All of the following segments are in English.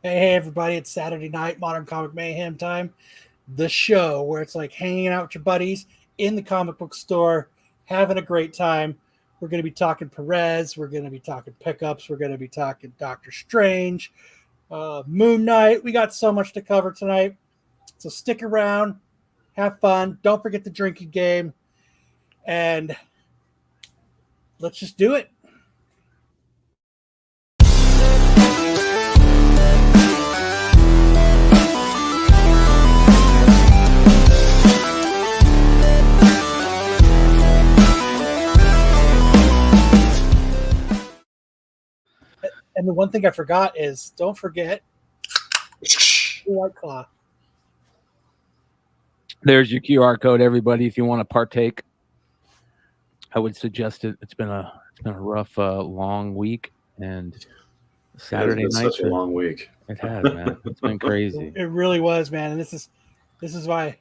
Hey, everybody, it's Saturday night, Modern Comic Mayhem time. The show where it's like hanging out with your buddies in the comic book store, having a great time. We're going to be talking Pérez. We're going to be talking pickups. We're going to be talking Doctor Strange, Moon Knight. We got so much to cover tonight. So stick around, have fun. Don't forget the drinking game. And let's just do it. And the one thing I forgot is don't forget White Claw. There's your QR code, everybody. If you want to partake, I would suggest it. It's been a rough, long week, and Saturday night. Such a long week. It has, man. It's been crazy. It really was, man. And this is why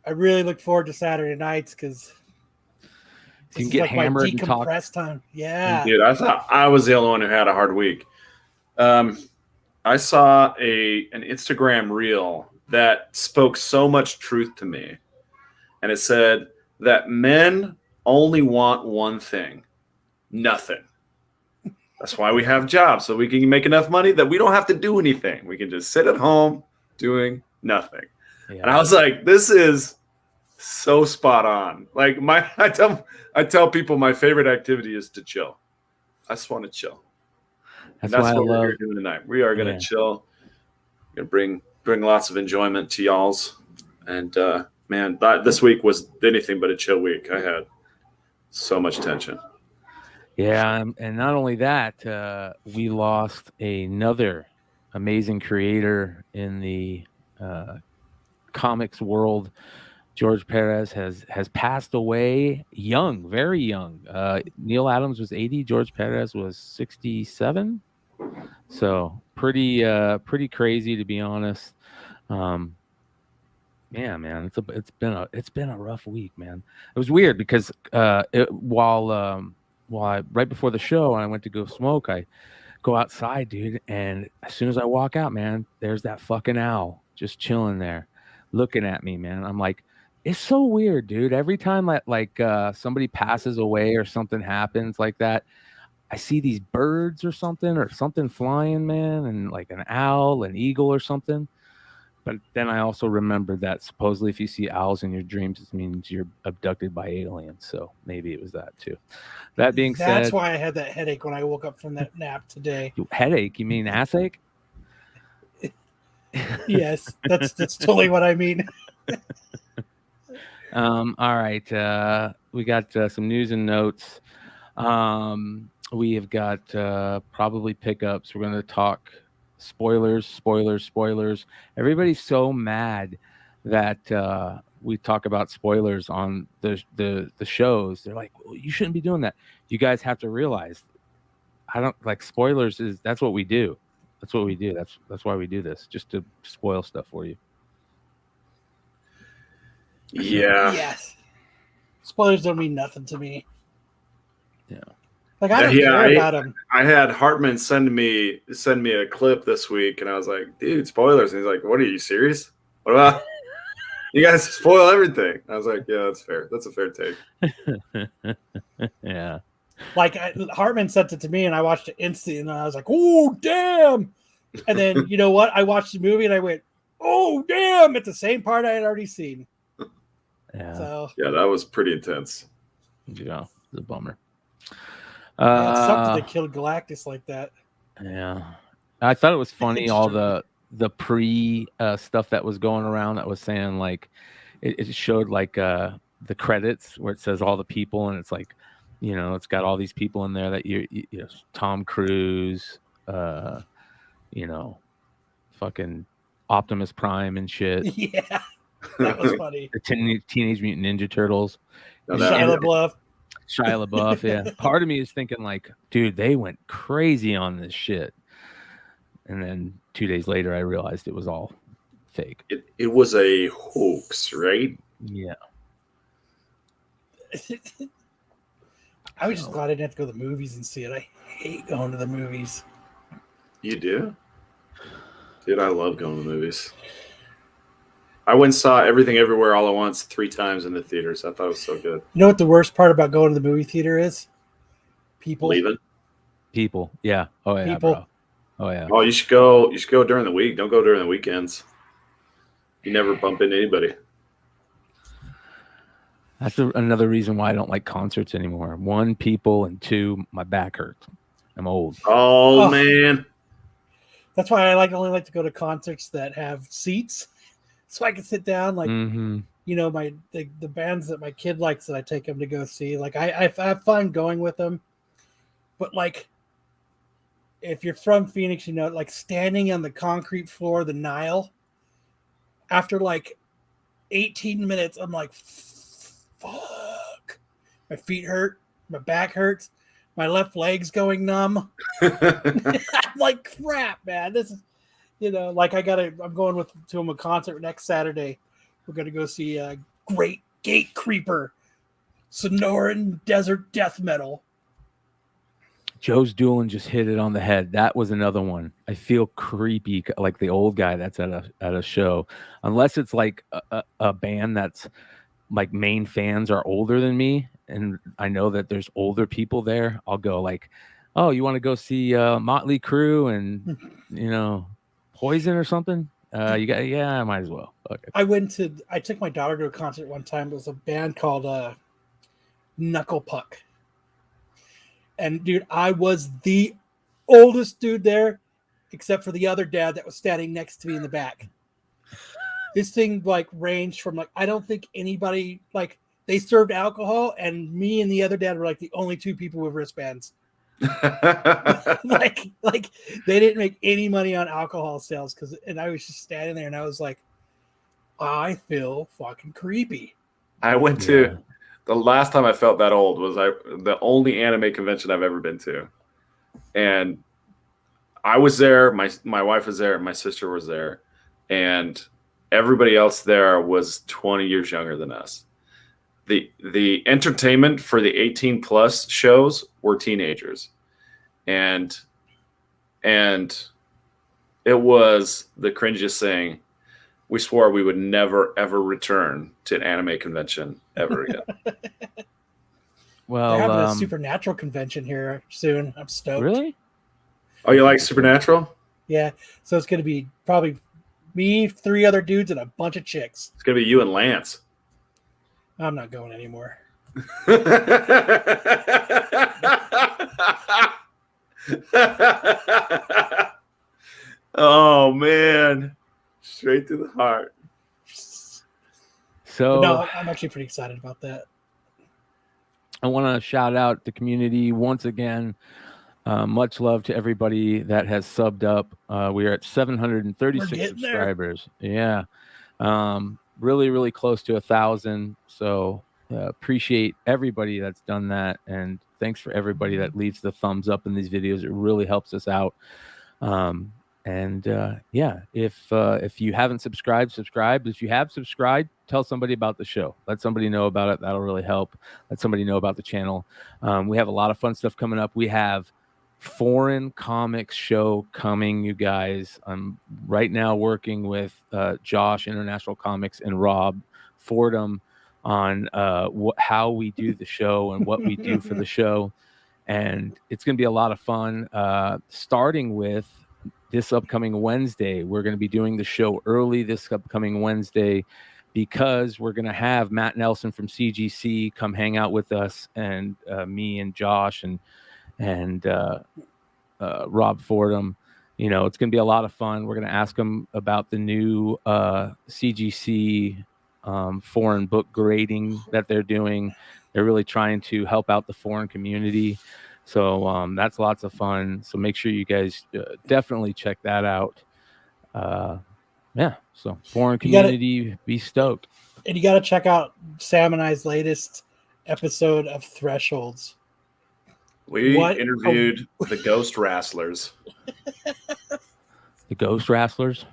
I really look forward to Saturday nights because you can get like hammered and talk. Time. Yeah, dude. I thought I was the only one who had a hard week. I saw an Instagram reel that spoke so much truth to me, and it said that men only want one thing: nothing. That's why we have jobs, so we can make enough money that we don't have to do anything. We can just sit at home doing nothing. Yeah. And I was like, this is so spot on. Like I tell people my favorite activity is to chill. I just want to chill. That's what we're doing tonight. We are going to chill. We're going to bring lots of enjoyment to y'all's. And man, this week was anything but a chill week. I had so much tension. Yeah, and not only that, we lost another amazing creator in the comics world. George Pérez has passed away young, very young. Neil Adams was 80. George Pérez was 67. So pretty crazy, to be honest. Yeah, man, it's been a rough week, man. It was weird because while right before the show, I went to go smoke. I go outside, dude, and as soon as I walk out, man, there's that fucking owl just chilling there, looking at me, man. I'm like, it's so weird, dude. Every time that somebody passes away or something happens like that, I see these birds or something flying, man, and like an owl, an eagle or something. But then I also remember that supposedly if you see owls in your dreams, it means you're abducted by aliens. So maybe it was that too. That being said, that's why I had that headache when I woke up from that nap today. Headache? You mean ass ache? Yes, that's totally what I mean. All right. We got some news and notes. We have got probably pickups. We're going to talk spoilers. Everybody's so mad that we talk about spoilers on the shows. They're like, well, you shouldn't be doing that. You guys have to realize, I don't like spoilers. That's what we do. That's what we do. That's why we do this, just to spoil stuff for you. Yeah. Yes. Spoilers don't mean nothing to me. Yeah. Like I don't care about them. I had Hartman send me a clip this week, and I was like, "Dude, spoilers!" And he's like, "What are you serious? What about you guys spoil everything?" I was like, "Yeah, that's fair. That's a fair take." Yeah. Like Hartman sent it to me, and I watched it instantly, and I was like, "Oh, damn!" And then you know what? I watched the movie, and I went, "Oh, damn!" At the same part I had already seen. Yeah. So yeah, that was pretty intense. Yeah, it's a bummer. It sucked that they killed Galactus like that. Yeah, I thought it was funny all the pre stuff that was going around that was saying like it showed like the credits where it says all the people, and it's like, you know, it's got all these people in there that you know, Tom Cruise, you know, fucking Optimus Prime and shit. Yeah, that was funny. The Teenage Mutant Ninja Turtles. Shia LaBeouf, yeah. Part of me is thinking like, dude, they went crazy on this shit. And then 2 days later, I realized it was all fake. It was a hoax, right? Yeah. I was just glad I didn't have to go to the movies and see it. I hate going to the movies. You do? Dude, I love going to the movies. I went and saw Everything Everywhere All at Once 3 times in the theaters. I thought it was so good. You know what the worst part about going to the movie theater is? People. Leaving. People. Yeah. Oh yeah, People. bro. Oh yeah. Oh, you should go. You should go during the week. Don't go during the weekends. You never bump into anybody. That's another reason why I don't like concerts anymore. 1, people, and 2, my back hurts. I'm old. Oh man. That's why I only like to go to concerts that have seats, so I can sit down. Like Mm-hmm. you know, the bands that my kid likes that I take him to go see. Like I have fun going with them, but like if you're from Phoenix, you know, like standing on the concrete floor of the Nile after like 18 minutes, I'm like, fuck. My feet hurt, my back hurts, my left leg's going numb. I'm like, crap, man. This is, you know, like I'm going to a concert next Saturday. We're gonna go see a Great Gate Creeper, Sonoran Desert Death Metal. Joe's Doolin just hit it on the head. That was another one. I feel creepy, like the old guy that's at a show, unless it's like a band that's like main fans are older than me, and I know that there's older people there. I'll go like, oh, you want to go see Motley Crue and you know Poison or something? I might as well. Okay. I took my daughter to a concert one time. It was a band called Knuckle Puck. And dude, I was the oldest dude there, except for the other dad that was standing next to me in the back. This thing like ranged from like, I don't think anybody, like, they served alcohol, and me and the other dad were like the only 2 people with wristbands. like they didn't make any money on alcohol sales, and I was just standing there and I was like, I feel fucking creepy. I went to the last time I felt that old was the only anime convention I've ever been to, and I was there. My wife was there. My sister was there, and everybody else there was 20 years younger than us. The entertainment for the 18 plus shows were teenagers, and it was the cringiest thing. We swore we would never ever return to an anime convention ever again. Well, they're having a Supernatural convention here soon. I'm stoked. Really? Oh, you like Supernatural? Yeah. So it's going to be probably me, 3 other dudes, and a bunch of chicks. It's gonna be you and Lance. I'm not going anymore. Oh man, straight to the heart. So But no, I'm actually pretty excited about that. I want to shout out the community once again. Much love to everybody that has subbed up. We are at 736 subscribers. There. Yeah. Really, really close to 1,000. So appreciate everybody that's done that. And thanks for everybody that leaves the thumbs up in these videos. It really helps us out. If you haven't subscribed. If you have subscribed, tell somebody about the show. Let somebody know about it. That'll really help. Let somebody know about the channel. We have a lot of fun stuff coming up. We have foreign comics show coming, you guys. I'm right now working with Josh, International Comics, and Rob Fordham on how we do the show and what we do for the show. And it's going to be a lot of fun, starting with this upcoming Wednesday. We're going to be doing the show early this upcoming Wednesday because we're going to have Matt Nelson from CGC come hang out with us, and me and Josh and Rob Fordham. You know, it's going to be a lot of fun. We're going to ask them about the new CGC foreign book grading that they're doing. They're really trying to help out the foreign community. So that's lots of fun. So make sure you guys definitely check that out. So foreign community, be stoked. And you got to check out Sam and I's latest episode of Thresholds. We interviewed the Ghost Wrestlers. The Ghost Wrestlers?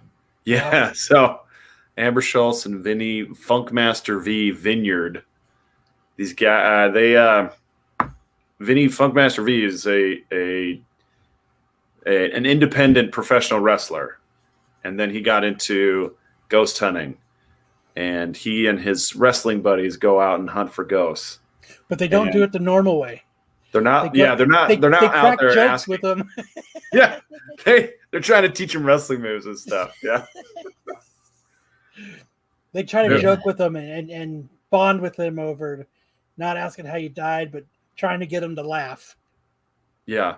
Yeah. So Amber Schultz and Vinny Funkmaster V Vineyard. These guys, Vinny Funkmaster V is an independent professional wrestler, and then he got into ghost hunting, and he and his wrestling buddies go out and hunt for ghosts. But they don't do it the normal way. They're not. They They're not they out crack there jokes asking. with them. Yeah, they're trying to teach him wrestling moves and stuff. Yeah. They try to joke with them and bond with them over not asking how you died, but trying to get them to laugh. Yeah.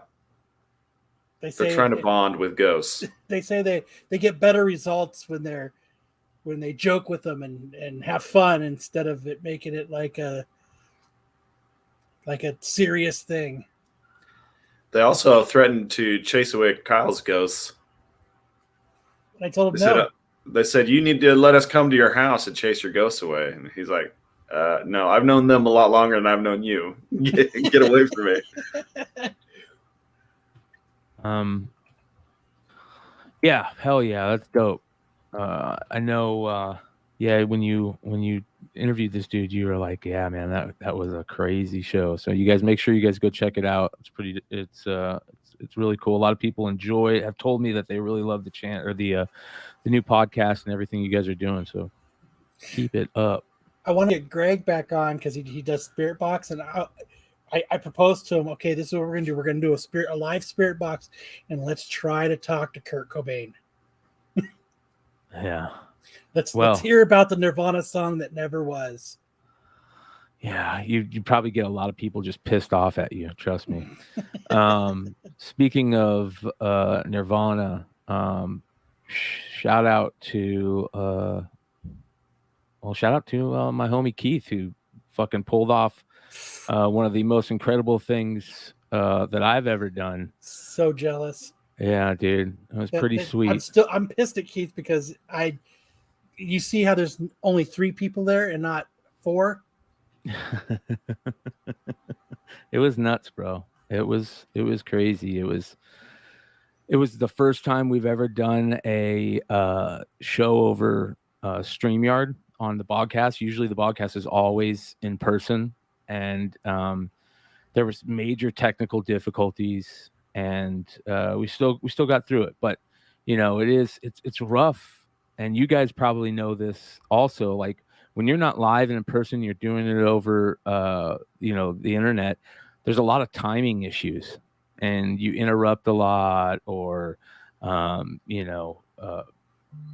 They say They're trying to bond with ghosts. They say they get better results when they joke with them and have fun instead of it making it like a serious thing. They also threatened to chase away Kyle's ghosts. I told him no. They said, you need to let us come to your house and chase your ghosts away. And he's like, no, I've known them a lot longer than I've known you. Get away from me. Yeah, hell yeah, that's dope. I know. Yeah, when you interviewed this dude, you were like, yeah, man, that was a crazy show. So you guys make sure you guys go check it out. It's really cool. A lot of people have told me that they really love the chant or the new podcast and everything you guys are doing. So keep it up. I want to get Greg back on because he does Spirit Box, and I proposed to him, okay, this is what we're gonna do. We're gonna do a live Spirit Box, and let's try to talk to Kurt Cobain. Yeah. Let's hear about the Nirvana song that never was. Yeah, you probably get a lot of people just pissed off at you. Trust me. Speaking of Nirvana, shout out to my homie Keith, who fucking pulled off one of the most incredible things that I've ever done. So jealous. Yeah, dude, it was pretty sweet. I'm pissed at Keith because you see how there's only 3 people there and not 4. It was nuts, bro. It was crazy. It was the first time we've ever done a show over StreamYard on the podcast. Usually the podcast is always in person, and there was major technical difficulties, and we still got through it. But it's rough, and you guys probably know this also. Like, when you're not live and in person, you're doing it over the internet. There's a lot of timing issues, and you interrupt a lot, or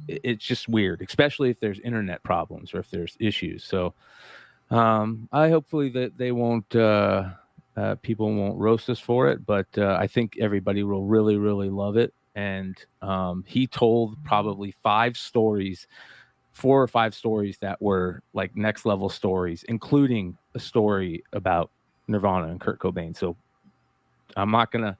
it's just weird, especially if there's internet problems or if there's issues. So I hopefully that they won't people won't roast us for it, but I think everybody will really, really love it. And he told probably 4 or 5 stories that were like next level stories, including a story about Nirvana and Kurt Cobain. So I'm not gonna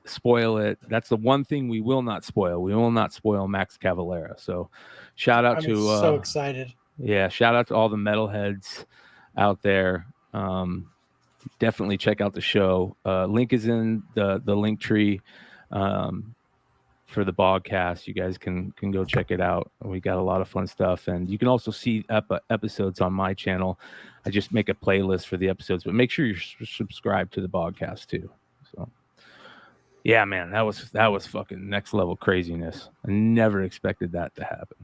spoil it. That's the one thing we will not spoil. We will not spoil Max Cavalera. So shout out I'm so excited. Yeah, shout out to all the metalheads out there. Definitely check out the show. Link is in the link tree for the podcast. You guys can go check it out. We got a lot of fun stuff, and you can also see episodes on my channel. I just make a playlist for the episodes, but make sure you're subscribed to the podcast too. So yeah, man, that was fucking next level craziness. I never expected that to happen.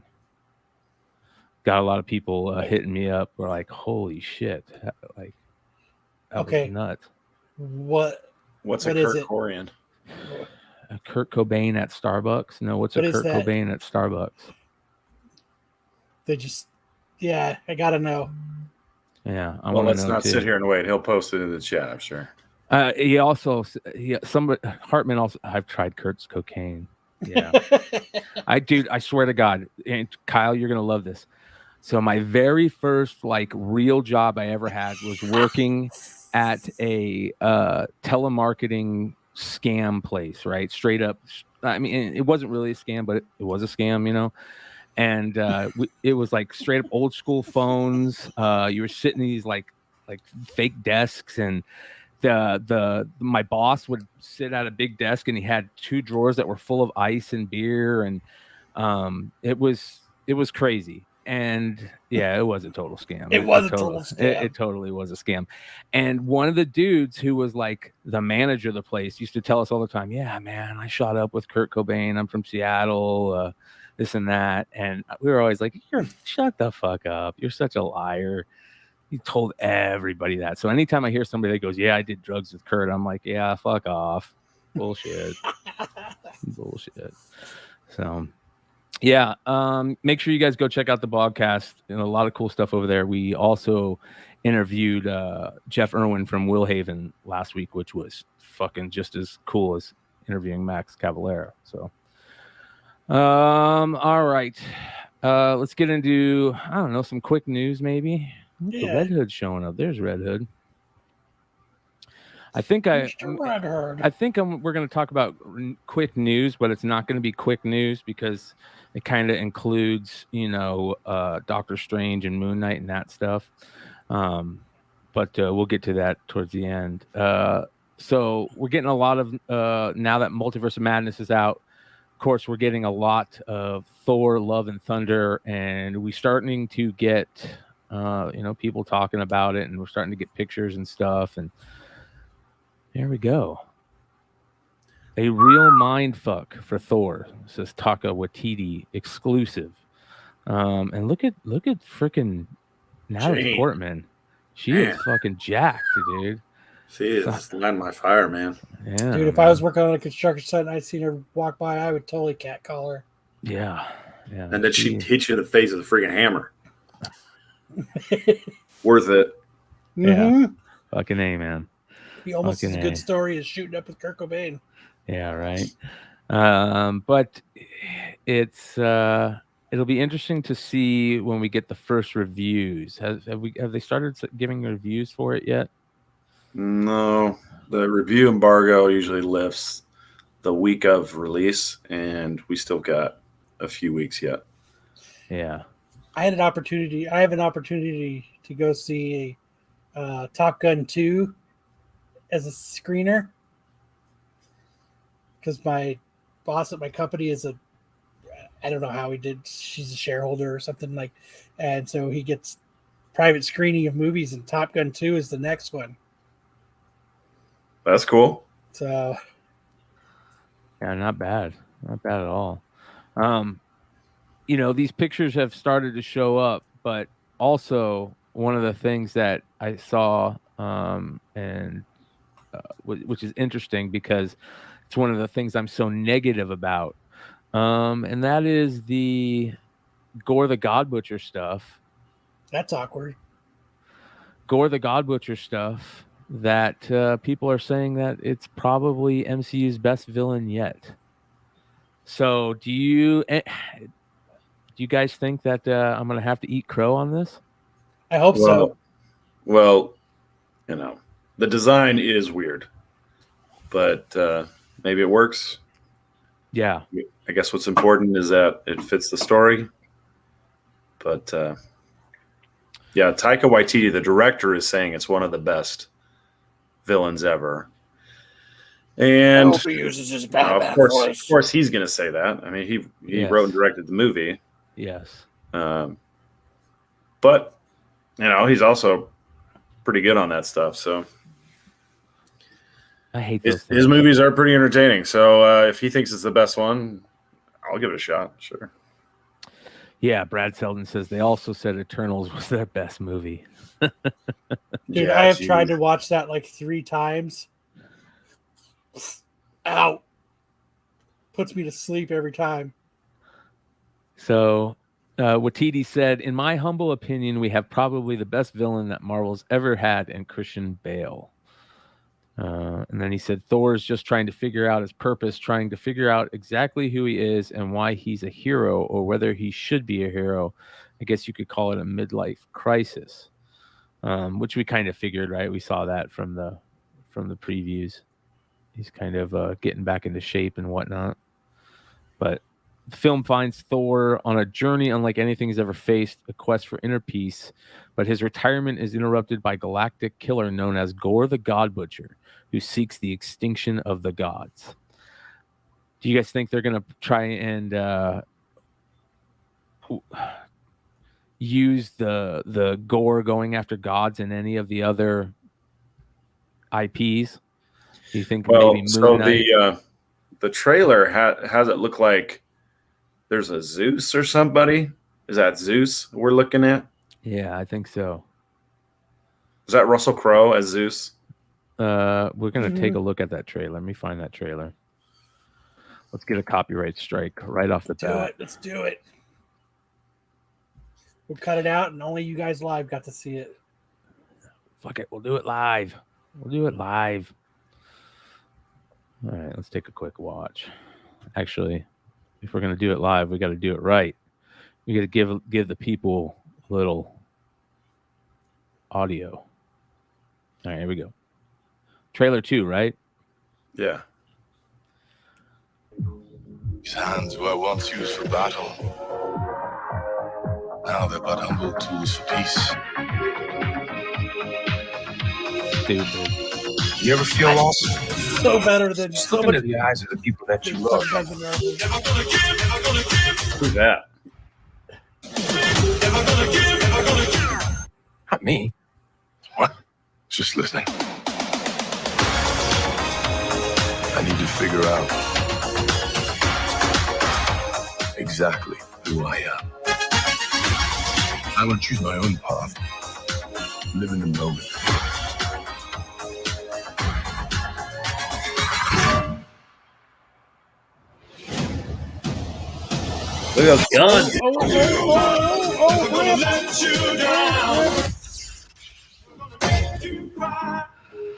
Got a lot of people hitting me up. We're like, holy shit, like, that was nuts. What's a Kurt Corian? A Kurt Cobain at Starbucks? No, what's a Kurt Cobain at Starbucks? I gotta know. Yeah, let's not sit here and wait. He'll post it in the chat, I'm sure. Hartman also. I've tried Kurt's cocaine. Yeah, I swear to God, and Kyle, you're gonna love this. So my very first real job I ever had was working at a telemarketing scam place, right? Straight up. I mean, it wasn't really a scam, but it was a scam, And it was like straight up old school phones. You were sitting in these like fake desks, and my boss would sit at a big desk, and he had 2 drawers that were full of ice and beer, and it was crazy. And yeah, it was a total scam. It was a total scam. It totally was a scam. And one of the dudes who was like the manager of the place used to tell us all the time, yeah, man, I shot up with Kurt Cobain. I'm from Seattle, this and that. And we were always like, shut the fuck up. You're such a liar. He told everybody that. So anytime I hear somebody that goes, yeah, I did drugs with Kurt, I'm like, yeah, fuck off. Bullshit. Bullshit. So yeah, make sure you guys go check out the podcast, and a lot of cool stuff over there. We also interviewed Jeff Irwin from Willhaven last week, which was fucking just as cool as interviewing Max Cavalera. So all right, let's get into, I don't know, some quick news maybe. The Red Hood showing up. There's Red Hood. I think we're going to talk about quick news, but it's not going to be quick news because it kind of includes, Doctor Strange and Moon Knight and that stuff. But we'll get to that towards the end. So we're getting a lot of, now that Multiverse of Madness is out, of course, we're getting a lot of Thor, Love and Thunder, and we're starting to get, people talking about it, and we're starting to get pictures and stuff, and there we go. A real mind fuck for Thor, says Taka Waititi, exclusive. And look at freaking Natalie Portman. She is fucking jacked, dude. She is lighting my fire, man. Yeah, dude. If I was working on a construction site and I'd seen her walk by, I would totally catcall her. Yeah. And then she'd hit you in the face with a freaking hammer. Worth it. Yeah. Fucking A, man. Be almost as good story as shooting up with Kurt Cobain. Yeah, right. But it's it'll be interesting to see when we get the first reviews. Have they started giving reviews for it yet? No, the review embargo usually lifts the week of release, and we still got a few weeks yet. Yeah, I have an opportunity to go see Top Gun 2 as a screener, because my boss at my company is I don't know how he did. She's a shareholder or something like, and so he gets private screening of movies, and Top Gun 2 is the next one. That's cool. So, yeah, not bad at all. These pictures have started to show up, but also one of the things that I saw, which is interesting because it's one of the things I'm so negative about. And that is the Gore the God Butcher stuff. That's awkward. Gore the God Butcher stuff that people are saying that it's probably MCU's best villain yet. So do you guys think that I'm going to have to eat crow on this? I hope so. Well, the design is weird, but maybe it works. Yeah. I guess what's important is that it fits the story. But Taika Waititi, the director, is saying it's one of the best villains ever. And I hope he uses his Batman voice. Of course, he's going to say that. I mean, he wrote and directed the movie. Yes. But he's also pretty good on that stuff. So I hate those his movies are pretty entertaining. So if he thinks it's the best one, I'll give it a shot. Sure. Yeah, Brad Selden says they also said Eternals was their best movie. Dude, I have tried to watch that like 3 times. Ow. Puts me to sleep every time. So Waititi said, in my humble opinion, we have probably the best villain that Marvel's ever had in Christian Bale. And then he said, Thor is just trying to figure out his purpose, trying to figure out exactly who he is and why he's a hero, or whether he should be a hero. I guess you could call it a midlife crisis, which we kind of figured, right? We saw that from the previews. He's kind of getting back into shape and whatnot. But the film finds Thor on a journey unlike anything he's ever faced, a quest for inner peace. But his retirement is interrupted by a galactic killer known as Gore the God Butcher, who seeks the extinction of the gods. Do you guys think they're going to try and use the gore going after gods in any of the other IPs? Do you think Well, maybe so Moon Knight? the trailer has it look like there's a Zeus or somebody. Is that Zeus we're looking at? Yeah, I think so. Is that Russell Crowe as Zeus? We're gonna take a look at that trailer. Let me find that trailer. Let's get a copyright strike right off the bat. Let's do it. We'll cut it out, and only you guys live got to see it. Fuck it, we'll do it live. We'll do it live. All right, let's take a quick watch. Actually, if we're gonna do it live, we got to do it right. We got to give the people a little audio. All right, here we go. Trailer 2, right? Yeah. These hands were once used for battle. Now they're but humble tools for peace. Stupid. You ever feel lost? So better than Just so look much. into the eyes of the people that you love. Who's that? Not me. What? Just listening. I need to figure out exactly who I am. I want to choose my own path. Live in the moment. Look at those guns.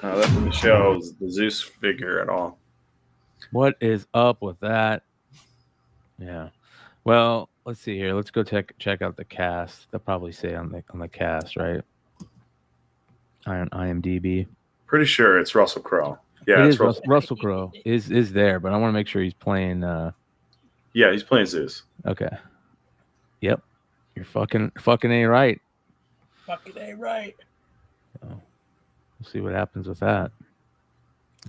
Oh, that doesn't show the Zeus figure at all. What is up with that? Yeah. Well, let's see here. Let's go check out the cast. They'll probably say on the cast, right? On IMDb. Pretty sure it's Russell Crowe. Yeah, It it's is Russell Crowe is there, but I want to make sure he's playing. Yeah, he's playing Zeus. Okay. Yep. You're fucking ain't right. Fucking ain't right. So, we'll see what happens with that.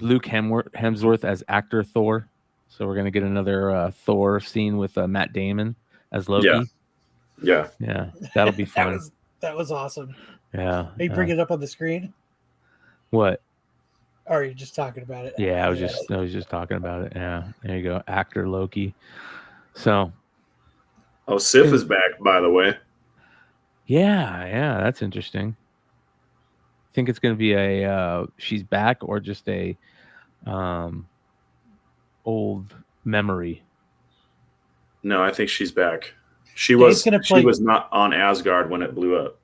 Luke Hemsworth as actor Thor. So we're gonna get another Thor scene with Matt Damon as Loki. Yeah. Yeah, that'll be fun. that was awesome. Yeah. Are you bring it up on the screen? What? Or are you just talking about it? Yeah, I was just talking about it. Yeah, there you go, actor Loki. So. Oh, Sif is back, by the way. Yeah, that's interesting. Think it's going to be a she's back or just a old memory? No, I think she's back. She was not on Asgard when it blew up.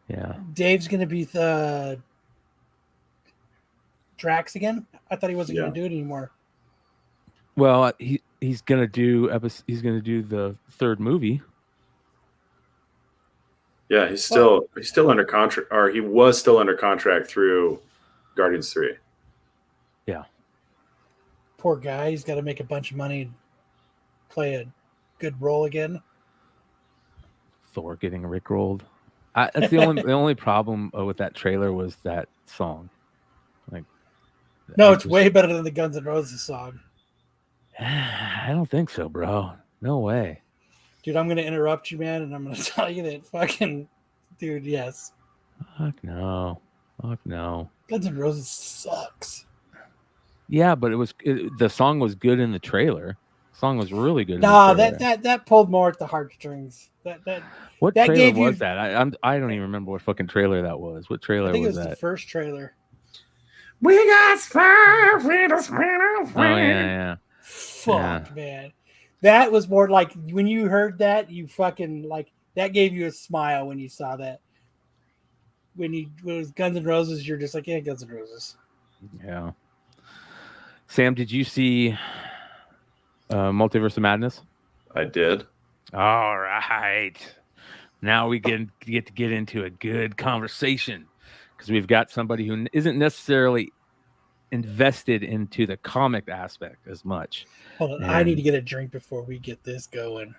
Yeah. Dave's going to be the Drax again? I thought he wasn't going to do it anymore. Well, he's going to do the third movie. Yeah, he's still under contract, or he was still under contract through Guardians 3. Yeah. Poor guy, he's got to make a bunch of money and play a good role again. Thor getting rickrolled. That's the only problem with that trailer was that song. Like, no, it's way better than the Guns N' Roses song. I don't think so, bro. No way. Dude, I'm going to interrupt you, man, and I'm going to tell you that fucking... Dude, yes. Fuck no. Guns N' Roses sucks. Yeah, but the song was good in the trailer. The song was really good. Nah, that pulled more at the heartstrings. What trailer was that? I don't even remember what fucking trailer that was. What trailer was that? I think it was the first trailer. We got stuff with us. Oh, yeah. Fuck, man. That was more like when you heard that, you fucking like that gave you a smile when you saw that. When it was Guns N' Roses, you're just like, yeah, Guns N' Roses. Yeah. Sam, did you see Multiverse of Madness? I did. All right. Now we get to get into a good conversation because we've got somebody who isn't necessarily invested into the comic aspect as much. Hold on, I need to get a drink before we get this going.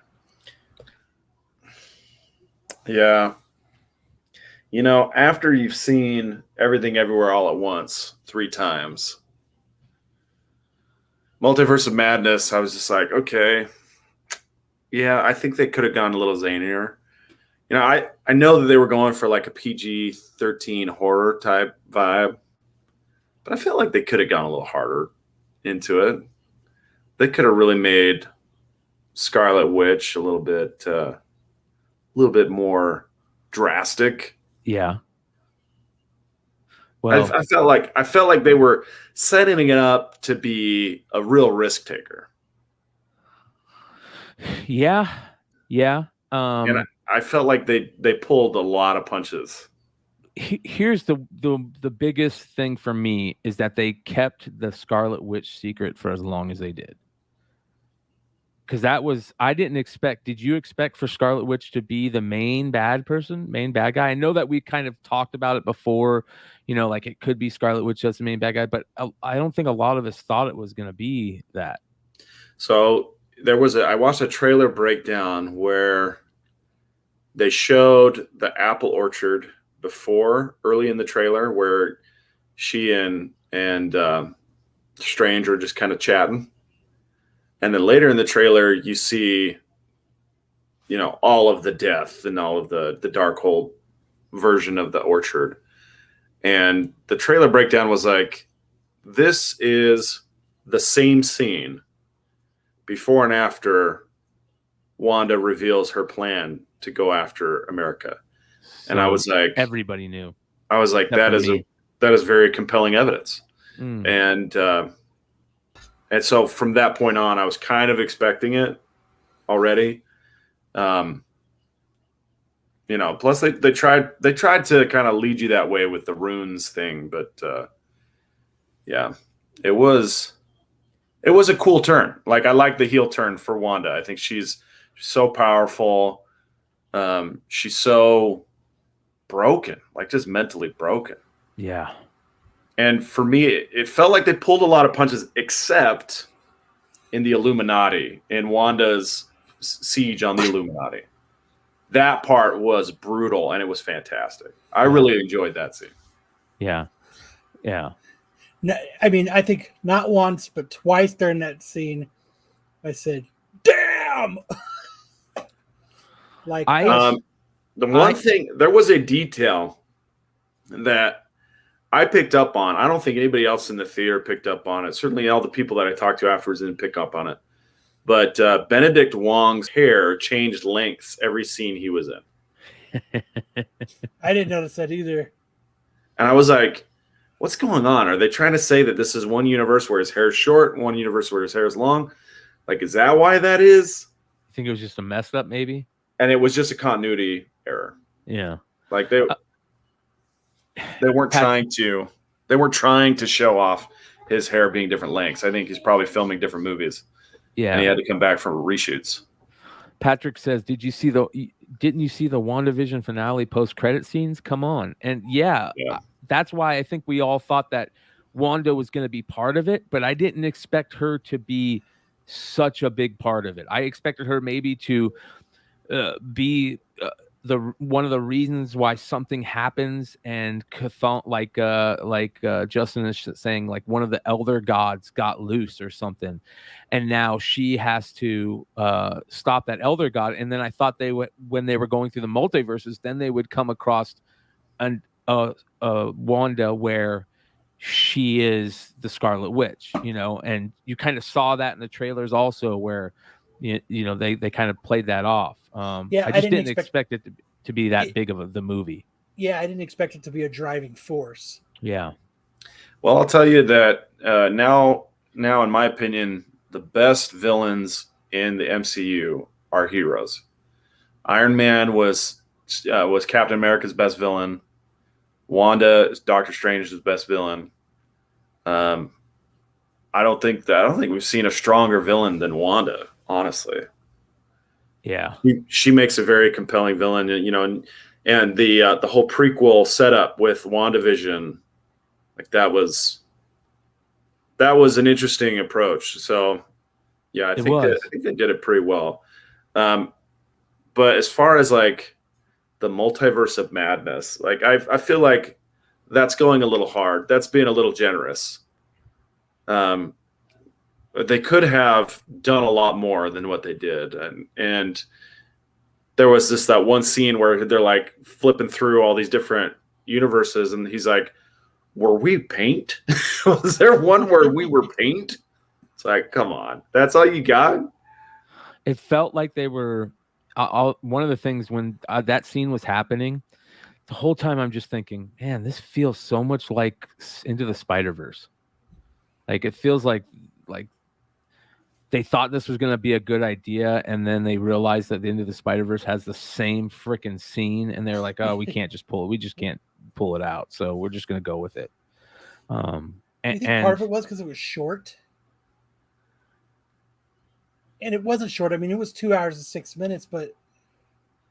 Yeah. You know, after you've seen Everything Everywhere All at Once 3 times, Multiverse of Madness, I was just like, okay, Yeah, I think they could have gone a little zanier. You know, I know that they were going for like a PG-13 horror type vibe, but I feel like they could have gone a little harder into it. They could have really made Scarlet Witch a little bit more drastic. Yeah. Well, I felt like they were setting it up to be a real risk taker. yeah. And I felt like they pulled a lot of punches. Here's the biggest thing for me is that they kept the Scarlet Witch secret for as long as they did. Because I didn't expect. Did you expect for Scarlet Witch to be the main bad guy? I know that we kind of talked about it before, like it could be Scarlet Witch as the main bad guy, but I don't think a lot of us thought it was going to be that. So I watched a trailer breakdown where they showed the apple orchard early in the trailer, where she and Strange are just kind of chatting. And then later in the trailer, you see, all of the death and all of the Darkhold version of the orchard. And the trailer breakdown was like, this is the same scene before and after Wanda reveals her plan to go after America. So and I was like, everybody knew. I was like, that is very compelling evidence. And so from that point on, I was kind of expecting it already. Plus they tried to kind of lead you that way with the runes thing, but yeah, it was a cool turn. Like, I like the heel turn for Wanda. I think she's so powerful. She's so broken, like just mentally broken. Yeah. And for me, it felt like they pulled a lot of punches, except in the Illuminati, in Wanda's siege on the Illuminati. That part was brutal, and it was fantastic. I really enjoyed that scene. Yeah. No, I mean, I think not once, but twice during that scene, I said, "Damn!" There was a detail that I picked up on. I don't think anybody else in the theater picked up on it. Certainly all the people that I talked to afterwards didn't pick up on it. But Benedict Wong's hair changed lengths every scene he was in. I didn't notice that either. And I was like, what's going on? Are they trying to say that this is one universe where his hair is short, one universe where his hair is long? Like, is that why that is? I think it was just a mess up, maybe. And it was just a continuity error. Yeah. Like they weren't trying to show off his hair being different lengths. I think he's probably filming different movies. Yeah. And he had to come back from reshoots. Patrick says, didn't you see the WandaVision finale post-credit scenes? Come on. And yeah, that's why I think we all thought that Wanda was going to be part of it, but I didn't expect her to be such a big part of it. I expected her maybe to be one of the reasons why something happens, and like Justin is saying, like one of the elder gods got loose or something, and now she has to stop that elder god. And then I thought when they were going through the multiverses, then they would come across Wanda where she is the Scarlet Witch, and you kind of saw that in the trailers also, where they kind of played that off. I just didn't expect it to be that big of the movie. Yeah, I didn't expect it to be a driving force. Yeah. Well, I'll tell you that now, in my opinion, the best villains in the MCU are heroes. Iron Man was Captain America's best villain. Wanda is Doctor Strange's best villain. I don't think we've seen a stronger villain than Wanda, honestly. Yeah, she makes a very compelling villain, and the whole prequel setup with WandaVision, like that was an interesting approach. So, yeah, I think they did it pretty well. But as far as like the multiverse of madness, like I feel like that's going a little hard. That's being a little generous. they could have done a lot more than what they did, and there was that one scene where they're like flipping through all these different universes, and he's like, "Were we paint? Was there one where we were paint?" It's like, come on, that's all you got? It felt like they were. One of the things when that scene was happening, the whole time I'm just thinking, man, this feels so much like Into the Spider-Verse. Like it feels like they thought this was going to be a good idea, and then they realized that the Into the Spider-Verse has the same freaking scene, and they're like, oh, we can't just pull it. We just can't pull it out, so we're just going to go with it. I think part of it was because it was short. And it wasn't short. I mean, it was 2 hours and 6 minutes, but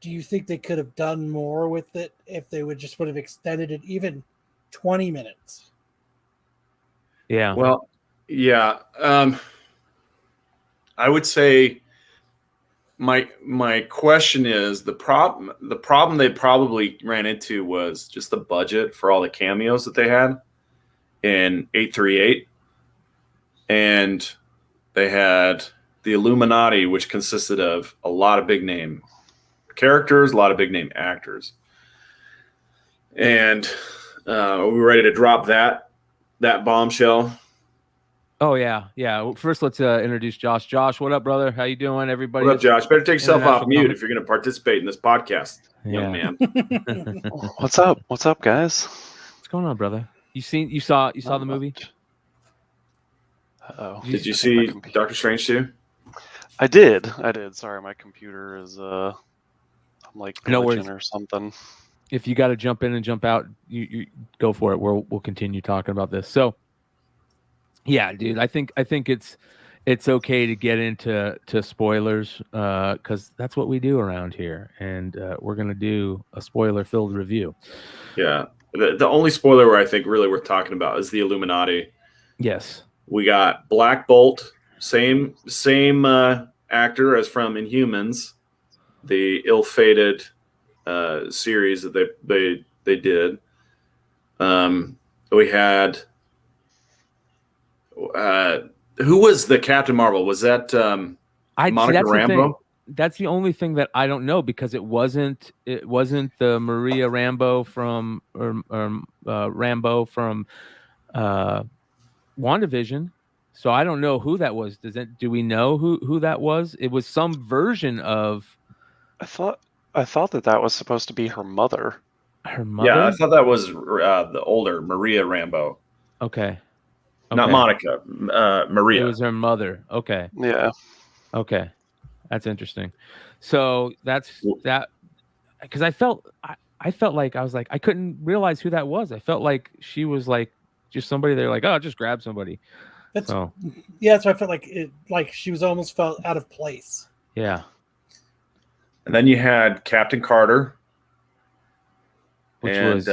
do you think they could have done more with it if they would have extended it even 20 minutes? Yeah. Well, yeah. I would say my question is the problem they probably ran into was just the budget for all the cameos that they had in 838. And they had the Illuminati, which consisted of a lot of big name characters, a lot of big name actors. And are we ready to drop that bombshell? Oh yeah. Well, first, let's introduce Josh. Josh, what up, brother? How you doing, everybody? What up, Josh? Better take yourself off mute Comic. if you're going to participate in this podcast, young man. What's up? What's up, guys? What's going on, brother? You saw the movie? Oh, Did you see Doctor Strange too? I did. Sorry, my computer is I'm like No glitching worries. or something. If you got to jump in and jump out, you go for it. We'll continue talking about this. So, yeah, dude, I think it's okay to get into spoilers because that's what we do around here, and we're gonna do a spoiler-filled review. Yeah, the only spoiler where I think really worth talking about is the Illuminati. Yes, we got Black Bolt, same actor as from Inhumans, the ill-fated series that they did. We had who was the Captain Marvel? Was that Monica Rambeau? That's the only thing that I don't know because it wasn't the Maria Rambeau from Rambeau from WandaVision. So I don't know who that was. Do we know who that was? It was some version of. I thought that was supposed to be her mother. Her mother? Yeah, I thought that was the older Maria Rambeau. Okay. Not Monica, Maria. It was her mother. Okay. Yeah. Okay. That's interesting. So that's that because I felt like I was like I couldn't realize who that was. I felt like she was like just somebody they're like, oh, just grab somebody. That's what I felt like. Like she was almost felt out of place. Yeah. And then you had Captain Carter, which was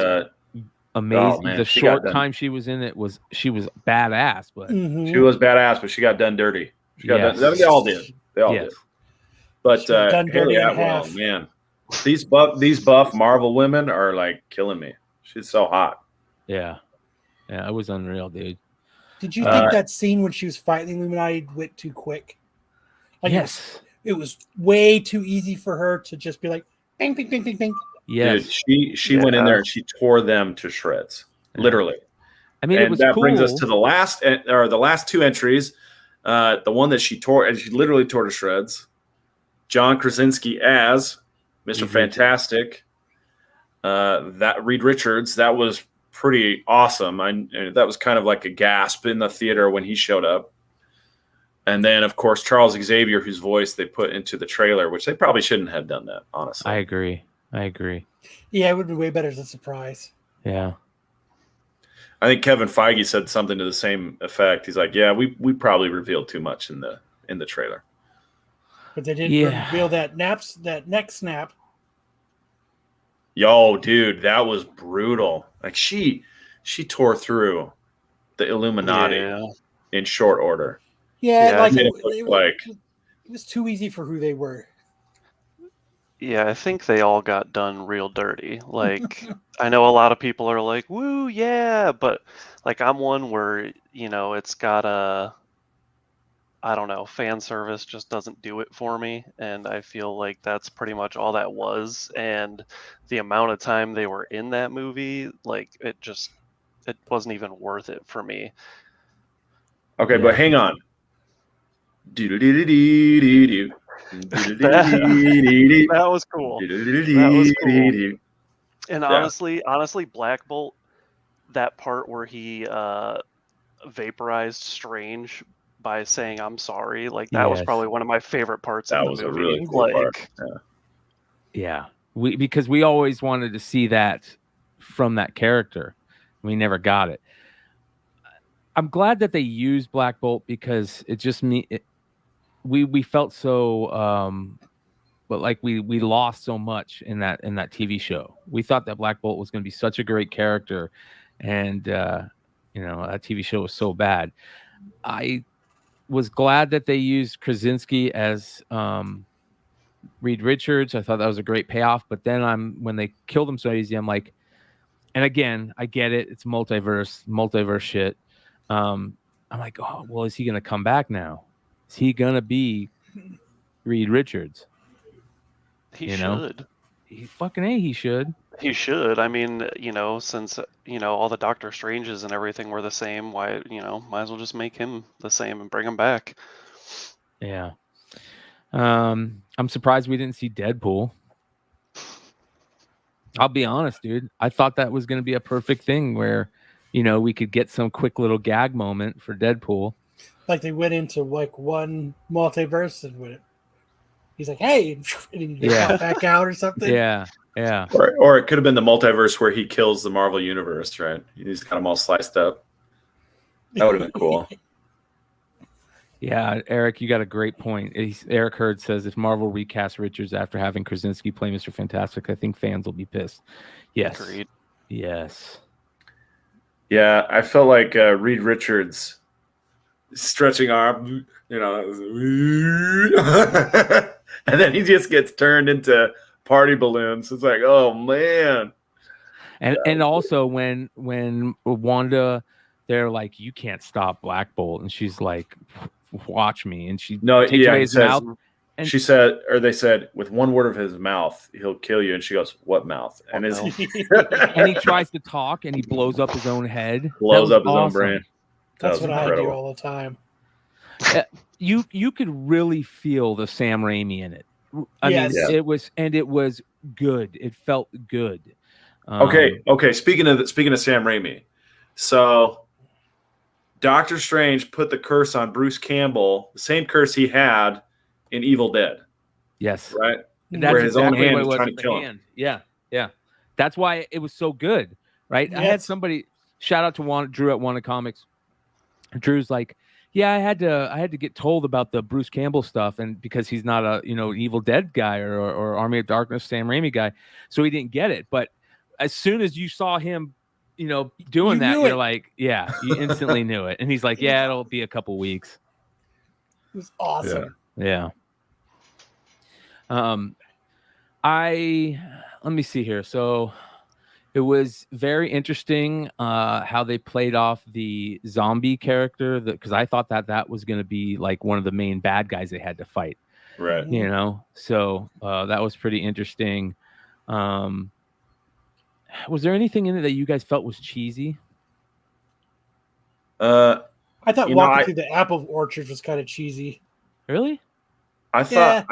amazing. The short time she was in it she was badass, but she was badass, but she got done dirty. She got done. They all did. They all did. But Haley Atwell, man, these buff Marvel women are like killing me. She's so hot. Yeah, it was unreal, dude. Did you think that scene when she was fighting the Illuminati went too quick? Like yes, it was way too easy for her to just be like, bing, bing, bing, bing, bing. Yes, dude, she went in there and she tore them to shreds, literally. I mean, and it was that cool. brings us to the last two entries. The one that she tore, and she literally tore to shreds. John Krasinski as Mr. Fantastic. That Reed Richards, that was pretty awesome. That was kind of like a gasp in the theater when he showed up. And then, of course, Charles Xavier, whose voice they put into the trailer, which they probably shouldn't have done that, honestly. I agree. Yeah, it would be way better as a surprise. Yeah. I think Kevin Feige said something to the same effect. He's like, yeah, we probably revealed too much in the trailer. But they didn't reveal that neck snap. Yo, dude, that was brutal. Like she tore through the Illuminati in short order. Yeah, like it was too easy for who they were. Yeah, I think they all got done real dirty. Like, I know a lot of people are like, woo, yeah, but like I'm one where, it's got I don't know, fan service just doesn't do it for me, and I feel like that's pretty much all that was. And the amount of time they were in that movie, like it wasn't even worth it for me. Okay, Yeah. but hang on. Do-do-do-do-do-do. Do-do-do-do-do-do. That was cool. That was cool. And honestly, Black Bolt, that part where he vaporized Strange by saying "I'm sorry," like that was Yes. probably one of my favorite parts That of the was movie. a really cool part. Yeah, because we always wanted to see that from that character. We never got it. I'm glad that they used Black Bolt because it just we felt so but like we lost so much in that TV show. We thought that Black Bolt was going to be such a great character, and that TV show was so bad. I was glad that they used Krasinski as Reed Richards. I thought that was a great payoff. But then when they killed him so easy, I'm like, and again, I get it. It's multiverse shit. I'm like, oh, well, is he going to come back now? Is he going to be Reed Richards? He should. He fucking he should. He should. I mean, since all the Doctor Stranges and everything were the same, why might as well just make him the same and bring him back. Yeah. I'm surprised we didn't see Deadpool. I'll be honest, dude. I thought that was going to be a perfect thing where, we could get some quick little gag moment for Deadpool. Like they went into like one multiverse and he's like, "Hey," and he got back out or something. Yeah. Or it could have been the multiverse where he kills the Marvel universe, right? He's got them all sliced up. That would have been cool. Yeah, Eric, you got a great point. Eric Hurd says if Marvel recasts Richards after having Krasinski play Mr. Fantastic, I think fans will be pissed. Yes. Agreed. Yes. Yeah, I felt like Reed Richards stretching arm, and then he just gets turned into party balloons. It's like, oh man. And also when Wanda, they're like, you can't stop Black Bolt, and she's like, watch me, and she takes away his mouth. And she said, or they said, with one word of his mouth, he'll kill you. And she goes, what mouth? And and he tries to talk, and he blows up his own head. Blows up his own brain. That's what I do all the time. You could really feel the Sam Raimi in it. I mean, it was good. It felt good. Okay. Speaking of Sam Raimi, so Doctor Strange put the curse on Bruce Campbell, the same curse he had in Evil Dead. Yes. Right? That's where his exactly own hand what it is was trying with to kill the him. hand. Yeah. That's why it was so good, right? Yes. I had somebody, shout out to Drew at Wanda Comics. Drew's like, yeah, I had to get told about the Bruce Campbell stuff, and because he's not a Evil Dead guy or Army of Darkness Sam Raimi guy, so he didn't get it. But as soon as you saw him, doing that, you're like, yeah, you instantly knew it. And he's like, yeah, it'll be a couple weeks. It was awesome. Yeah. Let me see here. So it was very interesting how they played off the zombie character, because I thought that was going to be like one of the main bad guys they had to fight. Right. So that was pretty interesting. Was there anything in it that you guys felt was cheesy? I thought walking through the apple orchard was kind of cheesy. Really? I thought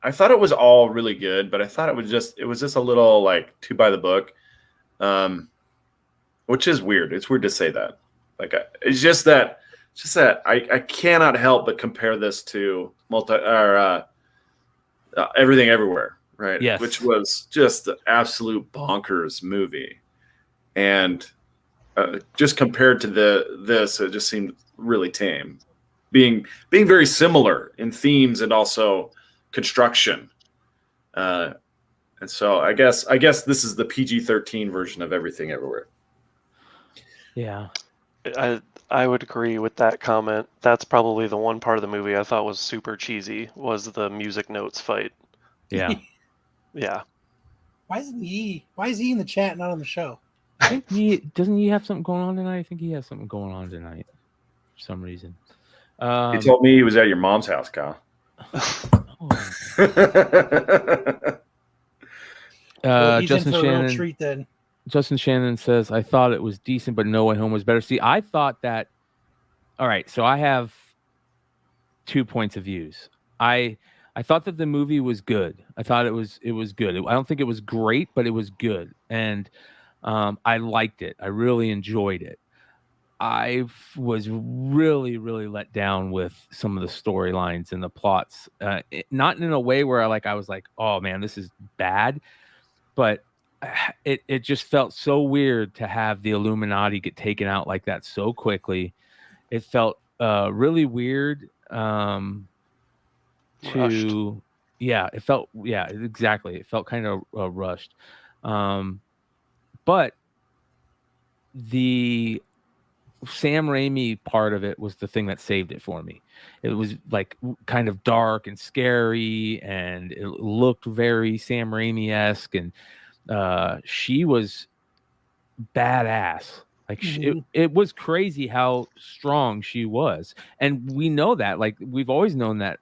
it was all really good, but I thought it was just a little like too by the book, which is weird. It's weird to say that. Like it's just that I cannot help but compare this to Everything Everywhere. Right. Yes. Which was just the absolute bonkers movie. And just compared to this, it just seemed really tame. Being very similar in themes and also construction. And so I guess this is the PG-13 version of Everything Everywhere. Yeah. I would agree with that comment. That's probably the one part of the movie I thought was super cheesy, was the music notes fight. Yeah. Yeah. Why is he in the chat, not on the show? I think doesn't he have something going on tonight? I think he has something going on tonight for some reason. He told me he was at your mom's house, Kyle. Well, he's Justin in for a real Shannon. treat then. Justin Shannon says, I thought it was decent, but No Way Home was better. See, I thought that. All right, so I have 2 points of views. I thought that the movie was good. I thought it was good. I don't think it was great, but it was good, and I liked it. I really enjoyed it. I was really, really let down with some of the storylines and the plots. Not in a way where I was like, oh man, this is bad, but it just felt so weird to have the Illuminati get taken out like that so quickly. It felt really weird. It felt exactly. It felt kind of rushed. But the Sam Raimi part of it was the thing that saved it for me. It was like kind of dark and scary, and it looked very Sam Raimi-esque, and she was badass. Like it was crazy how strong she was, and we know that. Like we've always known that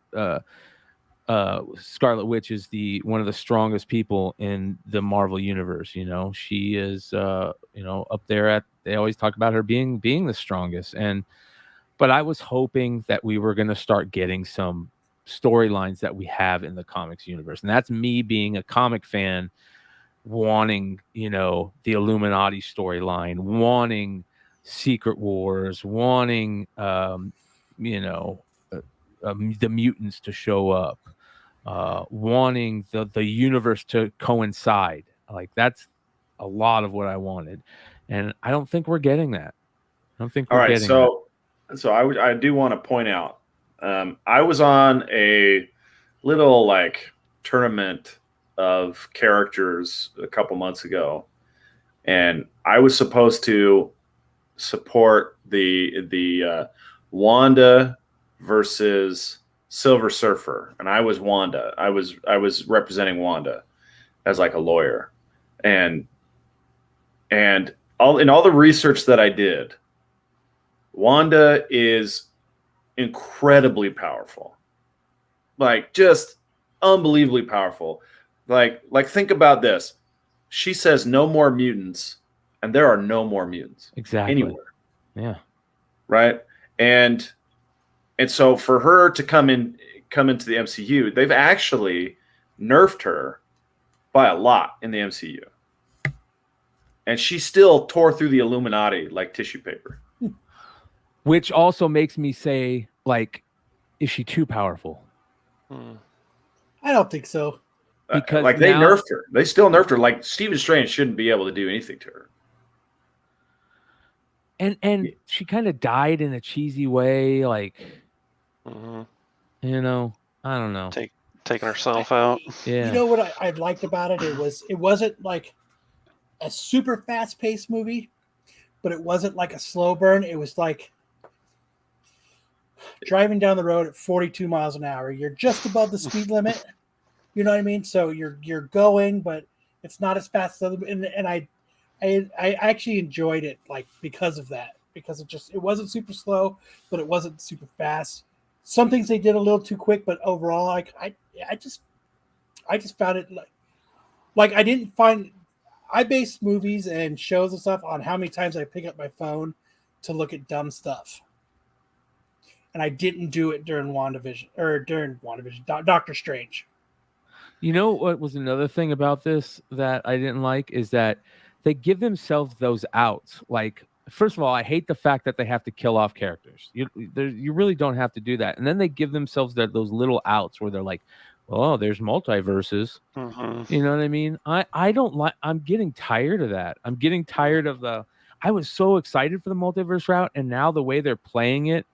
Scarlet Witch is one of the strongest people in the Marvel universe. You know, she is up there they always talk about her being the strongest. But I was hoping that we were going to start getting some storylines that we have in the comics universe, and that's me being a comic fan, wanting the Illuminati storyline, wanting Secret Wars, wanting the mutants to show up, wanting the universe to coincide. Like that's a lot of what I wanted, and I don't think we're getting that. I don't think we're getting that. So I do want to point out, I was on a little tournament of characters a couple months ago, and I was supposed to support the Wanda versus Silver Surfer, and I was Wanda. I was representing Wanda as like a lawyer, and all the research that I did, Wanda is incredibly powerful, like just unbelievably powerful. Like think about this. She says no more mutants, and there are no more mutants anywhere. Yeah. Right. And so for her to come into the MCU, they've actually nerfed her by a lot in the MCU. And she still tore through the Illuminati like tissue paper. Which also makes me say, like, is she too powerful? I don't think so. Because they nerfed her. They still nerfed her. Like Stephen Strange shouldn't be able to do anything to her. And she kind of died in a cheesy way, like, I don't know. Taking herself out. Yeah. You know what I liked about it? It wasn't like a super fast-paced movie, but it wasn't like a slow burn. It was like driving down the road at 42 miles an hour. You're just above the speed limit. You know what I mean? So you're going, but it's not as fast as other. And I actually enjoyed it, like, because of that, because it wasn't super slow, but it wasn't super fast. Some things they did a little too quick, but overall, like I just found it like I didn't find. I base movies and shows and stuff on how many times I pick up my phone to look at dumb stuff. And I didn't do it during Doctor Strange. You know what was another thing about this that I didn't like is that they give themselves those outs. Like, first of all, I hate the fact that they have to kill off characters. You really don't have to do that. And then they give themselves those little outs where they're like, oh, there's multiverses. Mm-hmm. You know what I mean? I don't like. I'm getting tired of that. I'm getting tired of I was so excited for the multiverse route, and now the way they're playing it,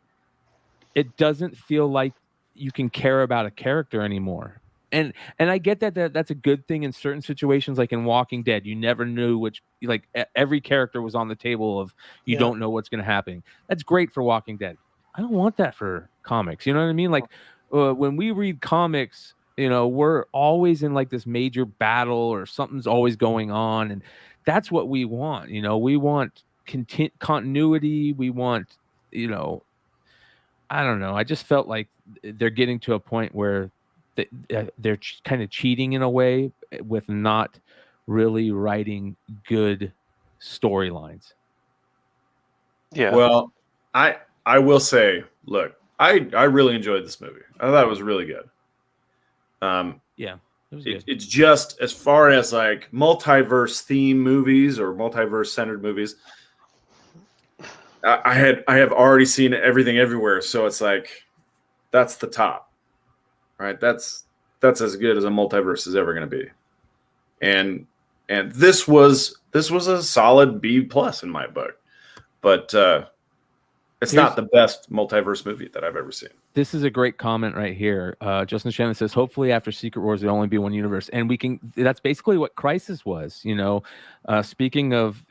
it doesn't feel like you can care about a character anymore. And I get that's a good thing in certain situations, like in Walking Dead. You never knew which, like, every character was on the table of you don't know what's going to happen. That's great for Walking Dead. I don't want that for comics. You know what I mean? Like when we read comics, we're always in like this major battle or something's always going on, and that's what we want. We want continuity. We want, I don't know. I just felt like they're getting to a point where they're kind of cheating in a way with not really writing good storylines. Yeah. Well, I will say, look, I really enjoyed this movie. I thought it was really good. Yeah, it was good. It's just as far as like multiverse theme movies or multiverse centered movies. I have already seen Everything Everywhere, so it's like that's the top, right? That's as good as a multiverse is ever going to be, and this was a solid B+ in my book, but it's not the best multiverse movie that I've ever seen. This is a great comment right here. Justin Shannon says, hopefully after Secret Wars, there'll only be one universe. And that's basically what Crisis was. Speaking of,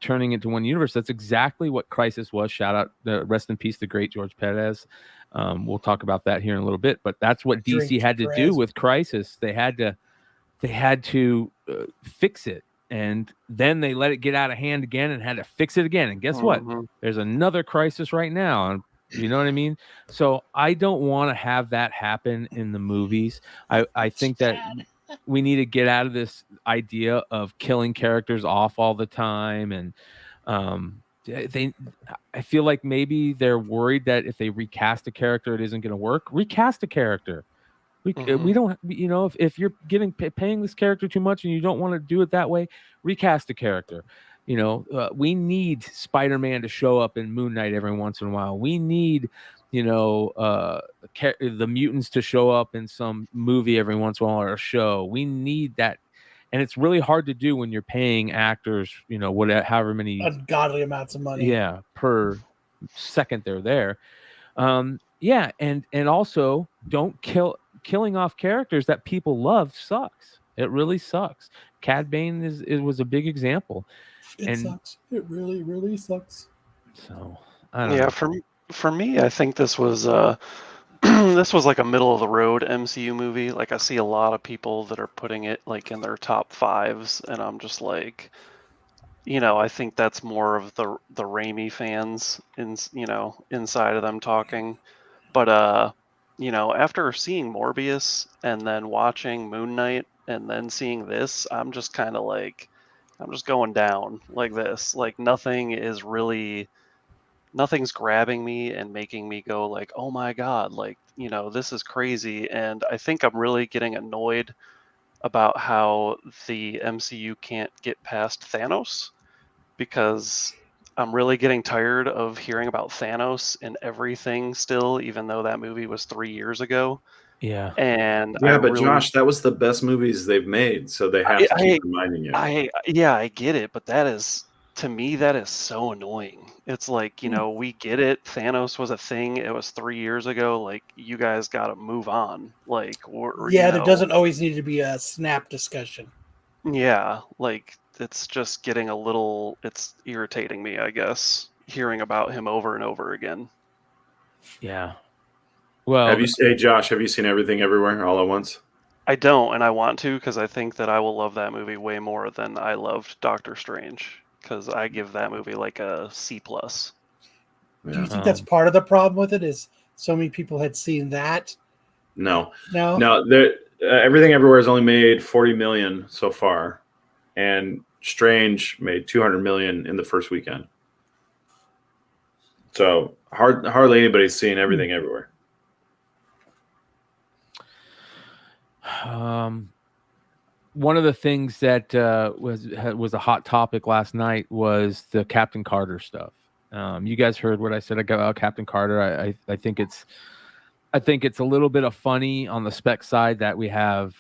turning into one universe, that's exactly what Crisis was. Shout out, rest in peace, the great George Pérez. We'll talk about that here in a little bit, but that's what DC had to do with Crisis. They had to fix it. And then they let it get out of hand again and had to fix it again. And guess what? There's another Crisis right now. And you know what I mean? So I don't want to have that happen in the movies. I think that we need to get out of this idea of killing characters off all the time. And I feel like maybe they're worried that if they recast a character, it isn't going to work. Recast a character. We don't, if you're paying this character too much and you don't want to do it that way, recast a character. We need Spider-Man to show up in Moon Knight every once in a while. We need, the mutants to show up in some movie every once in a while or a show. We need that. And it's really hard to do when you're paying actors, however many ungodly amounts of money. Yeah, per second they're there. And also don't killing off characters that people love sucks. It really sucks. Cad Bane was a big example. It sucks. It really, really sucks. So I don't know. For me, I think this was this was like a middle of the road MCU movie. Like I see a lot of people that are putting it like in their top 5s, and I'm just like, I think that's more of the Raimi fans inside of them talking. But after seeing Morbius and then watching Moon Knight and then seeing this, I'm just kind of like, I'm just going down like this. Like nothing's grabbing me and making me go like, oh my God, like, this is crazy. And I think I'm really getting annoyed about how the MCU can't get past Thanos, because I'm really getting tired of hearing about Thanos in everything still, even though that movie was 3 years ago. Yeah. And Josh, that was the best movies they've made, so they have to keep reminding you. I get it, but to me, that is so annoying. It's like, we get it. Thanos was a thing. It was 3 years ago. Like, you guys got to move on. Like, there doesn't always need to be a snap discussion. Yeah, like it's just getting it's irritating me, I guess, hearing about him over and over again. Yeah. Well, Josh, have you seen Everything Everywhere all at once? I don't, and I want to, because I think that I will love that movie way more than I loved Doctor Strange, because I give that movie like a C+. Yeah. Do you think that's part of the problem with it, is so many people had seen that? No. Everything Everywhere has only made $40 million so far, and Strange made $200 million in the first weekend. So hardly anybody's seen Everything Everywhere. One of the things that was a hot topic last night was the Captain Carter stuff. You guys heard what I said about Captain Carter. I think it's a little bit of funny on the spec side that we have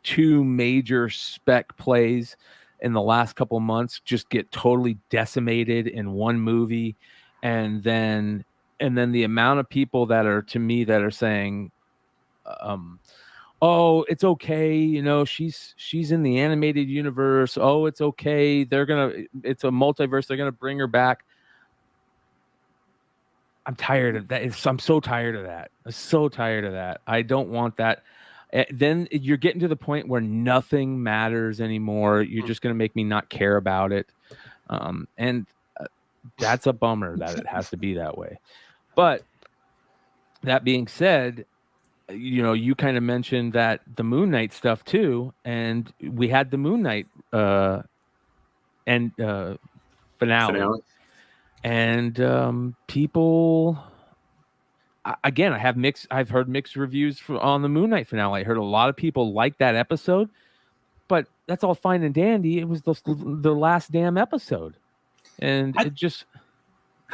2 major spec plays in the last couple of months just get totally decimated in one movie, and then the amount of people that are saying, oh, it's okay, she's in the animated universe. Oh, it's okay. It's a multiverse. They're gonna bring her back. I'm tired of that. I'm so tired of that. I don't want that. Then you're getting to the point where nothing matters anymore. You're just going to make me not care about it. And that's a bummer that it has to be that way. But that being said, you know, you kind of mentioned that the Moon Knight stuff too, and we had the Moon Knight finale. And people, again, I've heard mixed reviews on the Moon Knight finale. I heard a lot of people like that episode, but that's all fine and dandy. It was the last damn episode, and I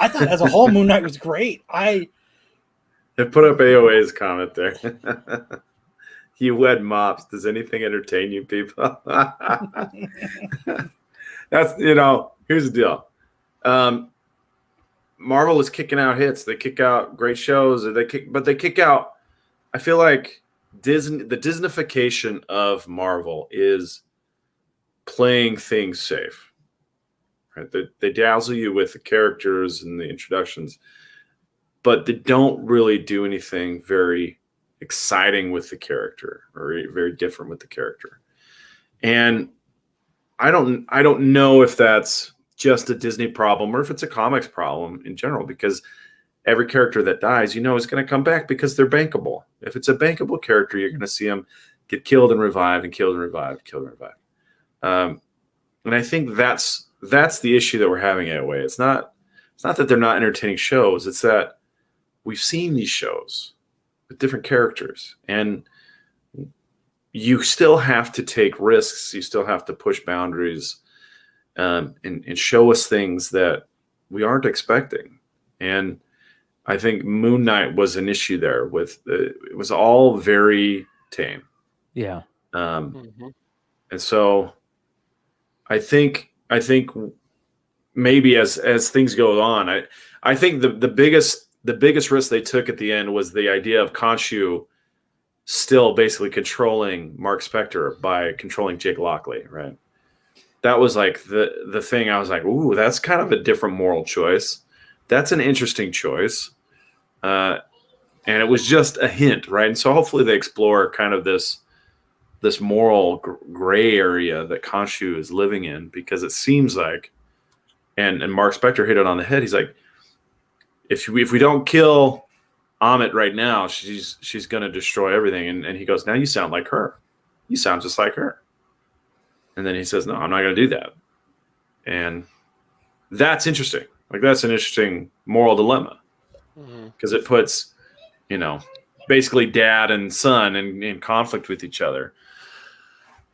thought as a whole Moon Knight was great. They put up AOA's comment there. You wed mops. Does anything entertain you people? That's, you know, here's the deal. Marvel is kicking out hits. They kick out great shows. But they kick out. I feel like the Disneyfication of Marvel is playing things safe. Right? They dazzle you with the characters and the introductions, but they don't really do anything very exciting with the character or very different with the character. And I don't know if that's just a Disney problem or if it's a comics problem in general, because every character that dies, you know, is going to come back because they're bankable. If it's a bankable character, you're going to see them get killed and revive and killed and revive, killed and revive. And I think that's the issue that we're having at AOA. It's not that they're not entertaining shows. It's that we've seen these shows with different characters, and you still have to take risks. You still have to push boundaries, and show us things that we aren't expecting. And I think Moon Knight was an issue there with it was all very tame. Yeah. And so I think maybe as things go on, I think the biggest risk they took at the end was the idea of Khonshu still basically controlling Mark Spector by controlling Jake Lockley, right? That was like the thing. I was like, ooh, that's kind of a different moral choice. That's an interesting choice. And it was just a hint, right? And so hopefully they explore kind of this moral gray area that Khonshu is living in, because it seems like, and Mark Spector hit it on the head. He's like, if we don't kill Amit right now, she's going to destroy everything. And he goes, now you sound like her. You sound just like her. And then he says, no, I'm not going to do that. And that's interesting. Like, that's an interesting moral dilemma, because it puts, you know, basically dad and son in conflict with each other.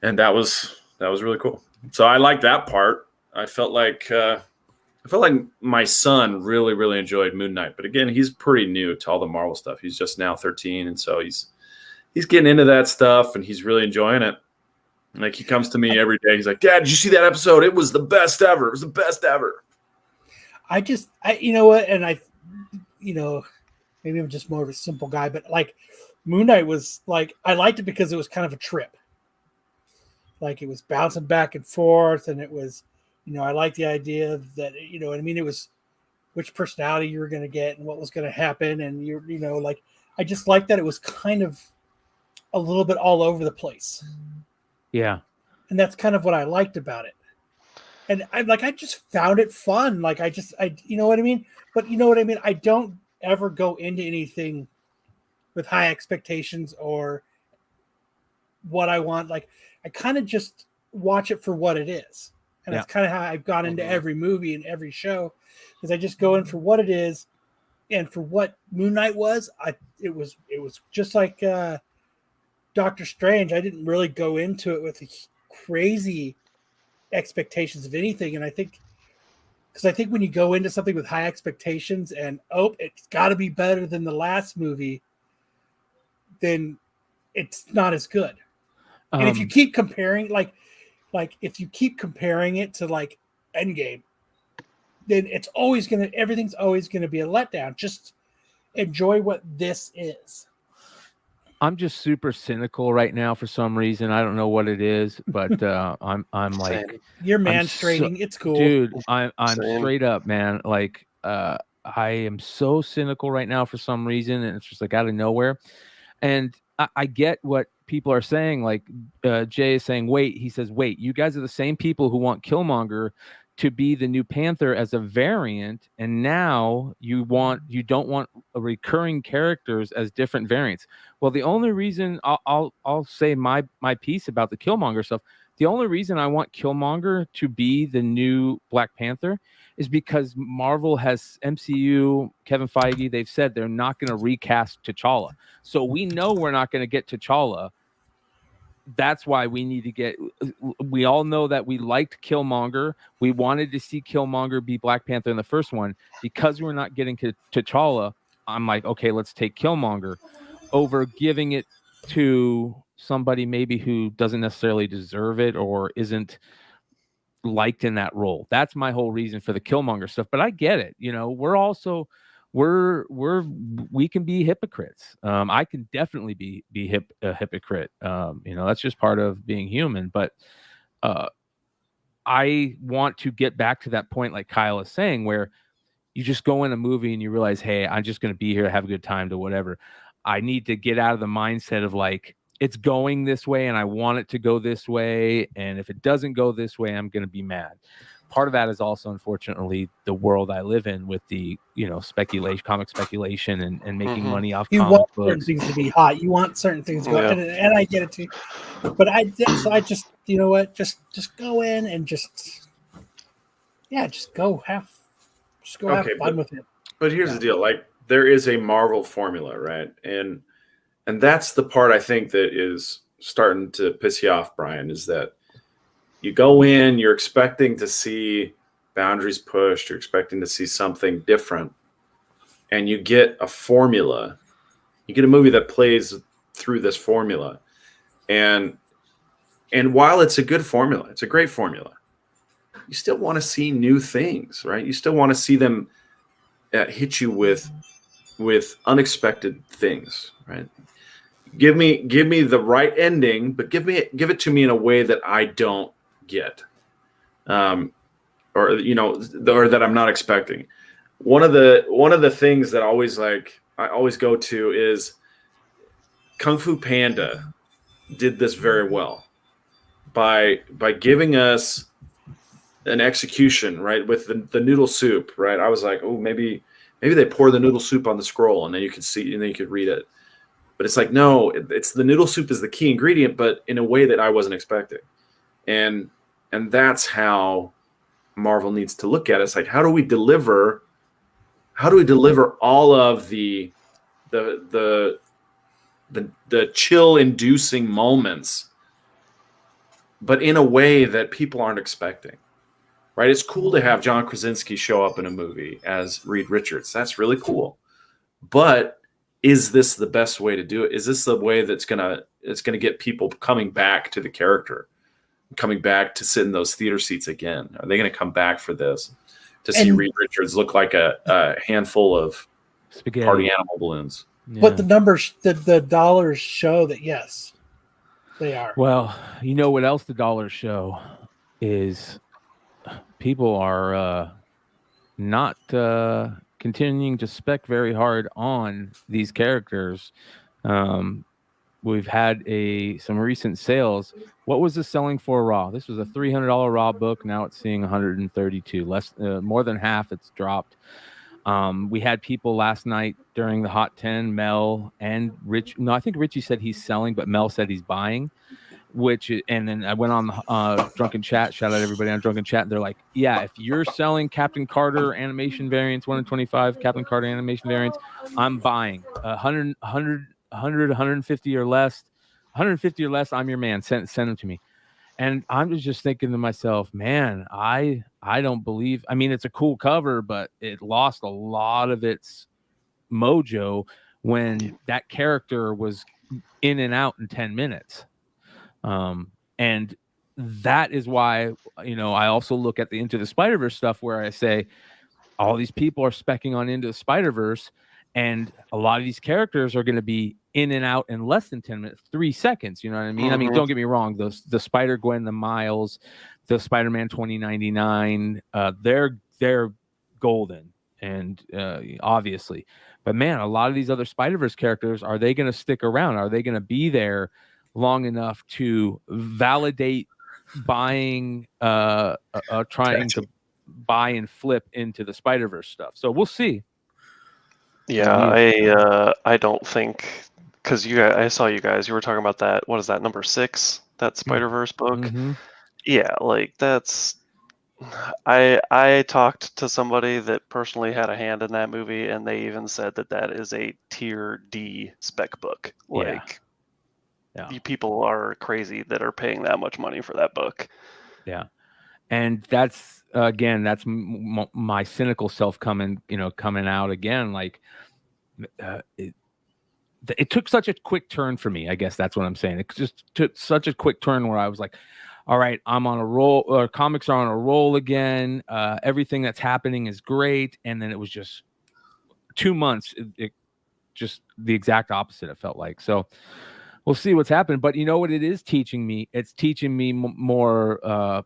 And that was really cool. So I like that part. I felt like my son really, really enjoyed Moon Knight. But again, he's pretty new to all the Marvel stuff. He's just now 13. And so he's getting into that stuff, and he's really enjoying it. Like, he comes to me every day. He's like, Dad, did you see that episode? It was the best ever. It was the best ever. You know what? And maybe I'm just more of a simple guy, but like, Moon Knight was like, I liked it because it was kind of a trip. Like, it was bouncing back and forth, and it was, you know, I like the idea that, you know what I mean? It was which personality you were going to get and what was going to happen. And you know, like, I just like that it was kind of a little bit all over the place. Yeah. And that's kind of what I liked about it. And I just found it fun. Like, you know what I mean? But you know what I mean? I don't ever go into anything with high expectations or what I want. Like, I kind of just watch it for what it is. And that's kind of how I've gone into every movie and every show, is I just go in for what it is. And for what Moon Knight was, it was just like Doctor Strange. I didn't really go into it with crazy expectations of anything. And I think when you go into something with high expectations and it's got to be better than the last movie, then it's not as good. And if you keep comparing, like if you keep comparing it to like Endgame, then everything's always gonna be a letdown. Just enjoy what this is. I'm just super cynical right now for some reason. I don't know what it is, but I'm like, you're mansplaining. It's cool, dude. I'm straight up, man. Like, I am so cynical right now for some reason, and it's just like out of nowhere. And I get what people are saying. Like, Jay is saying, wait. He says, wait. You guys are the same people who want Killmonger to be the new Panther as a variant, and now you don't want recurring characters as different variants. Well, the only reason I'll say my piece about the Killmonger stuff, the only reason I want Killmonger to be the new Black Panther is because Marvel has MCU, Kevin Feige, they've said they're not going to recast T'Challa. So we know we're not going to get T'Challa. That's why we need to get, we all know that we liked Killmonger. We wanted to see Killmonger be Black Panther in the first one. Because we're not getting T'Challa, I'm like, okay, let's take Killmonger over giving it to somebody maybe who doesn't necessarily deserve it or isn't liked in that role. That's my whole reason for the Killmonger stuff. But I get it. You know, we can be hypocrites. I can definitely be a hypocrite. You know, that's just part of being human. But I want to get back to that point, like Kyle is saying, where you just go in a movie and you realize, hey, I'm just going to be here to have a good time to whatever. I need to get out of the mindset of like, it's going this way and I want it to go this way. And if it doesn't go this way, I'm going to be mad. Part of that is also, unfortunately, the world I live in with the, you know, comic speculation and making money off you comic want books. certain things to be hot. You want certain things to go, and I get it too. But I just, you know what, just go in and just go have fun with it. But here's the deal: like, there is a Marvel formula, right? And that's the part I think that is starting to piss you off, Brian, is that you go in, you're expecting to see boundaries pushed, you're expecting to see something different, and you get a formula. You get a movie that plays through this formula. And while it's a good formula, it's a great formula, you still want to see new things, right? You still want to see them hit you with unexpected things, right? Give me the right ending, but give it to me in a way that I don't get, or you know, or that I'm not expecting. One of the things that I always go to is Kung Fu Panda did this very well by giving us an execution, right, with the noodle soup, right? I was like, oh, maybe they pour the noodle soup on the scroll and then you could see and then you could read it. But it's like, no, it's the noodle soup is the key ingredient, but in a way that I wasn't expecting. And that's how Marvel needs to look at it. It's like, how do we deliver all of the chill inducing moments, but in a way that people aren't expecting, right? It's cool to have John Krasinski show up in a movie as Reed Richards. That's really cool. But is this the best way to do it? Is this the way that's gonna get people coming back to the character, coming back to sit in those theater seats again? Are they going to come back for this to see Reed Richards look like a handful of spaghetti party animal balloons? Yeah. But the numbers, the dollars show that yes, they are. Well, you know what else the dollars show is? People are not continuing to spec very hard on these characters. We've had some recent sales. What was the selling for Raw? This was a $300 Raw book. Now it's seeing 132, more than half. It's dropped. We had people last night during the Hot 10, Mel and Rich. No, I think Richie said he's selling, but Mel said he's buying. And then I went on the Drunken Chat. Shout out everybody on Drunken Chat. They're like, yeah, if you're selling Captain Carter animation variants, 1 in 25 Captain Carter animation variants, I'm buying 100, 150 or less. 150 or less, I'm your man. Send them to me. And I'm just thinking to myself, man, I don't believe. I mean, it's a cool cover, but it lost a lot of its mojo when that character was in and out in 10 minutes. And that is why, you know, I also look at the Into the Spider-Verse stuff where I say all these people are specking on Into the Spider-Verse, and a lot of these characters are going to be in and out in less than 10 minutes, 3 seconds. You know what I mean? I mean, don't get me wrong. The Spider-Gwen, the Miles, the Spider-Man 2099, they're golden, and obviously. But man, a lot of these other Spider-Verse characters, are they going to stick around? Are they going to be there long enough to validate buying, trying to buy and flip into the Spider-Verse stuff. So we'll see. Yeah, I don't think, because I saw you guys. You were talking about that. What is that, number 6? That Spider-Verse book. Mm-hmm. Yeah, like that's. I talked to somebody that personally had a hand in that movie, and they even said that is a tier D spec book. Like, you people are crazy that are paying that much money for that book. Yeah, and that's again, that's my cynical self coming out again. Like, it took such a quick turn for me. I guess that's what I'm saying. It just took such a quick turn where I was like, all right, I'm on a roll. Comics are on a roll again. Everything that's happening is great. And then it was just 2 months. It just the exact opposite, it felt like. So we'll see what's happened. But you know what it is teaching me? It's teaching me more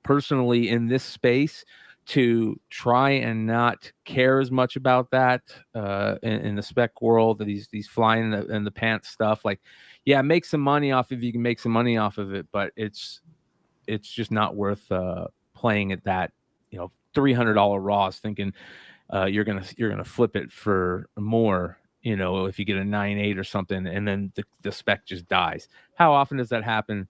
personally in this space to try and not care as much about that in the spec world, these flying in the pants stuff. Like, yeah, make some money off of it. You can make some money off of it, but it's just not worth playing at that, $300 Raws, thinking you're gonna flip it for more. If you get a 9.8 or something, and then the spec just dies. How often does that happen?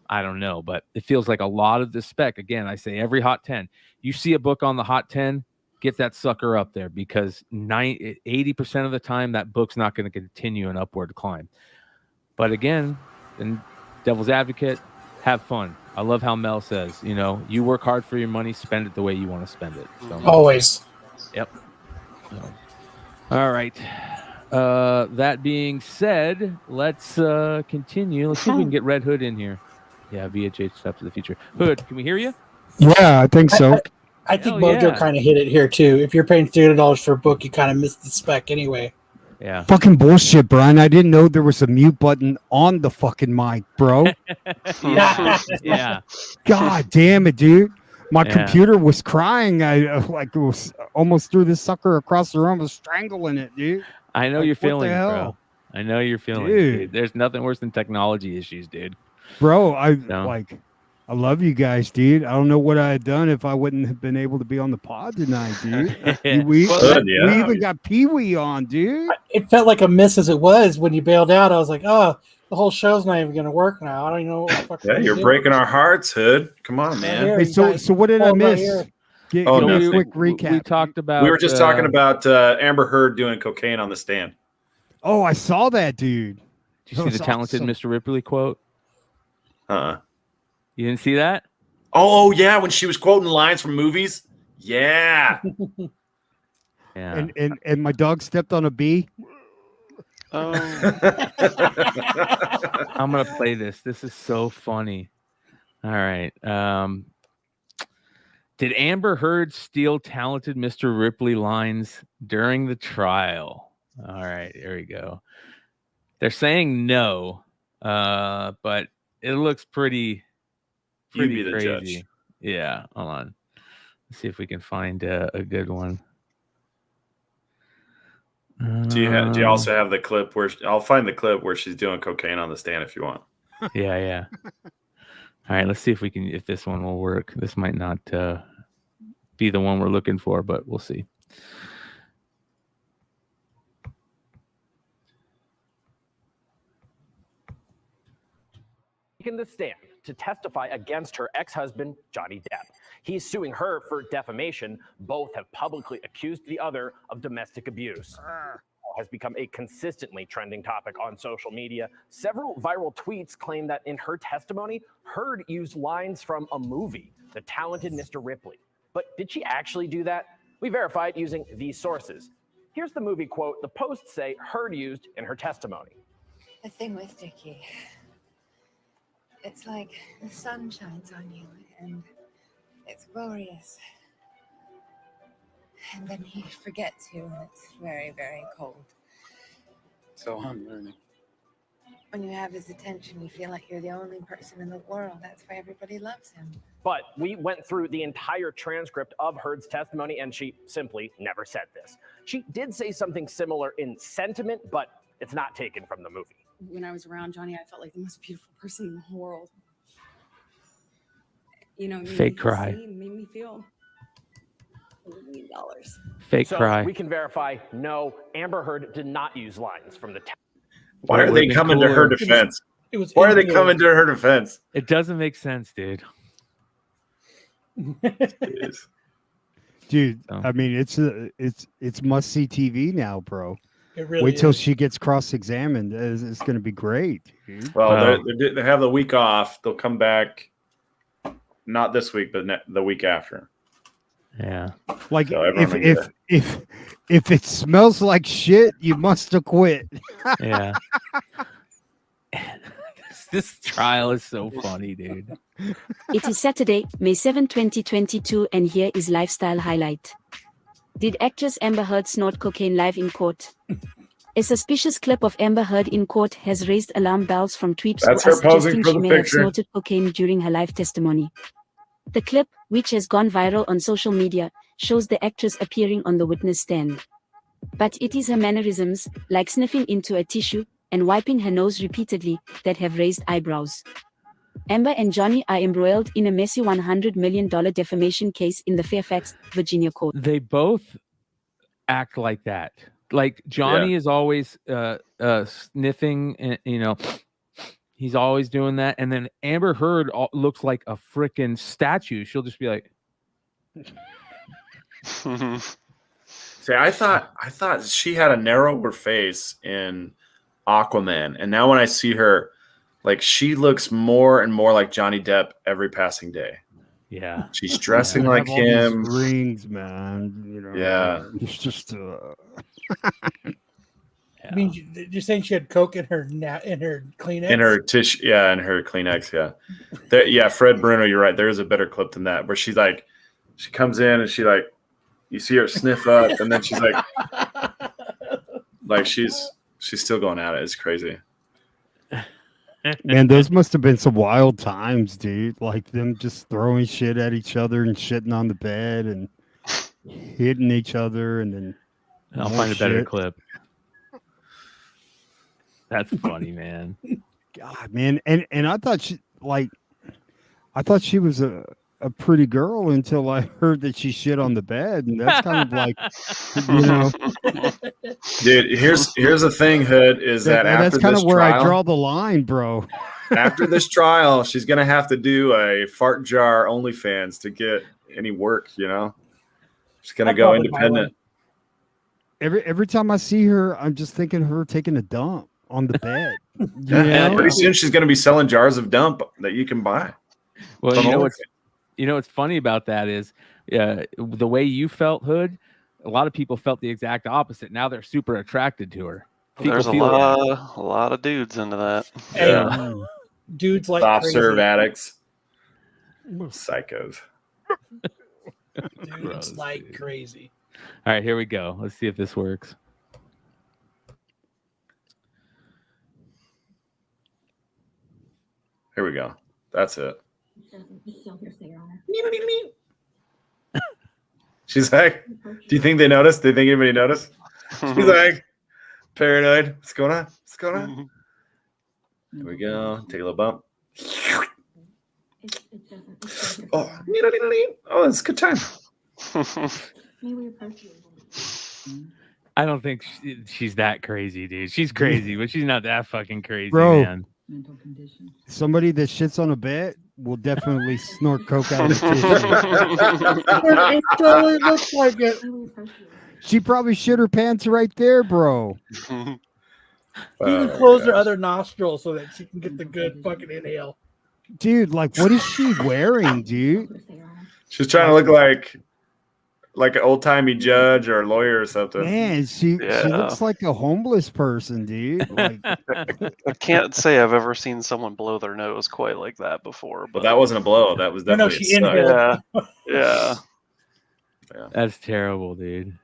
I don't know, but it feels like a lot of the spec. Again, I say every Hot 10, you see a book on the Hot 10, get that sucker up there, because 80% of the time that book's not going to continue an upward climb. But again, and devil's advocate, have fun. I love how Mel says, you work hard for your money, spend it the way you want to spend it. So, Always. Yep. So, all right. That being said, let's continue. Let's see if we can get Red Hood in here. Yeah, VHH Steps of the Future. Hood, can we hear you? Yeah, I think so. I think Mojo kind of hit it here too. If you're paying $300 for a book, you kind of missed the spec anyway. Yeah. Fucking bullshit, Brian. I didn't know there was a mute button on the fucking mic, bro. Yeah. God damn it, dude. My computer was crying. I was almost threw this sucker across the room. I was strangling it, dude. I know like, you're feeling, bro. I know you're feeling, dude. There's nothing worse than technology issues, dude. Bro, I love you guys, dude. I don't know what I had done if I wouldn't have been able to be on the pod tonight, dude. we even got Pee-wee on, dude. It felt like a miss as it was when you bailed out. I was like, oh, the whole show's not even going to work now. I don't even know what the fuck. Yeah, you're breaking our hearts, Hood. Come on, man. Hey, so what did I miss? Give me a quick recap. We talked about. We were just talking about Amber Heard doing cocaine on the stand. Oh, I saw that, dude. Did you see the talented Mr. Ripley quote? You didn't see that? Oh yeah, when she was quoting lines from movies. Yeah. Yeah. And my dog stepped on a bee. Oh. I'm gonna play this. This is so funny. All right. Did Amber Heard steal talented Mr. Ripley lines during the trial? All right, here we go. They're saying no, but it looks pretty be the crazy. judge. Yeah, hold on. Let's see if we can find a good one. Do you also have the clip where I'll find the clip where she's doing cocaine on the stand if you want? Yeah. All right, let's see if this one will work. This might not be the one we're looking for, but we'll see. Taken the stand to testify against her ex-husband, Johnny Depp. He's suing her for defamation. Both have publicly accused the other of domestic abuse. Has become a consistently trending topic on social media. Several viral tweets claim that in her testimony, Heard used lines from a movie, The Talented Mr. Ripley. But did she actually do that? We verified using these sources. Here's the movie quote the posts say Heard used in her testimony. The thing with Dickie, it's like the sun shines on you and it's glorious. And then he forgets you and it's very, very cold. So I'm learning. When you have his attention, you feel like you're the only person in the world. That's why everybody loves him. But we went through the entire transcript of Heard's testimony, and she simply never said this. She did say something similar in sentiment, but it's not taken from the movie. When I was around Johnny, I felt like the most beautiful person in the whole world. You know, fake cry. Made me feel Fake So cry. we can verify, no, Amber Heard did not use lines from the Why are they coming to her defense? Why are they coming to her defense? It doesn't make sense, dude. Dude, I mean, it's must see TV now, bro. It really Wait till is. she gets cross-examined. It's going to be great. Dude. Well, they have the week off. They'll come back, not this week, but the week after. Yeah. Like so if it smells like shit, you must have quit. Yeah. This trial is so funny, dude. It is Saturday, May 7, 2022, and here is Lifestyle Highlight. Did actress Amber Heard snort cocaine live in court? A suspicious clip of Amber Heard in court has raised alarm bells from tweets That's who are her posing suggesting for she the may have picture. snorted cocaine during her live testimony. The clip, which has gone viral on social media, shows the actress appearing on the witness stand. But it is her mannerisms, like sniffing into a tissue and wiping her nose repeatedly, that have raised eyebrows. Amber and Johnny are embroiled in a messy $100 million defamation case in the Fairfax, Virginia court. They both act like that. Like Johnny is always sniffing, and he's always doing that. And then Amber Heard looks like a freaking statue. She'll just be like. See, I thought she had a narrower face in Aquaman, and now when I see her, like she looks more and more like Johnny Depp every passing day. Yeah, she's dressing like him. Rings, man. Yeah, it's just. I mean, you're saying she had coke in her Kleenex? In her tissue, yeah, in her Kleenex, yeah. Yeah, Fred Bruno, you're right. There is a better clip than that where she's like, she comes in and she like, you see her sniff up, and then she's like she's still going at it. It's crazy. Man, those must have been some wild times, dude. Like them just throwing shit at each other and shitting on the bed and hitting each other, and then I'll find a better clip. That's funny, man. God, man, and I thought she was a pretty girl until I heard that she shit on the bed, and that's kind of like, Dude, here's the thing, Hood, is that after that's kind this of where trial, I draw the line, bro. After this trial, she's gonna have to do a fart jar OnlyFans to get any work. She's gonna go independent. Every time I see her, I'm just thinking of her taking a dump on the bed. Pretty soon she's gonna be selling jars of dump that you can buy. Well, what's funny about that is the way you felt, Hood. A lot of people felt the exact opposite. Now they're super attracted to her. There's a lot of dudes into that. Yeah. Dudes like soft crazy. serve addicts, psychos. Dudes like crazy. All right, here we go. Let's see if this works. Here we go. That's it. She's like, do you think they noticed? Do you think anybody noticed? She's like, paranoid. What's going on? What's going on? Here we go. Take a little bump. Oh, it's a good time. I don't think she's that crazy, dude. She's crazy, but she's not that fucking crazy, Bro. man. Somebody that shits on a bed will definitely snort coke out of tissue. It totally looks like it. She probably shit her pants right there, bro. She even closed her other nostril so that she can get the good fucking inhale. Dude, like, what is she wearing, dude? She's trying to look like an old timey judge or a lawyer or something. Man, she looks like a homeless person, dude. Like, I can't say I've ever seen someone blow their nose quite like that before. But that wasn't a blow. That was definitely she a suck. inhaled. Yeah. That's terrible, dude.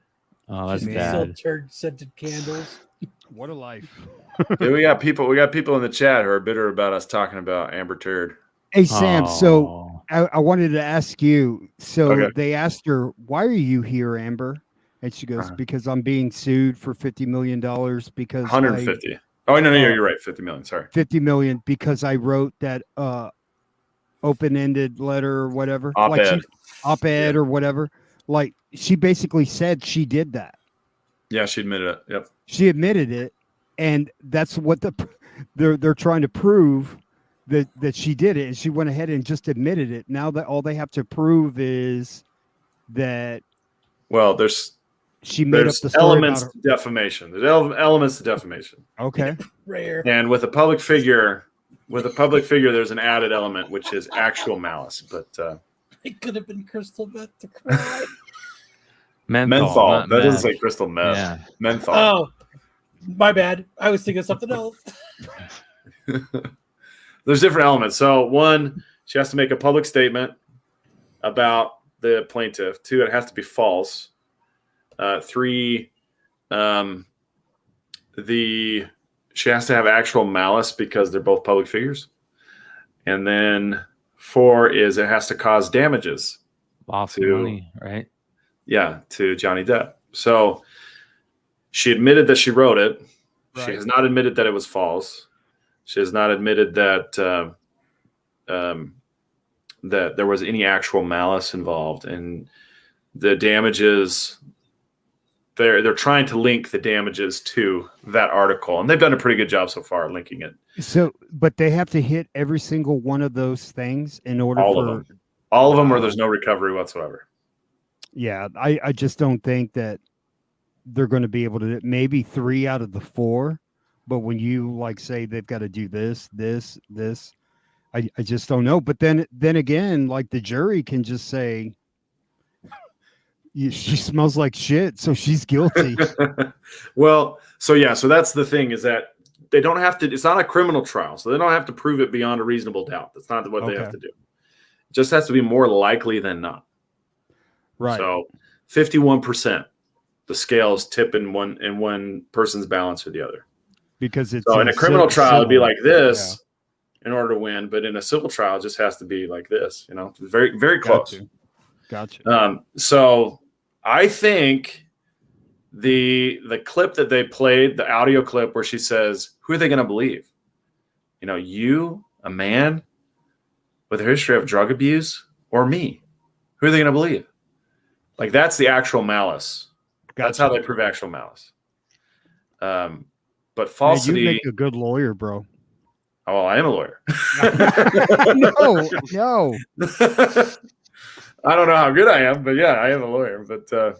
Oh, that's Still bad. turd scented candles. what a life. Dude, we got people in the chat who are bitter about us talking about Amber Turd. Hey, Sam, so I wanted to ask you. So Okay. they asked her, why are you here, Amber? And she goes, because I'm being sued for $50 million because 150. Oh, no, you're right. 50 million. Sorry. 50 million because I wrote that open-ended letter or whatever. Op-ed. Op-ed or whatever. like she basically said she did that. Yeah, she admitted it. Yep. She admitted it, and that's what they're trying to prove, that she did it, and she went ahead and just admitted it. Now that all they have to prove is that she made up the story elements about her. to defamation. There's elements to defamation. Okay. Rare. And with a public figure, there's an added element, which is actual malice. But it could have been crystal meth to cry. Menthol. That doesn't say crystal meth. Yeah. Menthol. Oh, my bad. I was thinking of something else. There's different elements. So 1, she has to make a public statement about the plaintiff. 2, it has to be false. 3, she has to have actual malice because they're both public figures. And then 4 is it has to cause damages. Loss of money, right? Yeah, to Johnny Depp. So she admitted that she wrote it. Right. She has not admitted that it was false. She has not admitted that that there was any actual malice involved. And the damages, they're trying to link the damages to that article, and they've done a pretty good job so far linking it. So, but they have to hit every single one of those things in order all of them, or there's no recovery whatsoever. Yeah, I just don't think that they're going to be able to. Maybe 3 out of the 4, but when you like say they've got to do this, I just don't know. But then again, like the jury can just say, she smells like shit, so she's guilty. Well, so that's the thing, is that they don't have to. It's not a criminal trial, so they don't have to prove it beyond a reasonable doubt. That's not what they have to do. It just has to be more likely than not. Right. So 51%, the scales tip in one person's balance or the other. Because it's so in a criminal trial, it'd be like this in order to win, but in a civil trial, it just has to be like this. Very, very close. Gotcha. So I think the clip that they played, the audio clip where she says, "Who are they going to believe? You, a man with a history of drug abuse, or me? Who are they going to believe?" Like, that's the actual malice. Gotcha. That's how they prove actual malice. But falsity. You make a good lawyer, bro. Oh, well, I am a lawyer. No. I don't know how good I am, but yeah, I am a lawyer. But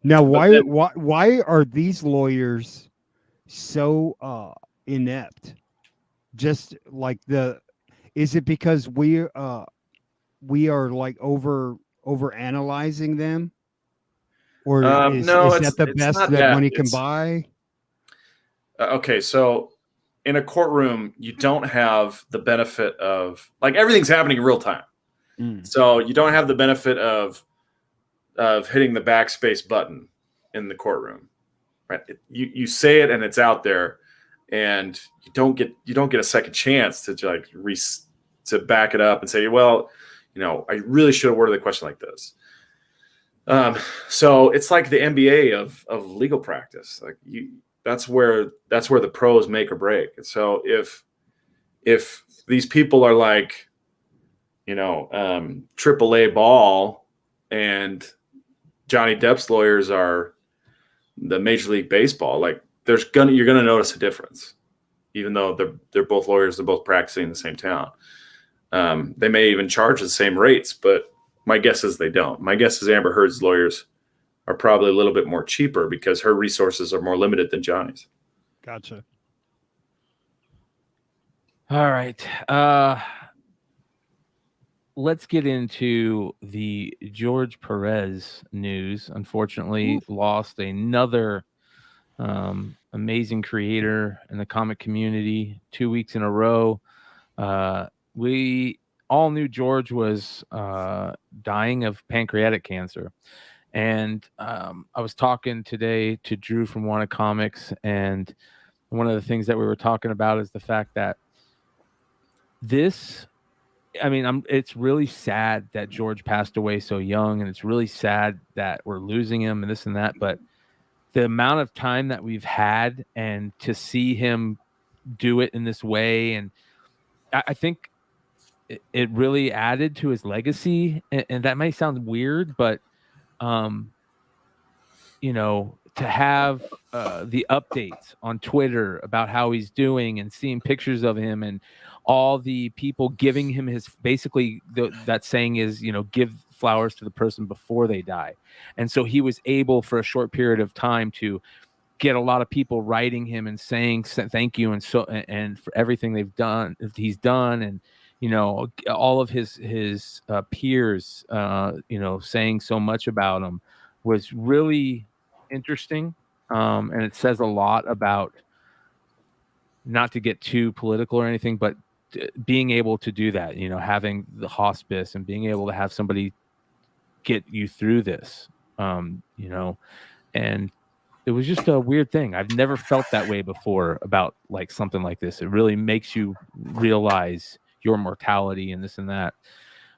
now, why are these lawyers so inept? Just like is it because we are like over analyzing them, or is that the best that money can buy? Okay, so in a courtroom, you don't have the benefit of, like, everything's happening in real time. So you don't have the benefit of hitting the backspace button in the courtroom, right? You say it and it's out there, and you don't get a second chance to to back it up and say, well, I really should have worded the question like this. So it's like the MBA of legal practice. Like, that's where the pros make or break. And so if these people are like, AAA ball, and Johnny Depp's lawyers are the Major League Baseball, like, you're gonna notice a difference, even though they're both lawyers, they're both practicing in the same town. They may even charge the same rates, but my guess is they don't. My guess is Amber Heard's lawyers are probably a little bit more cheaper because her resources are more limited than Johnny's. Gotcha. All right. Let's get into the George Pérez news. Unfortunately, lost another amazing creator in the comic community 2 weeks in a row. We all knew George was dying of pancreatic cancer. And I was talking today to Drew from Wanted Comics, and one of the things that we were talking about is the fact that it's really sad that George passed away so young, and it's really sad that we're losing him and this and that. But the amount of time that we've had, and to see him do it in this way, and I think it really added to his legacy. And that may sound weird, but to have the updates on Twitter about how he's doing and seeing pictures of him and all the people giving him his that saying is, give flowers to the person before they die. And so he was able for a short period of time to get a lot of people writing him and saying thank you and for everything he's done, and all of his peers saying so much about him was really interesting, and it says a lot about, not to get too political or anything, but being able to do that, having the hospice and being able to have somebody get you through this, and it was just a weird thing. I've never felt that way before about like something like this. It really makes you realize your mortality and this and that.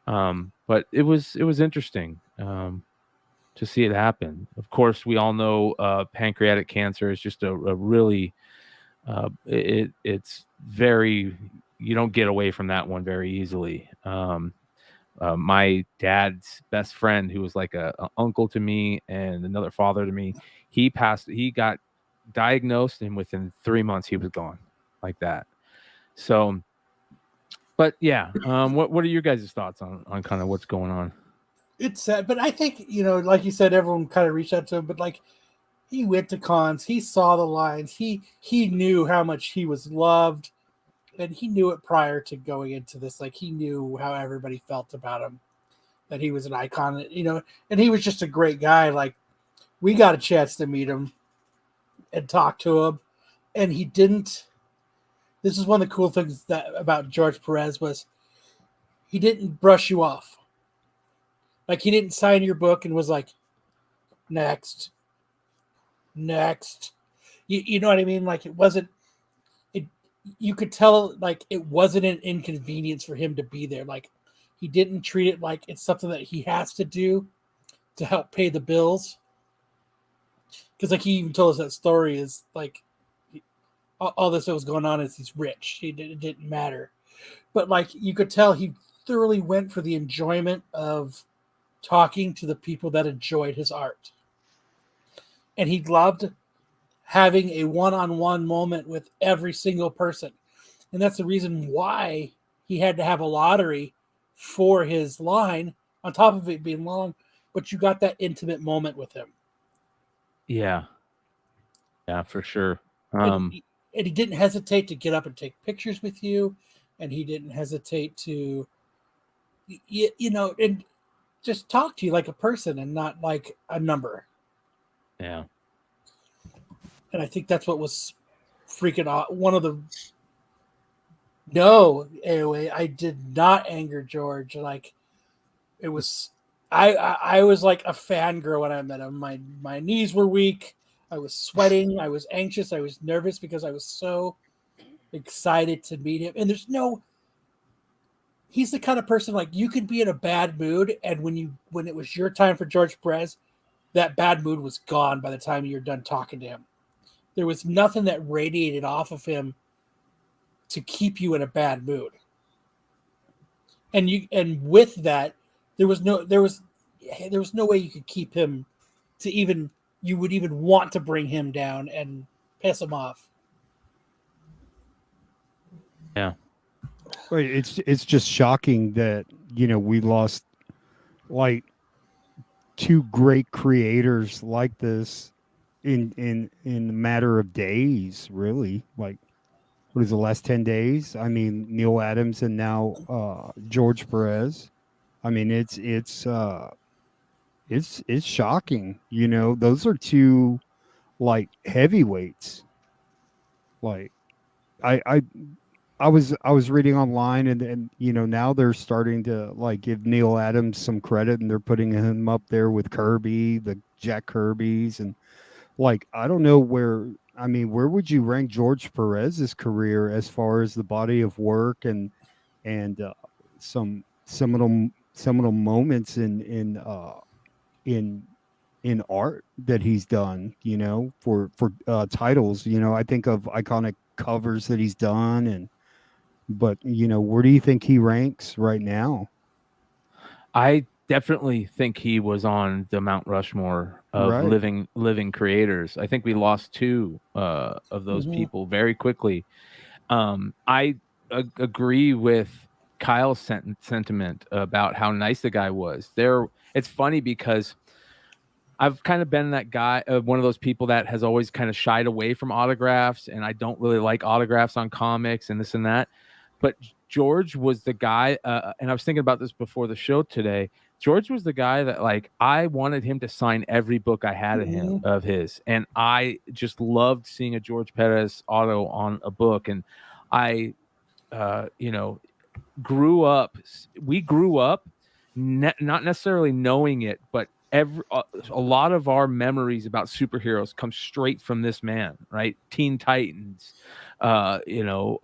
But it was interesting to see it happen. Of course, we all know pancreatic cancer is just a really it's very, you don't get away from that one very easily. My dad's best friend, who was like a uncle to me and another father to me, he got diagnosed, and within 3 months he was gone, like that. So, but yeah, what are your guys' thoughts on kind of what's going on? It's sad, but I think, like you said, everyone kind of reached out to him, but like, he went to cons, he saw the lines, he knew how much he was loved, and he knew it prior to going into this. Like, he knew how everybody felt about him, that he was an icon, and he was just a great guy. Like, we got a chance to meet him and talk to him, and he didn't. This is one of the cool things about George Pérez was he didn't brush you off. Like, he didn't sign your book and was like, next. You know what I mean? Like, it wasn't. You could tell, like, it wasn't an inconvenience for him to be there. Like, he didn't treat it like it's something that he has to do to help pay the bills. Because, like, he even told us that story is, like, all this that was going on is he's rich. It didn't matter. But, like, you could tell he thoroughly went for the enjoyment of talking to the people that enjoyed his art. And he loved having a one-on-one moment with every single person. And that's the reason why he had to have a lottery for his line, on top of it being long, but you got that intimate moment with him. Yeah, for sure. And he didn't hesitate to get up and take pictures with you, and he didn't hesitate to, and just talk to you like a person and not like a number. Yeah. And I think that's what was freaking out. No, anyway, I did not anger George. Like, it was, I was like a fangirl when I met him. My knees were weak. I was sweating. I was anxious. I was nervous because I was so excited to meet him. And he's the kind of person, like, you could be in a bad mood, and when it was your time for George Pérez, that bad mood was gone by the time you're done talking to him. There was nothing that radiated off of him to keep you in a bad mood. And with that, there was no way you could keep him to even, you would even want to bring him down and piss him off. Yeah. It's just shocking that, we lost like two great creators like this in a matter of days, really. Like, what is the last 10 days? I mean, Neil Adams and now George Pérez. I mean, it's shocking. Those are two like heavyweights. Like, I was reading online, and now they're starting to like give Neil Adams some credit, and they're putting him up there with Kirby, the Jack Kirby's, and like, I don't know where would you rank George Pérez's career as far as the body of work and some seminal moments in art that he's done, for titles. I think of iconic covers that he's done, but where do you think he ranks right now? I definitely think he was on the Mount Rushmore of Right. living creators. I think we lost two of those people very quickly. I agree with Kyle's sentiment about how nice the guy was. It's funny because I've kind of been that guy, one of those people that has always kind of shied away from autographs, and I don't really like autographs on comics and this and that. But George was the guy, and I was thinking about this before the show today. George was the guy that, like, I wanted him to sign every book I had of his, and I just loved seeing a George Pérez auto on a book. And I, grew up. We grew up, not necessarily knowing it, but a lot of our memories about superheroes come straight from this man, right? Teen Titans, Avengers,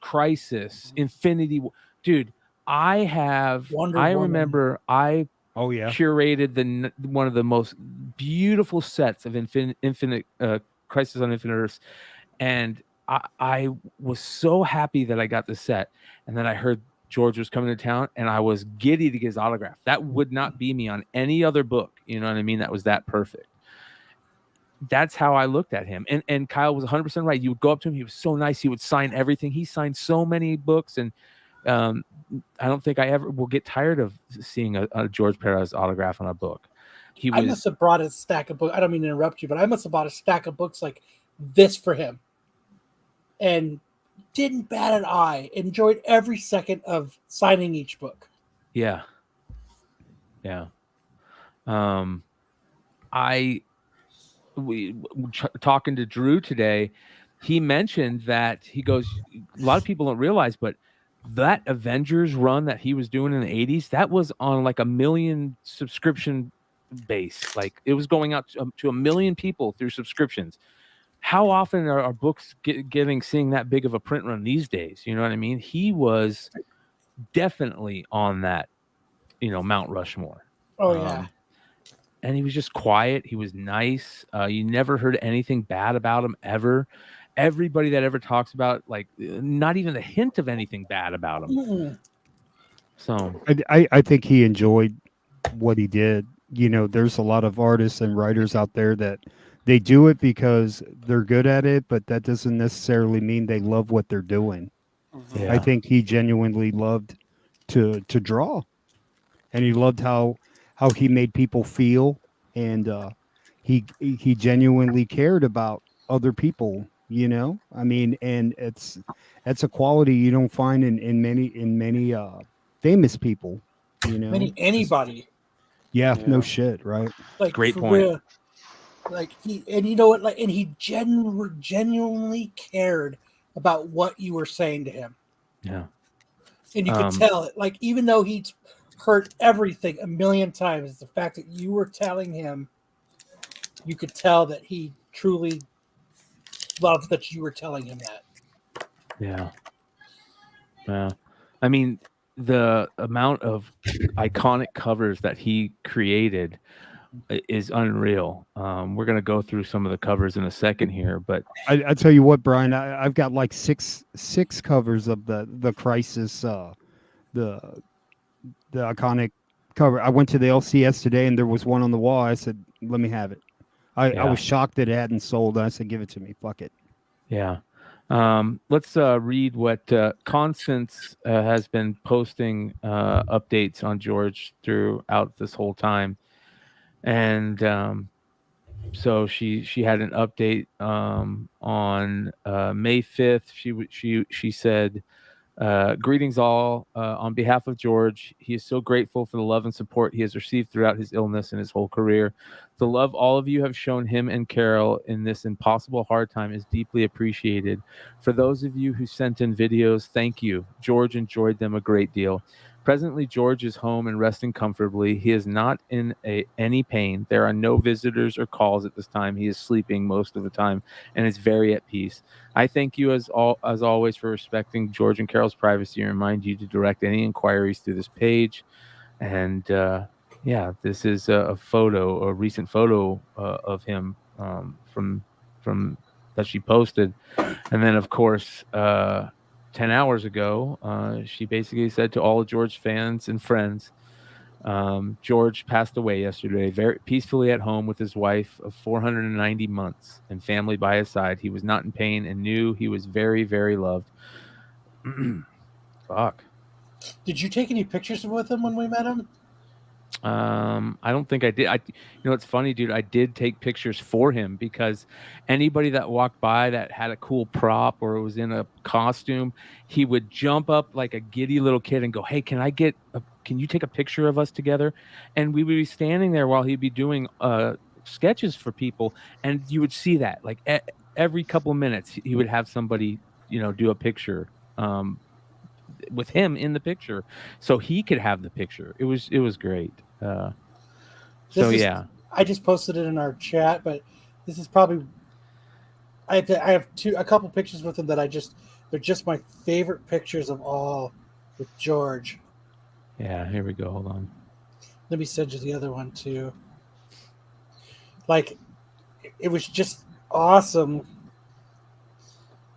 Crisis, Infinity. Dude, remember I curated one of the most beautiful sets of Infinite Crisis on Infinite Earths, and I was so happy that I got the set, and then I heard George was coming to town, and I was giddy to get his autograph. That would not be me on any other book. You know what I mean? That was that perfect. That's how I looked at him. And Kyle was 100% right. You would go up to him. He was so nice. He would sign everything. He signed so many books, and I don't think I ever will get tired of seeing a George Pérez autograph on a book. I must have brought a stack of books. I don't mean to interrupt you, but I must have bought a stack of books like this for him. And didn't bat an eye. Enjoyed every second of signing each book. Yeah. Talking to Drew today, he mentioned that he goes, a lot of people don't realize, but that Avengers run that he was doing in the 80s, that was on like 1 million subscription base. Like, it was going out to 1 million people through subscriptions. How often are books seeing that big of a print run these days? You know what I mean? He was definitely on that, Mount Rushmore. Oh, yeah. And he was just quiet. He was nice. You never heard anything bad about him ever. Everybody that ever talks about, like, not even a hint of anything bad about him. Mm-mm. So I think he enjoyed what he did. There's a lot of artists and writers out there that they do it because they're good at it, but that doesn't necessarily mean they love what they're doing. Yeah. I think he genuinely loved to draw, and he loved how he made people feel, and he genuinely cared about other people. I mean, and that's a quality you don't find in many famous people. Anybody. Yeah, no shit, right? Like, great point. Real. Like, and you know what? Like, and he genuinely cared about what you were saying to him. Yeah, and you could tell it. Like, even though he'd heard everything 1 million times, the fact that you were telling him, you could tell that he truly loved that you were telling him that. Yeah. I mean, the amount of iconic covers that he created is unreal. We're gonna go through some of the covers in a second here, but I tell you what, Brian, I've got like six covers of the Crisis, the iconic cover. I went to the LCS today, and there was one on the wall. I said, "Let me have it." I was shocked that it hadn't sold. I said, "Give it to me. Fuck it." Yeah. Let's read what Constance has been posting updates on George throughout this whole time. And so she had an update on May 5th. She said, greetings all. On behalf of George, he is so grateful for the love and support he has received throughout his illness and his whole career. The love all of you have shown him and Carol in this impossible hard time is deeply appreciated. For those of you who sent in videos, thank you. George enjoyed them a great deal. Presently, George is home and resting comfortably. He is not in any pain. There are no visitors or calls at this time. He is sleeping most of the time and is very at peace. I thank you as always for respecting George and Carol's privacy and remind you to direct any inquiries through this page. And this is a recent photo of him from that she posted. And then, of course, 10 hours ago, she basically said to all George fans and friends, George passed away yesterday, very peacefully at home with his wife of 490 months and family by his side. He was not in pain and knew he was very, very loved. Fuck. Did you take any pictures with him when we met him? I don't think I did. It's funny, dude. I did take pictures for him because anybody that walked by that had a cool prop or was in a costume, he would jump up like a giddy little kid and go, "Hey, can you take a picture of us together?" And we would be standing there while he'd be doing sketches for people, and you would see that like every couple of minutes he would have somebody, do a picture. With him in the picture, so he could have the picture. It was great. I just posted it in our chat, but this is probably I have a couple pictures with him that they're just my favorite pictures of all with George. Yeah, here we go. Hold on. Let me send you the other one too. Like, it was just awesome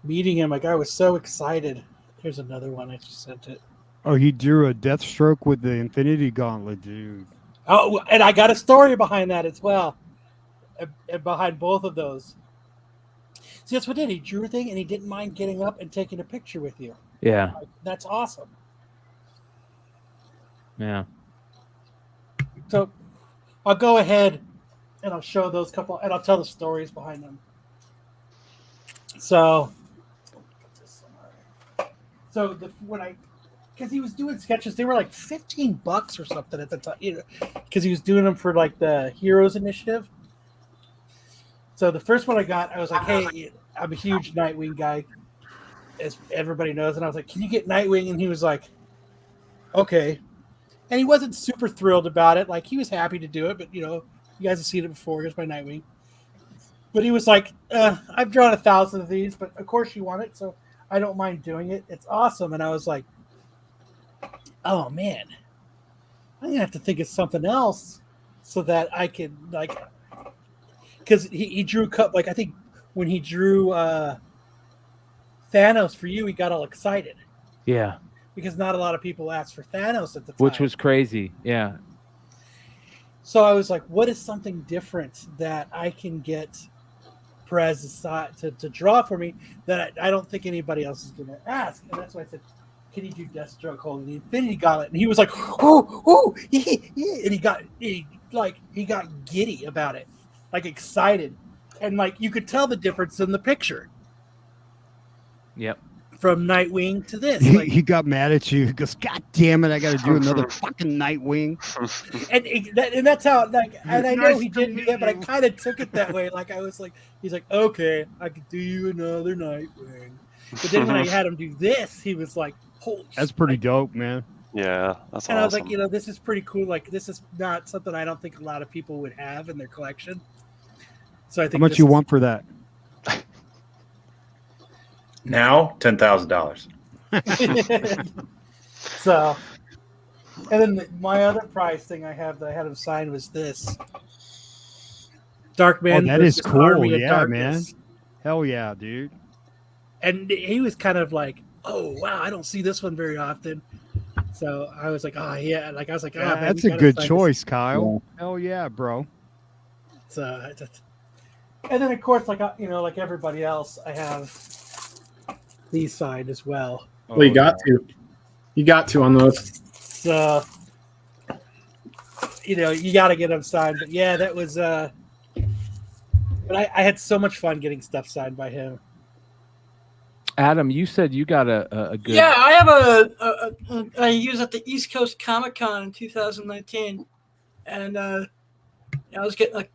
meeting him. Like, I was so excited. Here's another one. I just sent it. Oh, he drew a Deathstroke with the Infinity Gauntlet, dude. Oh, and I got a story behind that as well. And behind both of those. See, that's what he did. He drew a thing, and he didn't mind getting up and taking a picture with you. Yeah. Like, that's awesome. Yeah. So I'll go ahead and I'll show those couple, and I'll tell the stories behind them. So because he was doing sketches, they were like $15 or something at the time, because he was doing them for like the Heroes Initiative. So the first one I got, I was like, "Hey, I'm a huge Nightwing guy, as everybody knows," and I was like, "Can you get Nightwing?" And he was like, "Okay," and he wasn't super thrilled about it. Like, he was happy to do it, but you guys have seen it before. Here's my Nightwing. But he was like, "I've drawn 1,000 of these, but of course you want it, so I don't mind doing it. It's awesome." And I was like, "Oh man, I'm gonna have to think of something else so that I can because he drew like, I think when he drew Thanos for you, he got all excited. Yeah. Because not a lot of people asked for Thanos at the time. Which was crazy. Yeah. So I was like, what is something different that I can get Pérez to draw for me that I don't think anybody else is going to ask? And that's why I said, "Can you do Deathstroke holding the Infinity Gauntlet?" And he was like, "Oh, yeah." And he got giddy about it, like excited, and like you could tell the difference in the picture. Yep. From Nightwing to this, He got mad at you. He goes, "God damn it! I got to do another fucking Nightwing." and that's how, like, and I know he didn't do that, but I kind of took it that way. Like, I was like, he's like, "Okay, I could do you another Nightwing." But then when I had him do this, he was like, "Holy!" That's pretty dope, man. Yeah, that's and awesome. I was like, this is pretty cool. Like, this is not something I don't think a lot of people would have in their collection. So I think. How much you want for that? Now, $10,000. So, and then my other prize thing I had him sign was this Darkman. Oh, that is cool. Army of Yeah, Darkness. man. Hell yeah, dude. And he was kind of like, "Oh wow, I don't see this one very often." So I was like, "Oh yeah," like I was like, "Ah, man, that's we a gotta good sign choice, this." Kyle. Hell yeah, bro. So, and then of course, like like everybody else, I have these signed as well. Well, you got to. You got to on those. So, you got to get them signed. But yeah, that was. But I had so much fun getting stuff signed by him. Adam, you said you got a good. Yeah, I have I use at the East Coast Comic Con in 2019, and I was getting a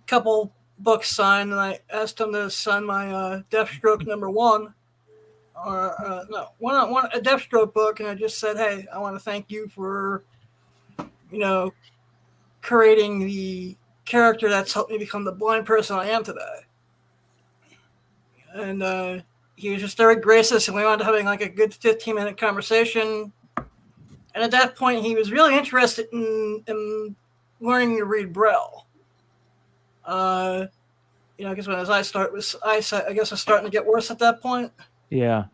couple books signed, and I asked him to sign my Deathstroke #1. Or a Deathstroke book, and I just said, "Hey, I want to thank you for, creating the character that's helped me become the blind person I am today." And he was just very gracious, and we wound up having like a good 15-minute conversation. And at that point, he was really interested in learning to read Braille. Because when his eyesight, I guess, was starting to get worse at that point. Yeah.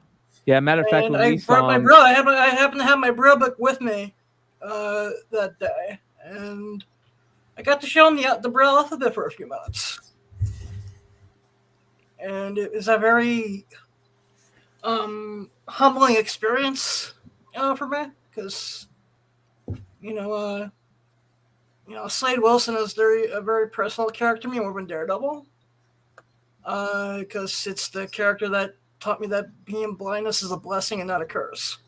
Yeah, matter of fact, And when I we brought saw my him, bro. I happen to have my bro book with me that day, and I got to show him the Braille alphabet for a few minutes, and it was a very humbling experience for me because Slade Wilson is a very personal character to me more than Daredevil, because it's the character that taught me that being blindness is a blessing and not a curse.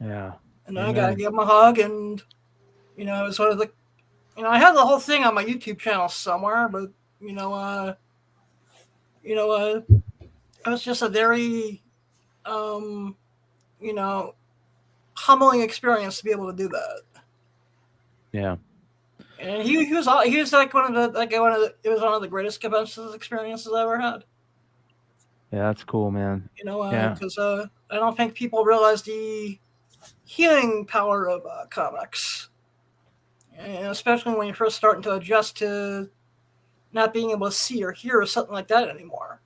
yeah, And I gotta give him a hug, and it's one of the, I have the whole thing on my YouTube channel somewhere, but it was just a very humbling experience to be able to do that. yeah, And he was like it was one of the greatest convention experiences I ever had. yeah, that's cool, man. Because I don't think people realize the healing power of comics, and especially when you're first starting to adjust to not being able to see or hear or something like that anymore,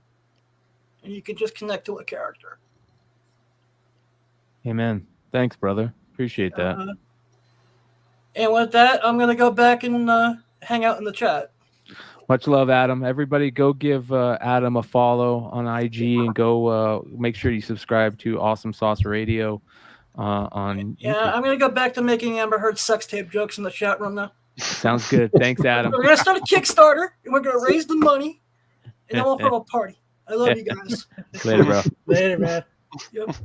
and you can just connect to a character. Amen. Thanks, brother. Appreciate that. And with that, I'm gonna go back and hang out in the chat. Much love, Adam. Everybody go give Adam a follow on IG and go make sure you subscribe to Awesome Sauce Radio on Yeah, YouTube. I'm gonna go back to making Amber Heard sex tape jokes in the chat room now. Sounds good. Thanks, Adam. We're gonna start a Kickstarter, and we're gonna raise the money, and then we'll have a party. I love you guys. Later, bro. Later, man. Yep.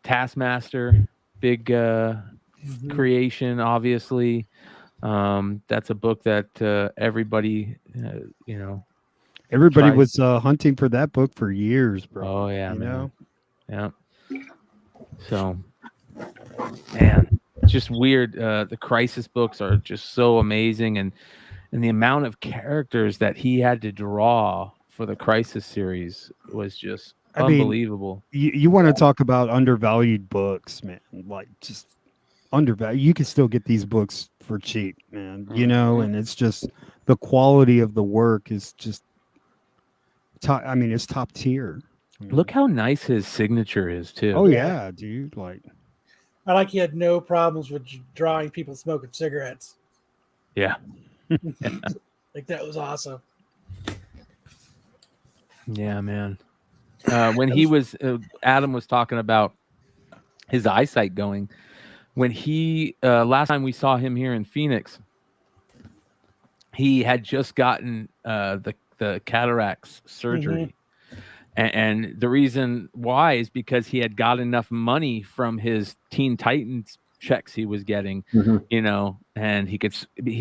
Taskmaster, big creation, obviously. That's a book that everybody, Everybody tries- was hunting for that book for years, bro. Oh yeah, you man. know? Yeah. So, man, it's just weird. The Crisis books are just so amazing, and the amount of characters that he had to draw for the Crisis series was just unbelievable. You want to talk about undervalued books, man? Like just undervalued. You can still get these books for cheap, man. And it's just the quality of the work is just top. I mean, it's top tier. Look how nice his signature is too. Oh yeah, dude. Like, I like he had no problems with drawing people smoking cigarettes. Yeah. Like that was awesome. Yeah, man. When he was Adam was talking about his eyesight going. When he last time we saw him here in Phoenix, he had just gotten the cataracts surgery. And the reason why is because he had got enough money from his Teen Titans checks he was getting, and he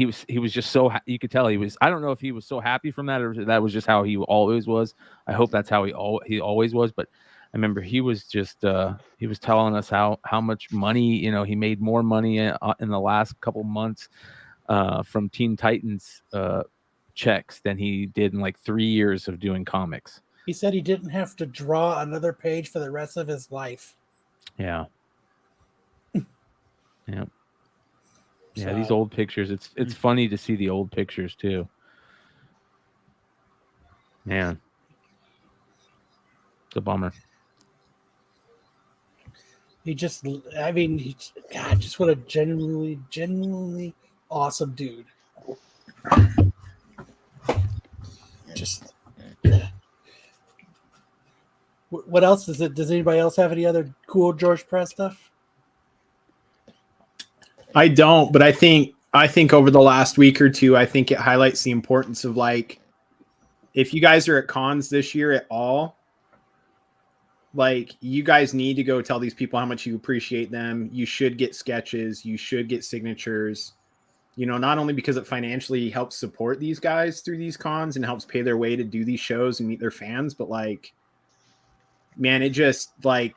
was just so you could tell he was. I don't know if he was so happy from that or that was just how he always was. I hope that's how he always was. But I remember he was just he was telling us how much money he made more money in the last couple months from Teen Titans checks than he did in like 3 years of doing comics. He said he didn't have to draw another page for the rest of his life. Yeah. Yeah. Yeah, So- these old pictures. It's funny to see the old pictures too. Man. It's a bummer. Just what a genuinely awesome dude. Just what else is it? Does anybody else have any other cool George Press stuff? I don't, but I think over the last week or two, I think it highlights the importance of, like, if you guys are at cons this year at all, like, you guys need to go tell these people how much you appreciate them. You should get sketches. You should get signatures. Not only because it financially helps support these guys through these cons and helps pay their way to do these shows and meet their fans, but, like, man, it just, like,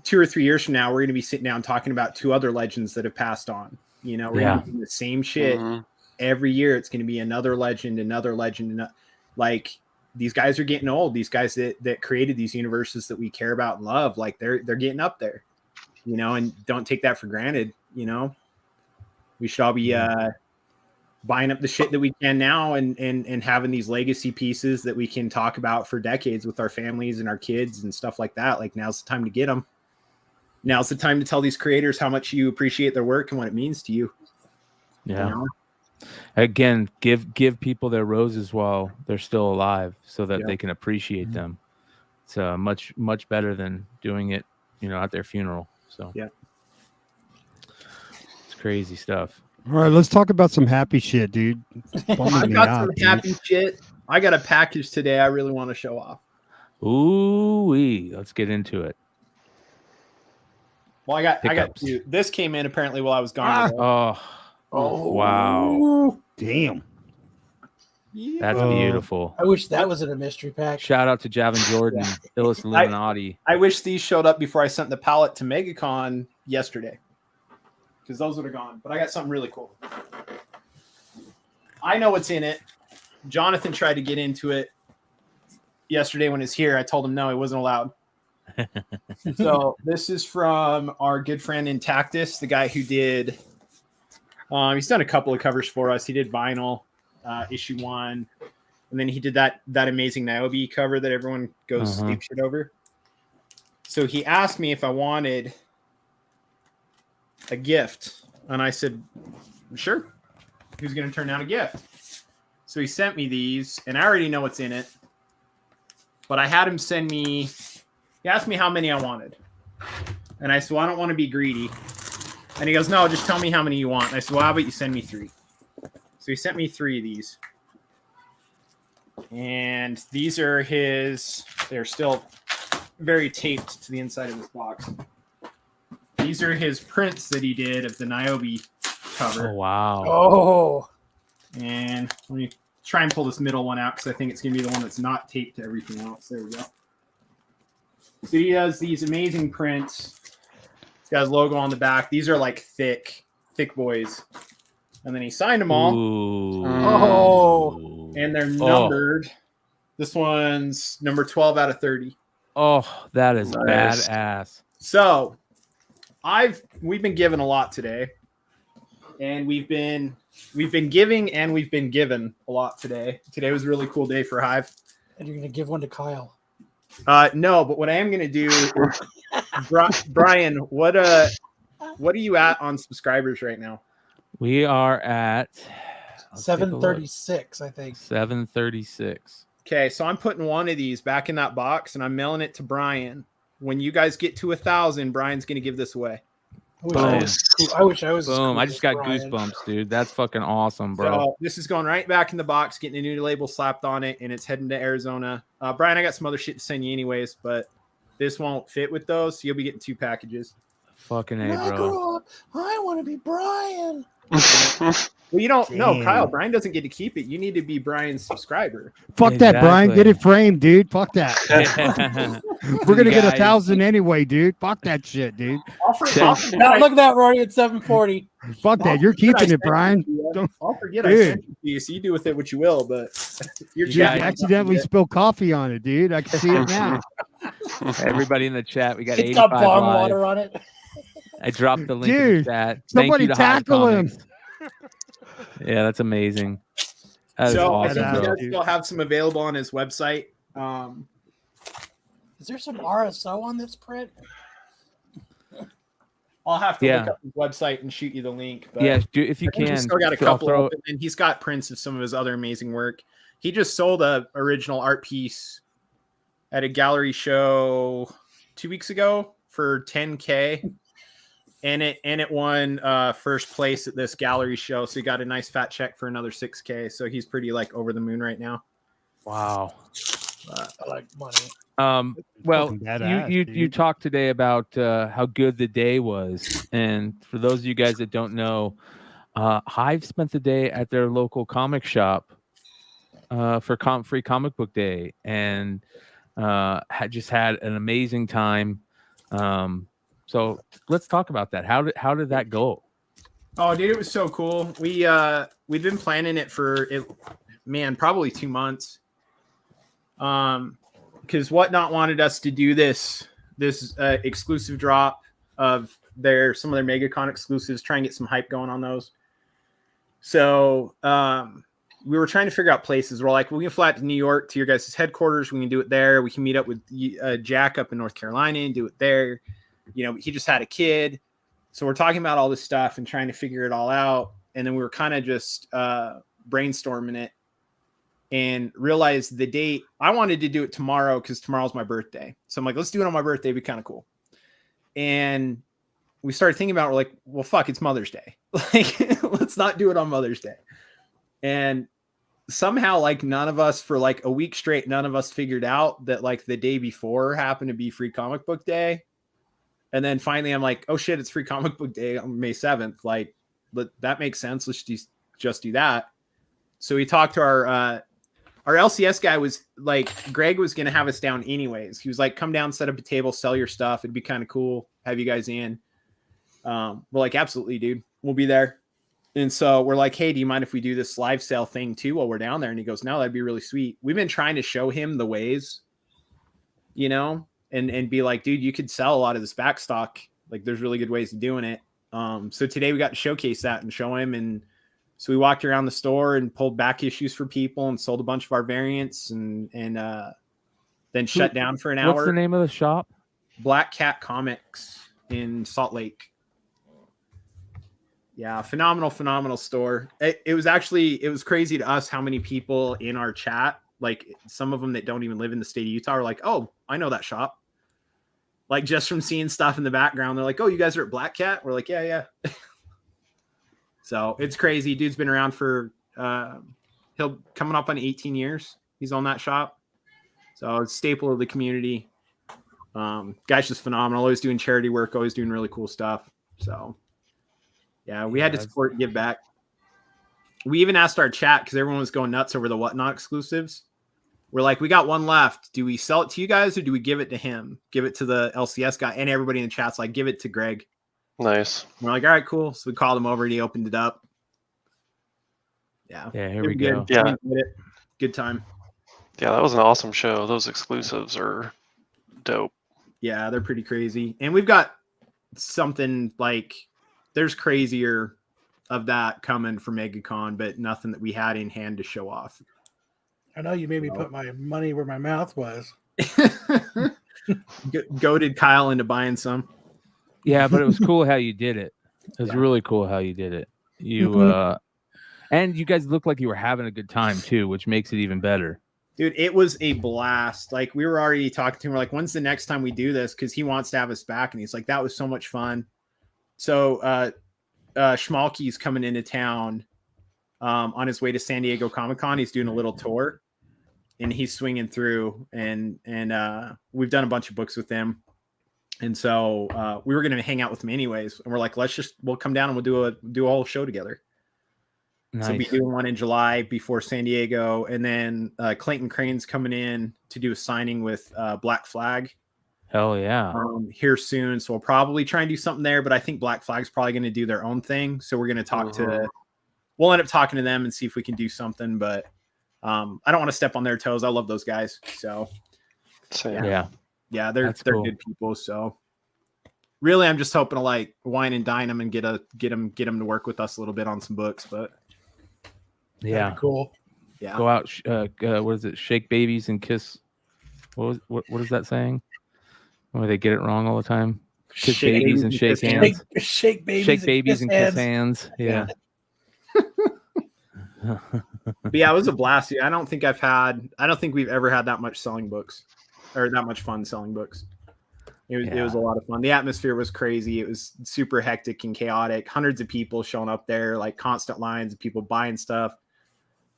2 or 3 years from now, we're going to be sitting down talking about 2 other legends that have passed on. We're going to be doing the same shit every year. It's going to be another legend. Like, these guys are getting old. These guys that created these universes that we care about and love, like they're getting up there, and don't take that for granted. We should all be buying up the shit that we can now and having these legacy pieces that we can talk about for decades with our families and our kids and stuff like that. Like, now's the time to get them. Now's the time to tell these creators how much you appreciate their work and what it means to you. Yeah. You know? Again, give people their roses while they're still alive, so that they can appreciate them. It's much better than doing it, at their funeral. So yeah, it's crazy stuff. All right, let's talk about some happy shit, dude. I've got some happy shit. I got a package today I really want to show off. Ooh-wee. Let's get into it. Well, I got two. This came in apparently while I was gone. Oh, wow. Damn. That's beautiful. I wish that was in a mystery pack. Shout out to Javin Jordan, Illis Illuminati. I wish these showed up before I sent the pallet to MegaCon yesterday, because those would have gone. But I got something really cool. I know what's in it. Jonathan tried to get into it yesterday when he was here. I told him no, he wasn't allowed. So this is from our good friend Intactus, the guy who did he's done a couple of covers for us. He did vinyl, issue 1, and then he did that amazing Niobe cover that everyone goes ape shit over. So he asked me if I wanted a gift, and I said sure. Who's going to turn down a gift? So he sent me these, and I already know what's in it, but I had him send me. He asked me how many I wanted, and I said, well, I don't want to be greedy. And he goes, no, just tell me how many you want. And I said, well, how about you send me 3? So he sent me 3 of these. And these are they're still very taped to the inside of this box. These are his prints that he did of the Niobe cover. Oh, wow. Oh. And let me try and pull this middle one out, because I think it's going to be the one that's not taped to everything else. There we go. So he has these amazing prints. It's got his logo on the back. These are like thick boys. And then he signed them all. Ooh. Oh. And they're numbered. This one's number 12 out of 30. Oh, that is badass. So we've been given a lot today. And we've been giving and we've been given a lot today. Today was a really cool day for Hive. And you're going to give one to Kyle. No, but what I am going to do is, Brian, what are you at on subscribers right now? We are at 736, I think. 736. Okay, so I'm putting one of these back in that box, and I'm mailing it to Brian. When you guys get to 1,000, Brian's going to give this away. I wish I was. Boom! I just got goosebumps, dude. That's fucking awesome, bro. So this is going right back in the box, getting a new label slapped on it, and it's heading to Arizona. Brian, I got some other shit to send you anyways, but this won't fit with those, so you'll be getting 2 packages. Fucking A, When I bro. grow up, I want to be Brian. Well, you don't know, Kyle. Brian doesn't get to keep it. You need to be Brian's subscriber. Fuck that, Brian. Get it framed, dude. Fuck that. We're gonna get 1,000 anyway, dude. Fuck that shit, dude. Now look at that, Rory, at 740. Fuck that. You're keeping it, Brian. I'll forget I sent it to you, so you do with it what you will, but you're You accidentally spilled coffee on it, dude. I can see it now. Everybody in the chat, we got It's 85 got bong live. water on it. I dropped the link in Dude, the chat. somebody Thank you to Hive tackle him. Comics. Yeah, that's amazing. That is so awesome, I think bro. he does still have some available on his website. Is there some RSO on this print? I'll have to Yeah. look up his website and shoot you the link. But Yeah, if you I think can, he's still got a I'll couple throw- open, and he's got prints of some of his other amazing work. He just sold a original art piece at a gallery show 2 weeks ago for $10K. And it won first place at this gallery show, so he got a nice fat check for another $6K. So he's pretty like over the moon right now. Wow. I like money. Well, fucking badass, you talked today about how good the day was, and for those of you guys that don't know, Hive spent the day at their local comic shop for free comic book day, and had an amazing time. So let's talk about that. How did that go? Oh, dude, it was so cool. We've been planning it for probably 2 months. Because Whatnot wanted us to do this exclusive drop of some of their MegaCon exclusives, try and get some hype going on those. So we were trying to figure out places. We're like, we can fly out to New York to your guys' headquarters. We can do it there. We can meet up with Jack up in North Carolina and do it there. You know, he just had a kid. So we're talking about all this stuff and trying to figure it all out. And then we were kind of just brainstorming it and realized the date. I wanted to do it tomorrow because tomorrow's my birthday. So I'm like, let's do it on my birthday. It'd be kind of cool. And we started thinking about it. We're like, well, fuck, it's Mother's Day. Like, let's not do it on Mother's Day. And somehow, like, none of us for like a week straight, none of us figured out that like the day before happened to be Free Comic Book Day. And then finally I'm like, oh shit, it's Free Comic Book Day on May 7th. Like, that makes sense. Let's just do that. So we talked to our LCS guy. Was like, Greg was going to have us down anyways. He was like, come down, set up a table, sell your stuff. It'd be kind of cool. Have you guys in? We're like, absolutely, dude. We'll be there. And so we're like, hey, do you mind if we do this live sale thing too while we're down there? And he goes, no, that'd be really sweet. We've been trying to show him the ways, you know, and be like, dude, you could sell a lot of this back stock. Like, there's really good ways of doing it. So today we got to showcase that and show him. And so we walked around the store and pulled back issues for people and sold a bunch of our variants and then shut down for an hour. What's the name of the shop? Black Cat Comics in Salt Lake. Yeah, phenomenal store. It was crazy to us how many people in our chat, like some of them that don't even live in the state of Utah, are like, oh, I know that shop. Like, just from seeing stuff in the background, they're like, oh, you guys are at Black Cat? We're like, yeah. So it's crazy. Dude's been around for he'll coming up on 18 years. He's on that shop. So it's a staple of the community. Guy's just phenomenal. Always doing charity work, always doing really cool stuff. So yeah, we had to support and give back. We even asked our chat because everyone was going nuts over the Whatnot exclusives. We're like, we got one left. Do we sell it to you guys or do we give it to him? Give it to the LCS guy? And everybody in the chat's like, give it to Greg. Nice. We're like, all right, cool. So we called him over and he opened it up. Yeah. Yeah, here we go. Yeah. Good time. Yeah, that was an awesome show. Those exclusives are dope. Yeah, they're pretty crazy. And we've got something like, there's crazier of that coming for MegaCon, but nothing that we had in hand to show off. I know you made me put my money where my mouth was. Goaded Kyle into buying some. Yeah, but it was cool how you did it. It was really cool how you did it. You and you guys looked like you were having a good time too, which makes it even better. Dude, it was a blast. Like, we were already talking to him. We're like, when's the next time we do this? Because he wants to have us back. And he's like, that was so much fun. So Schmalky's coming into town on his way to San Diego Comic-Con. He's doing a little tour. And he's swinging through. And we've done a bunch of books with him. And so we were going to hang out with him anyways. And we're like, we'll come down and we'll do a whole show together. Nice. So we'll be doing one in July before San Diego. And then Clayton Crane's coming in to do a signing with Black Flag. Hell yeah. Here soon. So we'll probably try and do something there. But I think Black Flag's probably going to do their own thing. So we're going to we'll end up talking to them and see if we can do something. But I don't want to step on their toes. I love those guys. So yeah, they're cool. Good people. So really, I'm just hoping to like wine and dine them and get them to work with us a little bit on some books. But yeah, cool. Yeah, go out. What is it? Shake babies and kiss. What is that saying? Where they get it wrong all the time? Kiss babies and shake hands. Shake babies and kiss hands. Yeah. But yeah, it was a blast. I don't think we've ever had that much selling books or that much fun selling books. It was a lot of fun. The atmosphere was crazy. It was super hectic and chaotic. Hundreds of people showing up there, like constant lines of people buying stuff.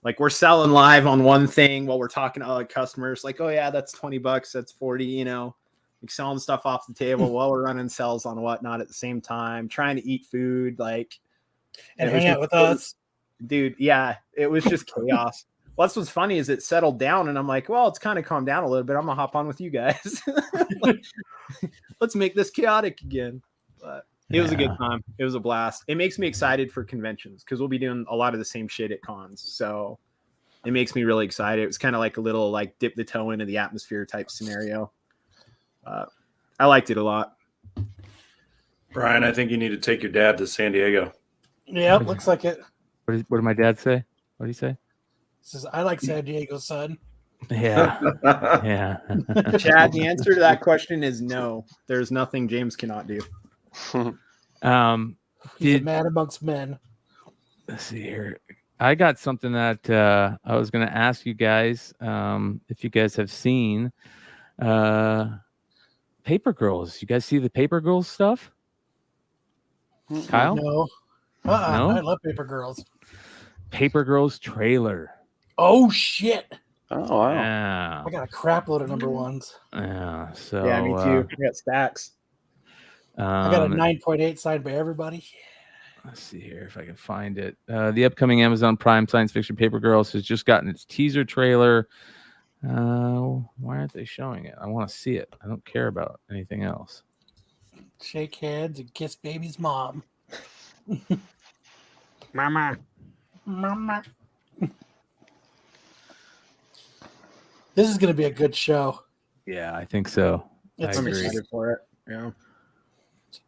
Like, we're selling live on one thing while we're talking to other customers. Like, oh yeah, that's $20. That's 40, you know, like selling stuff off the table while we're running sales on Whatnot at the same time, trying to eat food, like, and hang out with us. Dude, yeah, it was just chaos. Well, that's what's funny is it settled down, and I'm like, well, it's kind of calmed down a little bit. I'm gonna hop on with you guys. Let's make this chaotic again. But it was a good time. It was a blast. It makes me excited for conventions because we'll be doing a lot of the same shit at cons. So it makes me really excited. It was kind of like a little like dip the toe into the atmosphere type scenario. I liked it a lot. Brian, I think you need to take your dad to San Diego. Yeah, looks like it. What did my dad say? What did he say? Says, I like San Diego, son. Yeah. Yeah. Chad, the answer to that question is no. There's nothing James cannot do. He's a man amongst men. Let's see here. I got something that I was going to ask you guys if you guys have seen Paper Girls. You guys see the Paper Girls stuff? Kyle? No. No? I love Paper Girls. Paper Girls trailer. Oh, shit. Oh, wow. Yeah. I got a crap load of number ones. Yeah. So, Yeah, me too. I got stacks. I got a 9.8 signed by everybody. Let's see here if I can find it. The upcoming Amazon Prime science fiction Paper Girls has just gotten its teaser trailer. Why aren't they showing it? I want to see it. I don't care about anything else. Shake hands and kiss baby's mom. Mama. Mama. This is going to be a good show. Yeah, I think so. It's I'm agree. excited for it. Yeah.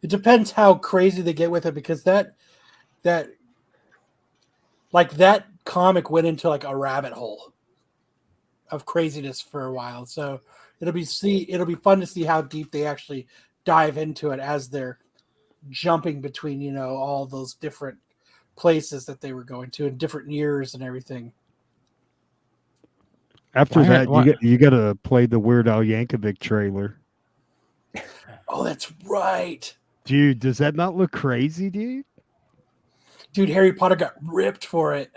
It depends how crazy they get with it, because that comic went into like a rabbit hole of craziness for a while. So it'll be fun to see how deep they actually dive into it as they're jumping between, all those different places that they were going to in different years and everything. After that, you got to play the Weird Al Yankovic trailer. Oh, that's right. Dude, does that not look crazy, dude? Dude, Harry Potter got ripped for it.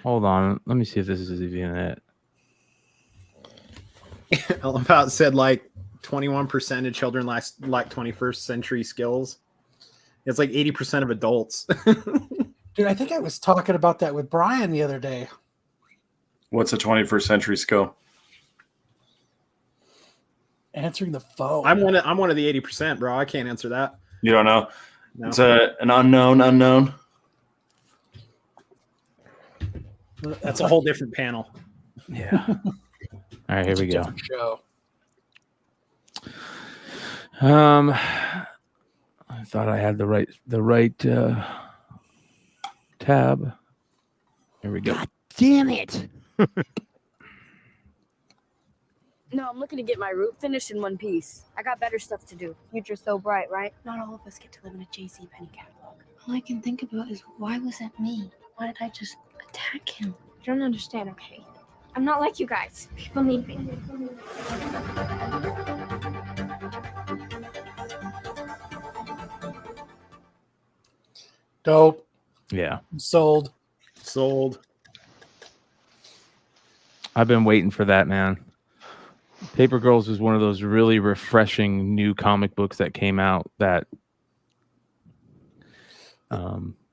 Hold on. Let me see if this is even it. I love how it said 21% of children lack 21st century skills. It's 80% of adults. Dude, I think I was talking about that with Brian the other day. What's a 21st century skill? Answering the phone. I'm one of the 80%, bro. I can't answer that. You don't know? No. It's an unknown. That's a whole different panel. Yeah. All right, here we go. Show. I thought I had the right tab. Here we go. God damn it. No, I'm looking to get my roof finished in one piece. I got better stuff to do. Future's so bright, right? Not all of us get to live in a JC Penney catalog. All I can think about is, why was that me? Why did I just attack him? You don't understand, okay? I'm not like you guys. People need me. Dope. Yeah. Sold. I've been waiting for that, man. Paper Girls is one of those really refreshing new comic books that came out that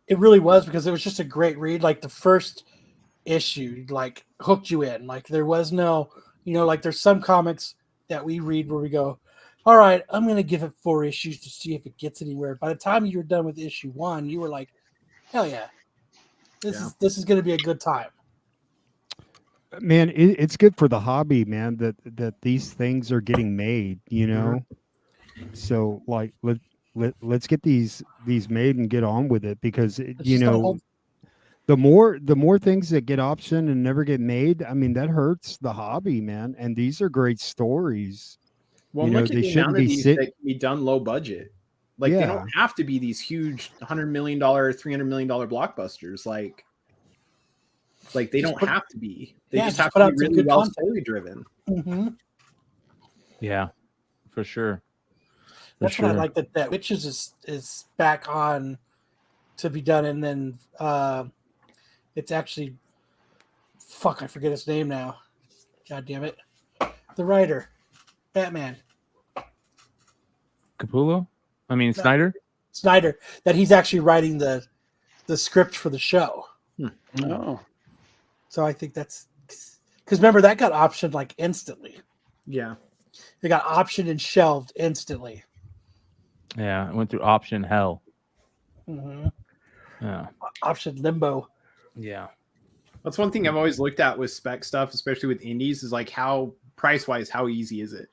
it really was, because it was just a great read. The first issue hooked you in. There was no, there's some comics that we read where we go, all right, I'm going to give it 4 issues to see if it gets anywhere. By the time you were done with issue 1, you were like, hell yeah. This is going to be a good time. Man, it's good for the hobby, man, that these things are getting made, So let's get these made and get on with it, because the more things that get optioned and never get made, I mean, that hurts the hobby, man. And these are great stories. Well, look at the amount of these that can be done low budget. They don't have to be these huge $100 million, $300 million blockbusters. They don't have to be. They just have to be really well story driven. Mm-hmm. Yeah, for sure. That's what I like, that Witches is back on to be done, and then it's actually I forget his name now. God damn it. The writer. Batman. Capullo? I mean, Snyder? Snyder. That he's actually writing the script for the show. Oh. So I think that's because remember that got optioned instantly. Yeah. They got optioned and shelved instantly. Yeah, it went through option hell. Mm-hmm. Yeah. Option limbo. Yeah. That's one thing I've always looked at with spec stuff, especially with indies, is how price wise, how easy is it?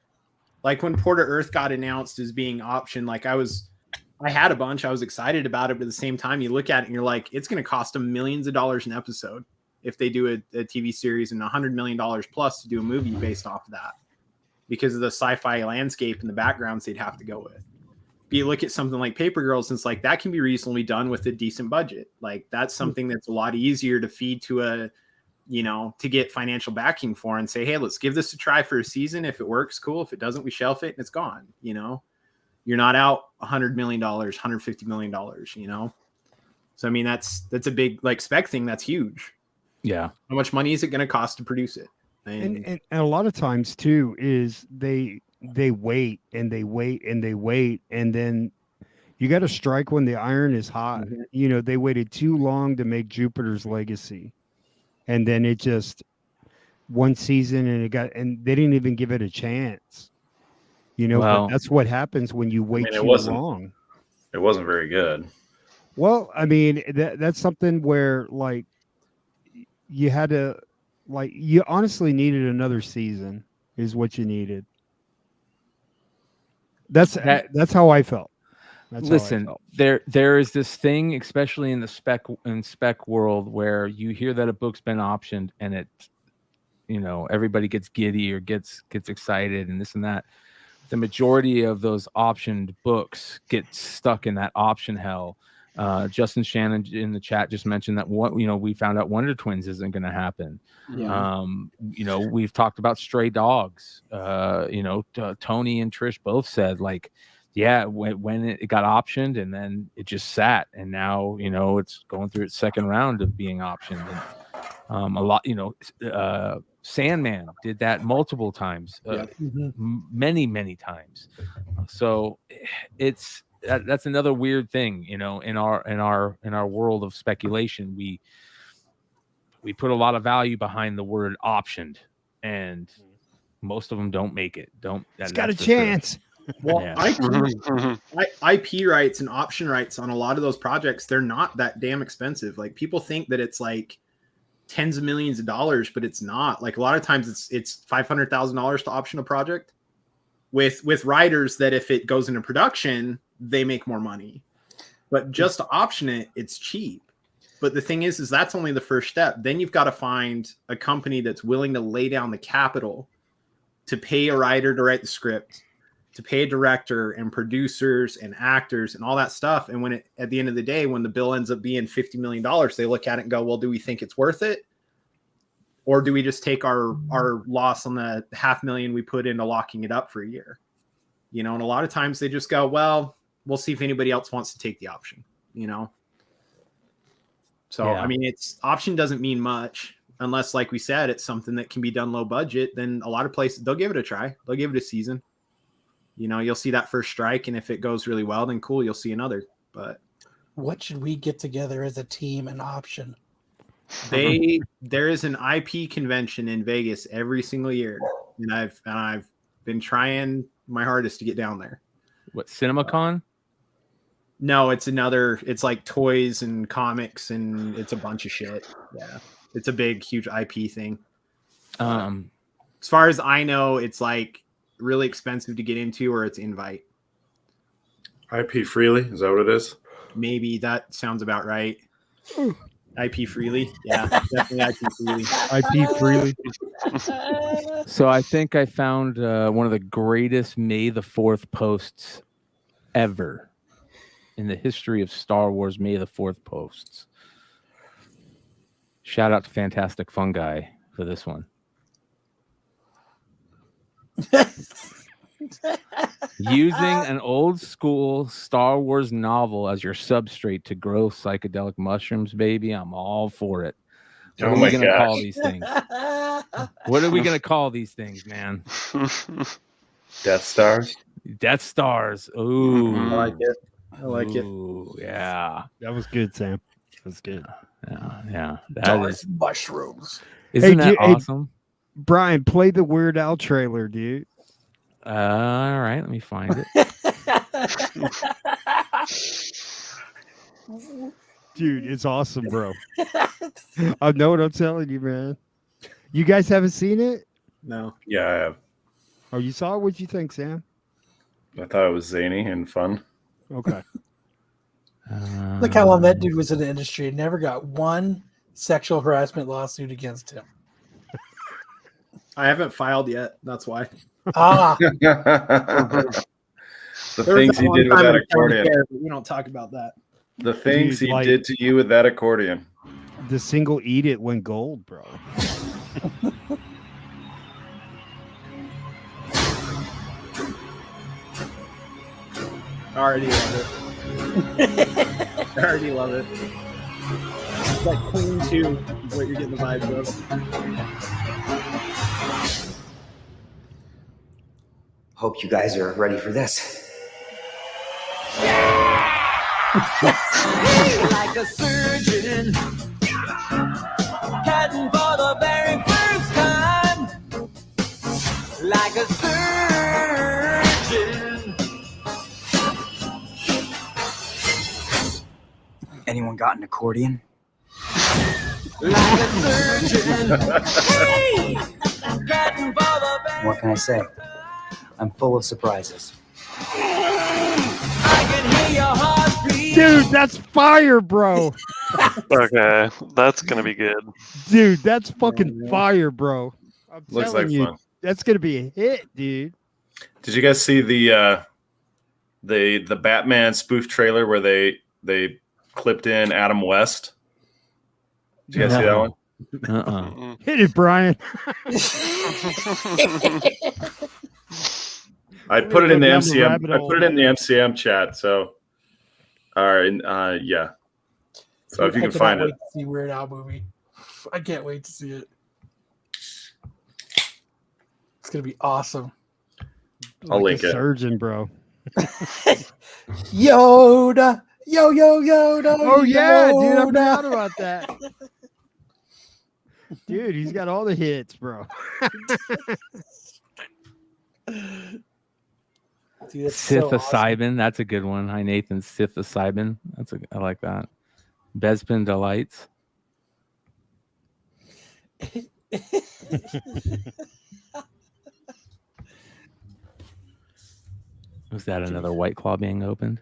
Like when Porter Earth got announced as being optioned, like I had a bunch. I was excited about it, but at the same time, you look at it and you're like, it's going to cost them millions of dollars an episode if they do a TV series, and $100 million plus to do a movie based off of that, because of the sci-fi landscape and the backgrounds they'd have to go with. But you look at something like Paper Girls, and it's like that can be reasonably done with a decent budget. Like that's something that's a lot easier to feed to a, you know, to get financial backing for and say, hey, let's give this a try for a season. If it works, cool. If it doesn't, we shelf it and it's gone. You know, you're not out $100 million, $150 million, you know? So, I mean, that's a big like spec thing. That's huge. Yeah. How much money is it going to cost to produce it? And a lot of times too is they wait and they wait and they wait, and then you got to strike when the iron is hot. Mm-hmm. You know, they waited too long to make Jupiter's Legacy, and then it just one season and they didn't even give it a chance. You know, Well, but that's what happens when you wait too long. It wasn't very good. Well, I mean, that's something where like you had to, like, you honestly needed another season is what you needed. That's how I felt. Listen, there is this thing, especially in the spec world, where you hear that a book's been optioned and it, you know, everybody gets giddy or gets excited and this and that. The majority of those optioned books get stuck in that option hell. Justin Shannon in the chat just mentioned that we found out Wonder Twins isn't going to happen. Yeah. You know, we've talked about Stray Dogs. You know, Tony and Trish both said like, yeah, when it got optioned and then it just sat, and now, you know, it's going through its second round of being optioned. And, a lot, you know, Sandman did that multiple times, many times. So that's another weird thing, you know, in our world of speculation. We put a lot of value behind the word optioned, and most of them don't make it. It's got a chance. Sure. Well, Yeah. IP rights and option rights on a lot of those projects, they're not that damn expensive. Like people think that it's like tens of millions of dollars, but it's not. Like a lot of times it's $500,000 to option a project with writers that if it goes into production, they make more money. But just to option it, it's cheap. But the thing is that's only the first step. Then you've got to find a company that's willing to lay down the capital to pay a writer to write the script, to pay a director and producers and actors and all that stuff. And when at the end of the day, when the bill ends up being $50 million, they look at it and go, well, do we think it's worth it? Or do we just take our loss on the $500,000 we put into locking it up for a year? You know, and a lot of times they just go, well, we'll see if anybody else wants to take the option, you know? So, Yeah. I mean, option doesn't mean much unless, like we said, it's something that can be done low budget. Then a lot of places, they'll give it a try. They'll give it a season. You know, you'll see that first strike, and if it goes really well, then cool, you'll see another. But what should we get together as a team and option? There is an IP convention in Vegas every single year, and I've been trying my hardest to get down there. What, CinemaCon? No, it's like toys and comics, and it's a bunch of shit. Yeah, it's a big, huge IP thing. As far as I know, it's like really expensive to get into, or it's invite. IP freely, is that what it is? Maybe that sounds about right. IP freely, yeah, definitely IP freely. IP freely. So I think I found one of the greatest May the 4th posts ever in the history of Star Wars. May the 4th posts. Shout out to Fantastic Fungi for this one. Using an old school Star Wars novel as your substrate to grow psychedelic mushrooms, baby. I'm all for it. What are we going to call these things? What are we going to call these things, man? Death Stars? Death Stars. Ooh. I like it. I like it. Ooh, yeah. That was good, Sam. That was good. Yeah. That is mushrooms. Isn't that awesome? Brian, play the Weird Al trailer, dude. All right, let me find it. Dude, it's awesome, bro. I know what I'm telling you, man. You guys haven't seen it? No. Yeah, I have. Oh, you saw it? What'd you think, Sam? I thought it was zany and fun. Okay. Look how long that dude was in the industry and never got one sexual harassment lawsuit against him. I haven't filed yet. That's why. Ah. The things he did with that accordion. We don't talk about that. The things Dude, he like- did to you with that accordion. The single Eat It went gold, bro. I already love it. I already love it. It's like Queen 2, what you're getting the vibes of. Hope you guys are ready for this. Like a surgeon, cutting for the very first time. Like a surgeon. Anyone got an accordion? Like a surgeon. Hey! Cutting for the very What can I say? I'm full of surprises. I can hear your heartbeat. Dude, that's fire, bro. Okay, that's gonna be good. Dude, that's fucking fire, bro. I'm Looks telling like you, fun. that's gonna be a hit, dude. Did you guys see the Batman spoof trailer where they clipped in Adam West? Did you guys see that one? Hit it, Brian. I put it in the Go down the MCM. rabbit I hole, put it in the man. MCM chat. So, all right, yeah. So if you I can cannot find wait it, to see Weird Al movie. I can't wait to see it. It's gonna be awesome. I'll Like link a it. surgeon, bro. Yoda, Yoda. Oh yeah, dude, I Yoda. forgot about that. Dude, he's got all the hits, bro. Dude, that's so awesome. Psilocybin, that's a good one. Hi Nathan, psilocybin. I like that. Bespin delights. Was that another White Claw being opened?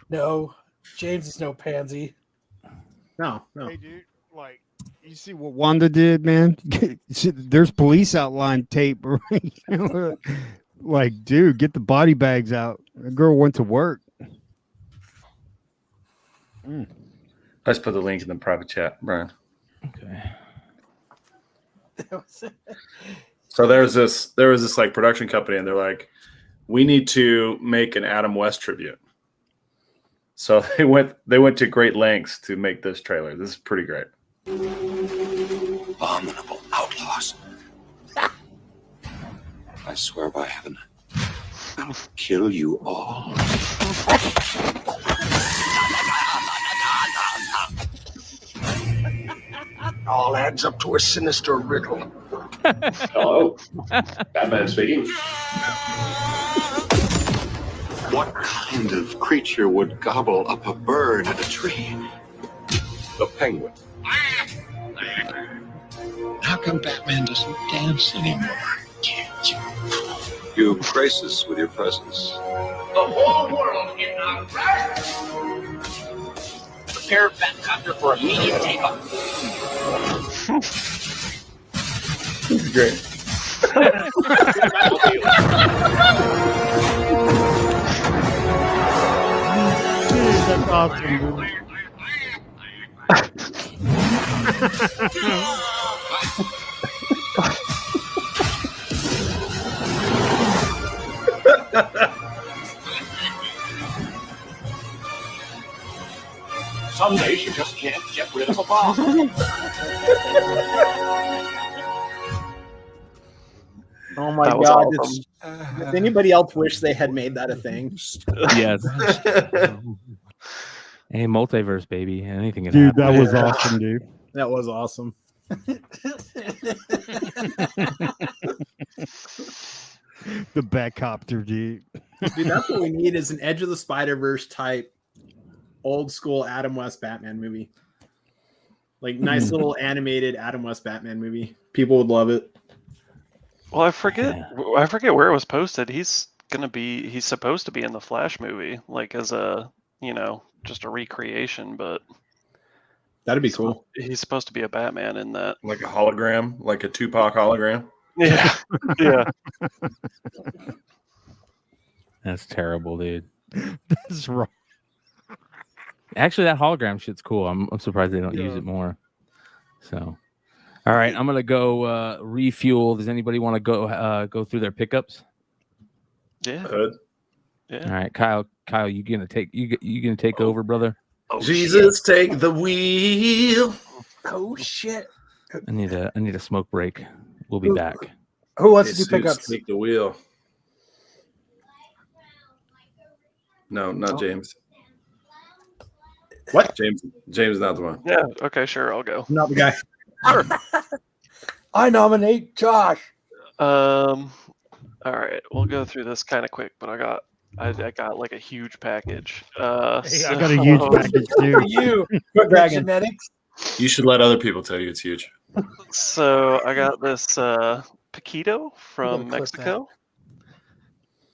No, James is no pansy. No. Hey, dude, like, you see what Wanda did, man? There's police outline tape. Like, dude, get the body bags out. The girl went to work. I just put the link in the private chat, Brian. Okay. So there was this like production company, and they're like, we need to make an Adam West tribute. So they went to great lengths to make this trailer. This is pretty great. Abominable outlaws. I swear by heaven, I'll kill you all. All adds up to a sinister riddle. Hello, Batman speaking. What kind of creature would gobble up a bird at a tree? The Penguin. How come Batman doesn't dance anymore? Can't you? You grace us with your presence. The whole world in unrest. Prepare Batcopter for immediate takeoff. This is great. That's awesome, dude. Some days you just can't get rid of a bomb. Oh my That was god! awesome. Does anybody else wish they had made that a thing? Yes. Hey, multiverse, baby. Anything can Dude, happen. that was awesome, dude. That was awesome. The Batcopter, dude. Dude, that's what we need is an Edge of the Spider-Verse type old school Adam West Batman movie. Like nice little animated Adam West Batman movie. People would love it. Well, I forget where it was posted. He's supposed to be in the Flash movie, like as a just a recreation, but That'd be cool. He's supposed to be a Batman in that. Like a hologram, like a Tupac hologram. Yeah. Yeah. That's terrible, dude. That's wrong. Actually, that hologram shit's cool. I'm surprised they don't use it more. So, all right, I'm gonna go refuel. Does anybody want to go through their pickups? Yeah. All right, Kyle, you gonna take over, brother? Oh, Jesus, take the wheel. Oh shit! I need a smoke break. We'll be back. Who wants to do Jesus, pickups? take the wheel. No, not James. What? James is not the one. Yeah. Okay. Sure. I'll go. Not the guy. I nominate Josh. All right. We'll go through this kind of quick, but I got like a huge package. Hey, I got a huge package too. You, Dragon. genetics. You should let other people tell you it's huge. So I got this Paquito from clip Mexico.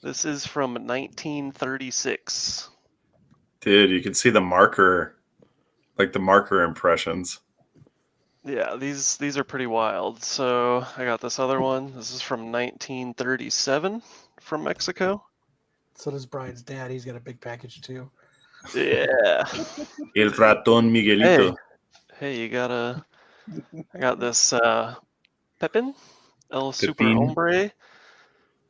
This is from 1936. Dude, you can see the marker, like the marker impressions. Yeah, these are pretty wild. So I got this other one. This is from 1937 from Mexico. So does Brian's dad. He's got a big package too. Yeah. El ratón Miguelito. Hey, I got this Pepin, El Super Pepin. Hombre.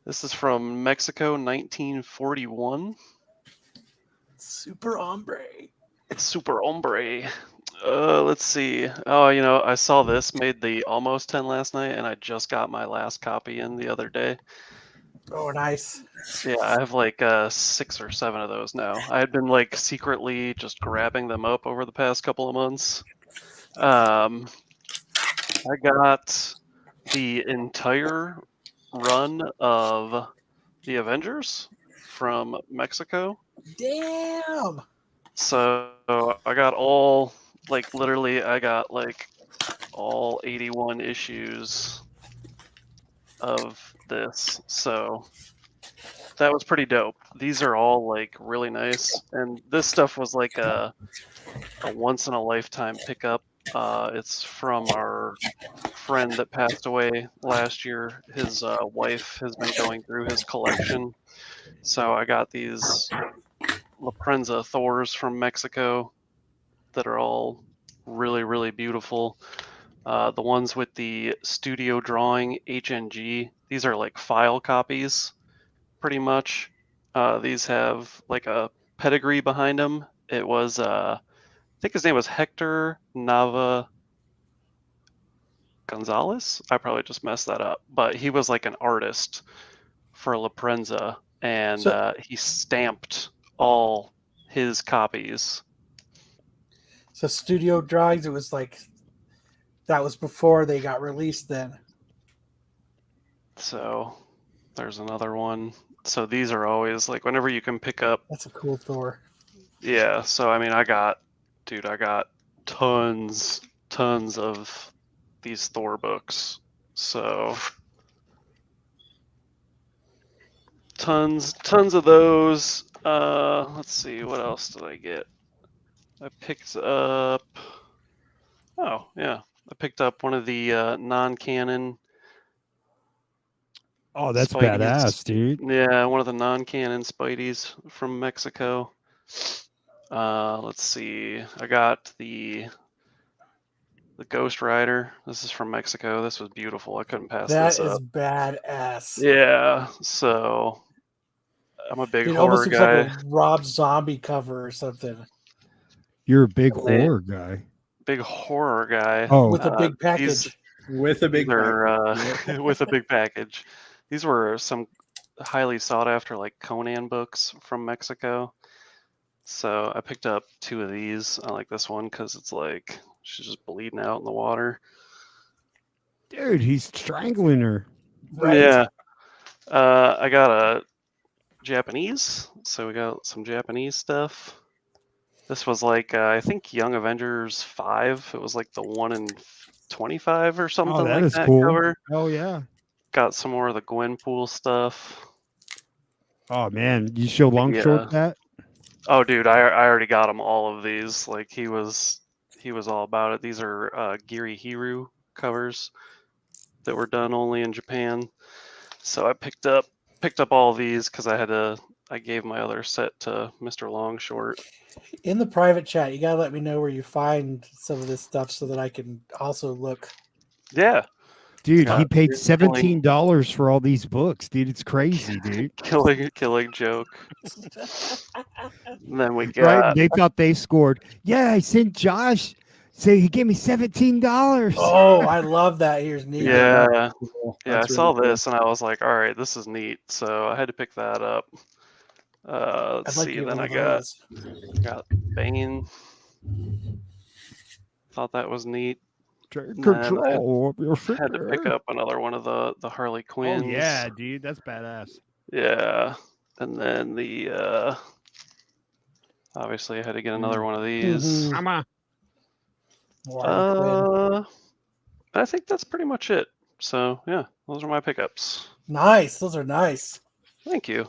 This is from Mexico, 1941. Super hombre. Super Hombre. Let's see. Oh, I saw this made the Almost 10 last night, and I just got my last copy in the other day. Oh, nice. Yeah, I have like 6 or 7 of those now. I had been like secretly just grabbing them up over the past couple of months. I got the entire run of the Avengers from Mexico. Damn. So I got all I got all 81 issues of this. So that was pretty dope. These are all like really nice, and this stuff was like a once in a lifetime pickup. It's from our friend that passed away last year. His wife has been going through his collection, so I got these La Prensa Thors from Mexico that are all really, really beautiful. The ones with the studio drawing HNG, these are like file copies, pretty much. These have like a pedigree behind them. It was, I think his name was Hector Nava Gonzalez. I probably just messed that up, but he was like an artist for La Prensa, and he stamped all his copies. So studio drawings, it was like that was before they got released then. So there's another one. So these are always like whenever you can pick up. That's a cool Thor. Yeah, so I mean I got tons of these Thor books. So tons of those. Let's see, what else did I get? I picked up I picked up one of the non-canon. Oh, that's Spideys. badass, dude. Yeah, one of the non-canon Spideys from Mexico. Let's see. I got the Ghost Rider. This is from Mexico. This was beautiful. I couldn't pass That this is up. badass. Yeah, so I'm a big It horror almost looks guy. like a Rob Zombie cover or something. You're a big horror guy. Big horror guy. Oh. With a big package. With a big package. With a big package. These were some highly sought after like Conan books from Mexico. So I picked up 2 of these. I like this one because it's like she's just bleeding out in the water. Dude, he's strangling her. Right. Yeah. I got a Japanese. So we got some Japanese stuff. This was like, I think Young Avengers 5. It was like the 1 in 25 or something Oh, that like is that cool. cover. Oh, yeah. got some more of the Gwenpool stuff. Oh man, you show Longshort that? Oh, dude, I already got him all of these. Like he was all about it. These are Giri Hiru covers that were done only in Japan. So I picked up all these because I gave my other set to Mr. Longshort. In the private chat, you gotta let me know where you find some of this stuff so that I can also look. Yeah. Dude, he paid $17 for all these books. Dude, it's crazy, dude. Killing joke. And then we got Right? They thought they scored. Yeah, I sent Josh. Say he gave me $17. Oh, I love that. Here's neat. Yeah. Cool. Yeah, That's I saw really cool. this and I was like, all right, this is neat. So I had to pick that up. Let's I'd like to see. get Then one I of got Bane. Thought that was neat. Take And then control of your I had to pick finger. up another one of the Harley Oh Quinns. yeah, dude, that's badass. Yeah. And then the obviously I had to get another one of these. Come on. I think that's pretty much it. So yeah, those are my pickups. Nice. Those are nice. Thank you.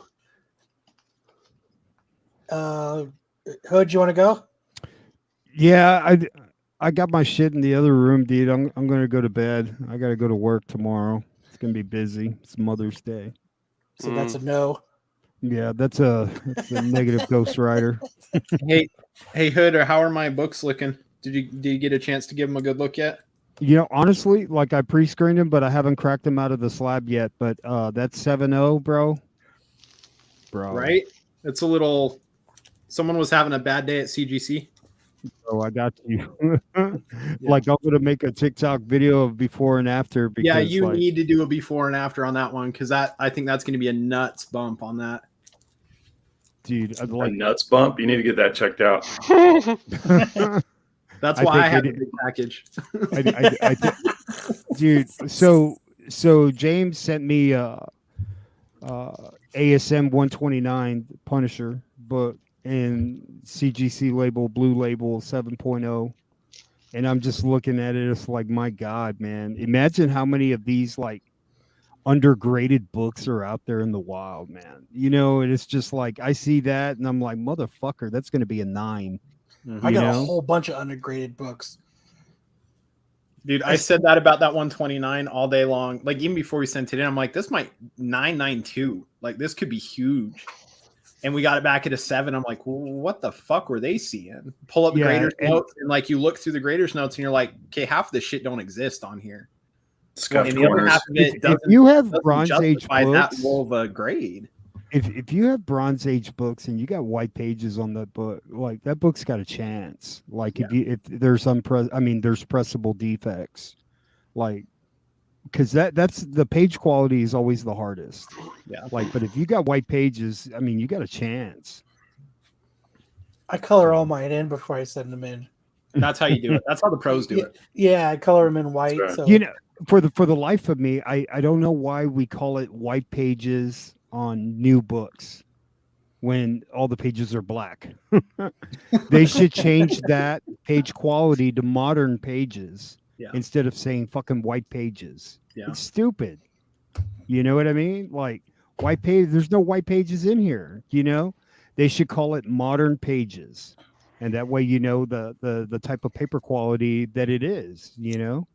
Hood, you want to go? Yeah, I got my shit in the other room, dude. I'm gonna go to bed. I gotta go to work tomorrow. It's gonna be busy. It's Mother's Day. So that's a no. Yeah, that's a negative Ghost Rider. Hey Hood, or how are my books looking? Did you get a chance to give them a good look yet? You know, honestly, like I pre-screened them, but I haven't cracked them out of the slab yet. But that's 7-0, bro. Right? It's a little. Someone was having a bad day at CGC. Oh, I got you. Like I'm gonna make a TikTok video of before and after. Because, Yeah, you like, need to do a before and after on that one because I think that's going to be a nuts bump on that. Dude, I'd A like nuts bump. You need to get that checked out. That's I why I think have it- a big package. dude. So James sent me ASM 129 Punisher book and CGC label, blue label 7.0, and I'm just looking at it. It's like, my God, man! Imagine how many of these like undergraded books are out there in the wild, man. You know, and it's just like I see that, and I'm like, motherfucker, that's going to be a 9. I You got know? a whole bunch of ungraded books. Dude, I said that about that 129 all day long. Like even before we sent it in, I'm like, this might 992. Like this could be huge. And we got it back at a 7. I'm like, well, what the fuck were they seeing? Pull up the Yeah, graders and- notes, and like you look through the graders notes, and you're like, okay, half of this shit don't exist on here. Scuffed And the other corners. half of it If you have doesn't Bronze Age justify that books, low of a grade. if you have Bronze Age books and you got white pages on that book, like that book's got a chance. Like if there's there's pressable defects, like because that's the page quality is always the hardest. Yeah. Like, but if you got white pages, I mean, you got a chance. I color all mine in before I send them in. That's how you do it. That's how the pros do it. Yeah, I color them in white. So You know, for the life of me, I don't know why we call it white pages on new books when all the pages are black. They should change that page quality to modern pages instead of saying fucking white pages. Yeah. It's stupid. You know what I mean? Like white page, there's no white pages in here, you know? They should call it modern pages. And that way you know the type of paper quality that it is, you know?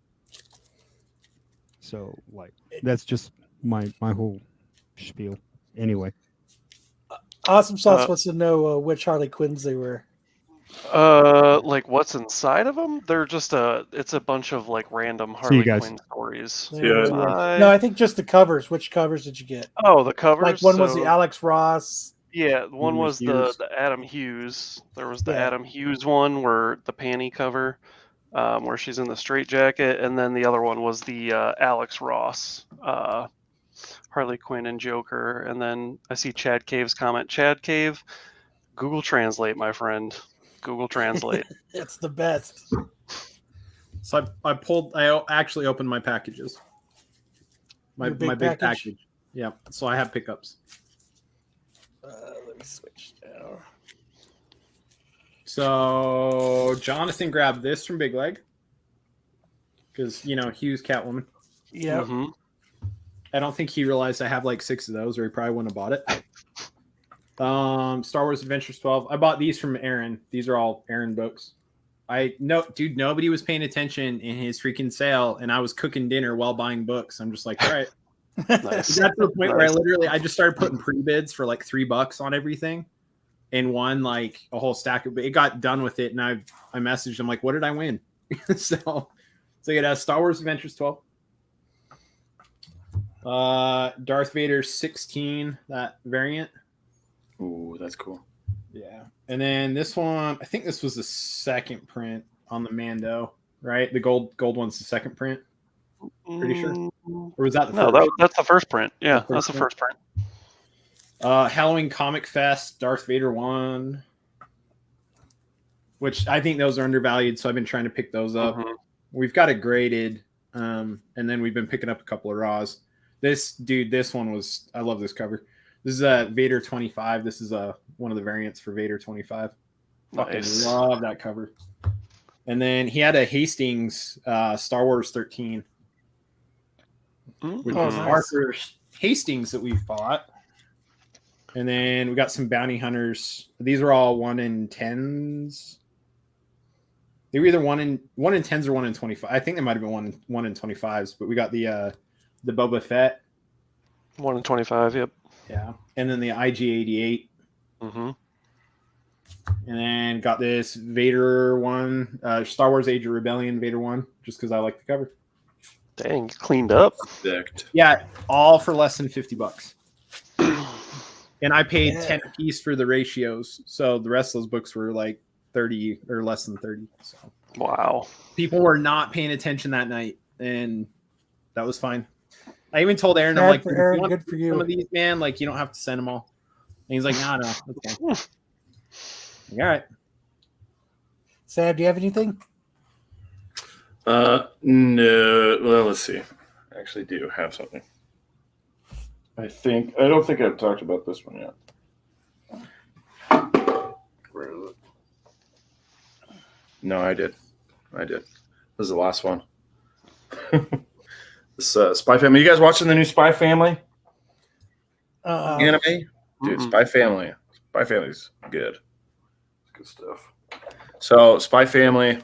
So like that's just my whole spiel. Anyway. Awesome Sauce wants to know which Harley Quinns they were. Like what's inside of them? They're just it's a bunch of like random See you Harley guys. Quinn stories. No, I think just the covers. Which covers did you get? Oh, the covers. Like one was So- the Alex Ross. Yeah, one was the Hughes. Adam Hughes. There was the Yeah. Adam Hughes one where the panty cover, where she's in the straitjacket, and then the other one was the Alex Ross, Harley Quinn and Joker. And then I see Chad Cave's comment. Chad Cave, Google Translate, my friend. Google Translate. It's the best. So I actually opened my packages. My Your big package? package. Yeah. So I have pickups. Let me switch now. So Jonathan grabbed this from Big Leg because Hughes Catwoman. Yeah. I don't think he realized I have like 6 of those, or he probably wouldn't have bought it. Star Wars Adventures 12. I bought these from Aaron. These are all Aaron books. Dude, nobody was paying attention in his freaking sale, and I was cooking dinner while buying books. I'm just like, all right. Nice. Got to the point where I just started putting pre-bids for like $3 on everything, and won like a whole stack of. It got done with it, and I messaged him like, "What did I win?" so it has Star Wars Adventures 12, Darth Vader 16, that variant. Ooh, that's cool. Yeah, and then this one, I think this was the second print on the Mando, right? The gold one's the second print. Pretty sure. Or was that the first? No, that's the first print. Yeah, that's the first print. Halloween Comic Fest, Darth Vader 1, which I think those are undervalued, so I've been trying to pick those up. Mm-hmm. We've got it graded, and then we've been picking up a couple of raws. This one was, I love this cover. This is a Vader 25. This is one of the variants for Vader 25. Nice. Fucking love that cover. And then he had a Hastings Star Wars 13. Which is Arthur Hastings that we've bought. And then we got some bounty hunters. These are all 1 in 10s. They were either 1 in 10s or 1 in 25. I think they might have been 1 in 25s, but we got the Boba Fett. 1 in 25, yep. Yeah. And then the IG-88. Mm-hmm. And then got this Vader 1, Star Wars Age of Rebellion Vader 1, just because I like the cover. Dang, cleaned up. Yeah, all for less than $50. And I paid 10 a piece for the ratios, so the rest of those books were like 30 or less than 30. So wow, people were not paying attention that night, and that was fine. I even told Aaron, I'm like, Aaron, good for you. Some of these, man, like you don't have to send them all. And he's like, no, okay. All right. Sam, do you have anything? No. Well, let's see. I actually do have something. I don't think I've talked about this one yet. Where is it? No, I did. This is the last one. This Spy Family. You guys watching the new Spy Family anime? Dude, Spy Family. Spy Family's good. It's good stuff. So Spy Family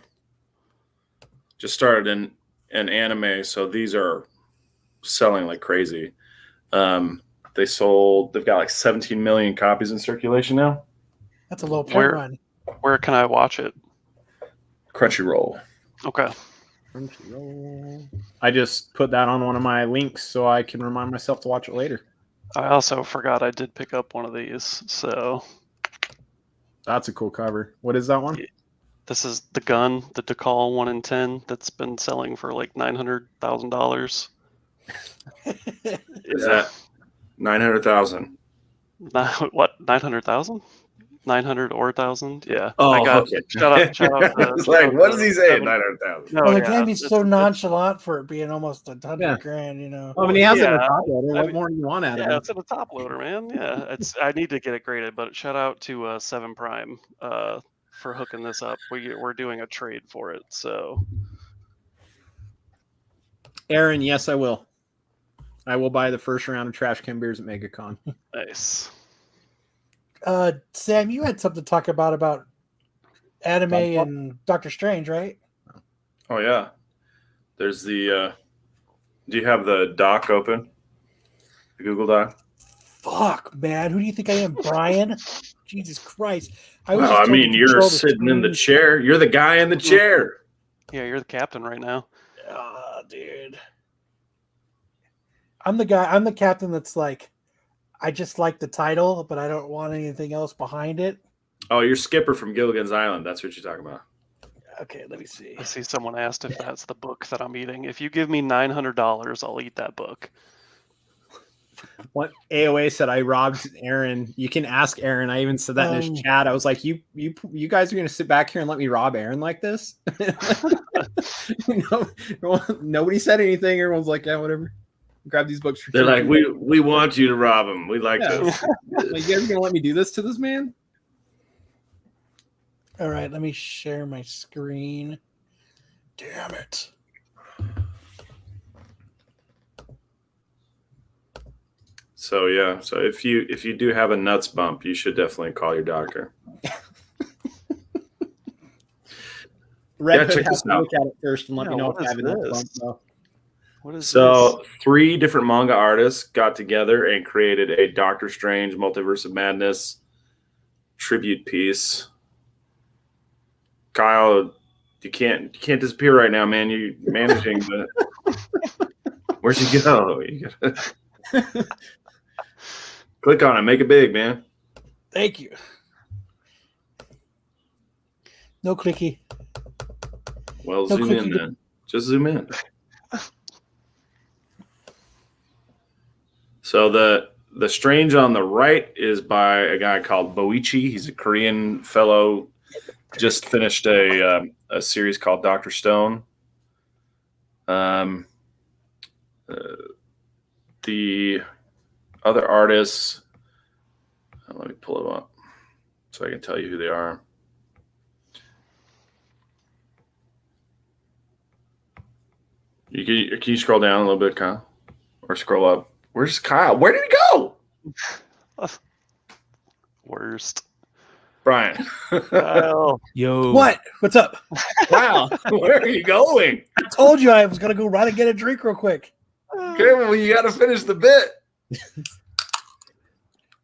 just started an anime, so these are selling like crazy. They've got like 17 million copies in circulation now. That's a low print run. Where can I watch it? Crunchyroll. Okay. Crunchyroll. I just put that on one of my links so I can remind myself to watch it later. I also forgot I did pick up one of these, so that's a cool cover. What is that one? This is the gun, the Decal 1 in 10 that's been selling for like $900,000. Is that 900,000? What, 900,000? 900 or 1,000? Yeah. Oh, I got, okay. Shout out. It's like, what does he say? 900,000. No, Well, the yeah, game is so nonchalant for it being almost $100,000, you know. I mean, he has it in a top loader. What more do you want out of Yeah, it? it's in a top loader, man. Yeah, I need to get it graded, but shout out to 7 Prime for hooking this up. We're doing a trade for it, so. Aaron, yes, I will. I will buy the first round of trash can beers at MegaCon. Nice. Sam, you had something to talk about anime and Doctor Strange, right? Oh yeah. There's the do you have the doc open? The Google Doc? Fuck, man. Who do you think I am, Brian? Jesus Christ. I mean, you're sitting in the chair. You're the guy in the chair. Yeah, you're the captain right now. Oh, dude. I'm the captain that's like, I just like the title, but I don't want anything else behind it. Oh, you're Skipper from Gilligan's Island. That's what you're talking about. Okay, let me see. I see someone asked if that's the book that I'm eating. If you give me $900, I'll eat that book. What AOA said, I robbed Aaron. You can ask Aaron. I even said that in his chat. I was like, you guys are going to sit back here and let me rob Aaron like this? Nobody said anything. Everyone's like, yeah, whatever. Grab these books for They're like, we want you to rob him. We like this. Like, you guys gonna let me do this to this man? All right, let me share my screen. Damn it. So yeah, so if you do have a nuts bump, you should definitely call your doctor. Red Hood check has this to out. look at it first and let me know what if I have is a nuts this? bump. Though. What is So 3 different manga artists got together and created a Doctor Strange Multiverse of Madness tribute piece. Kyle, you can't disappear right now, man. You're managing the. Where'd you go? You gotta click on it, make it big, man. Thank you. No clicky. Well, No zoom in clicky. then. Just zoom in. So the Strange on the right is by a guy called Boichi. He's a Korean fellow. Just finished a series called Dr. Stone. The other artists, let me pull them up so I can tell you who they are. Can you scroll down a little bit, Kyle? Or scroll up? Where's Kyle? Where did he go? Worst. Brian. Kyle. Yo. What? What's up? Wow. Where are you going? I told you I was gonna go run and get a drink real quick. Okay, well, you got to finish the bit.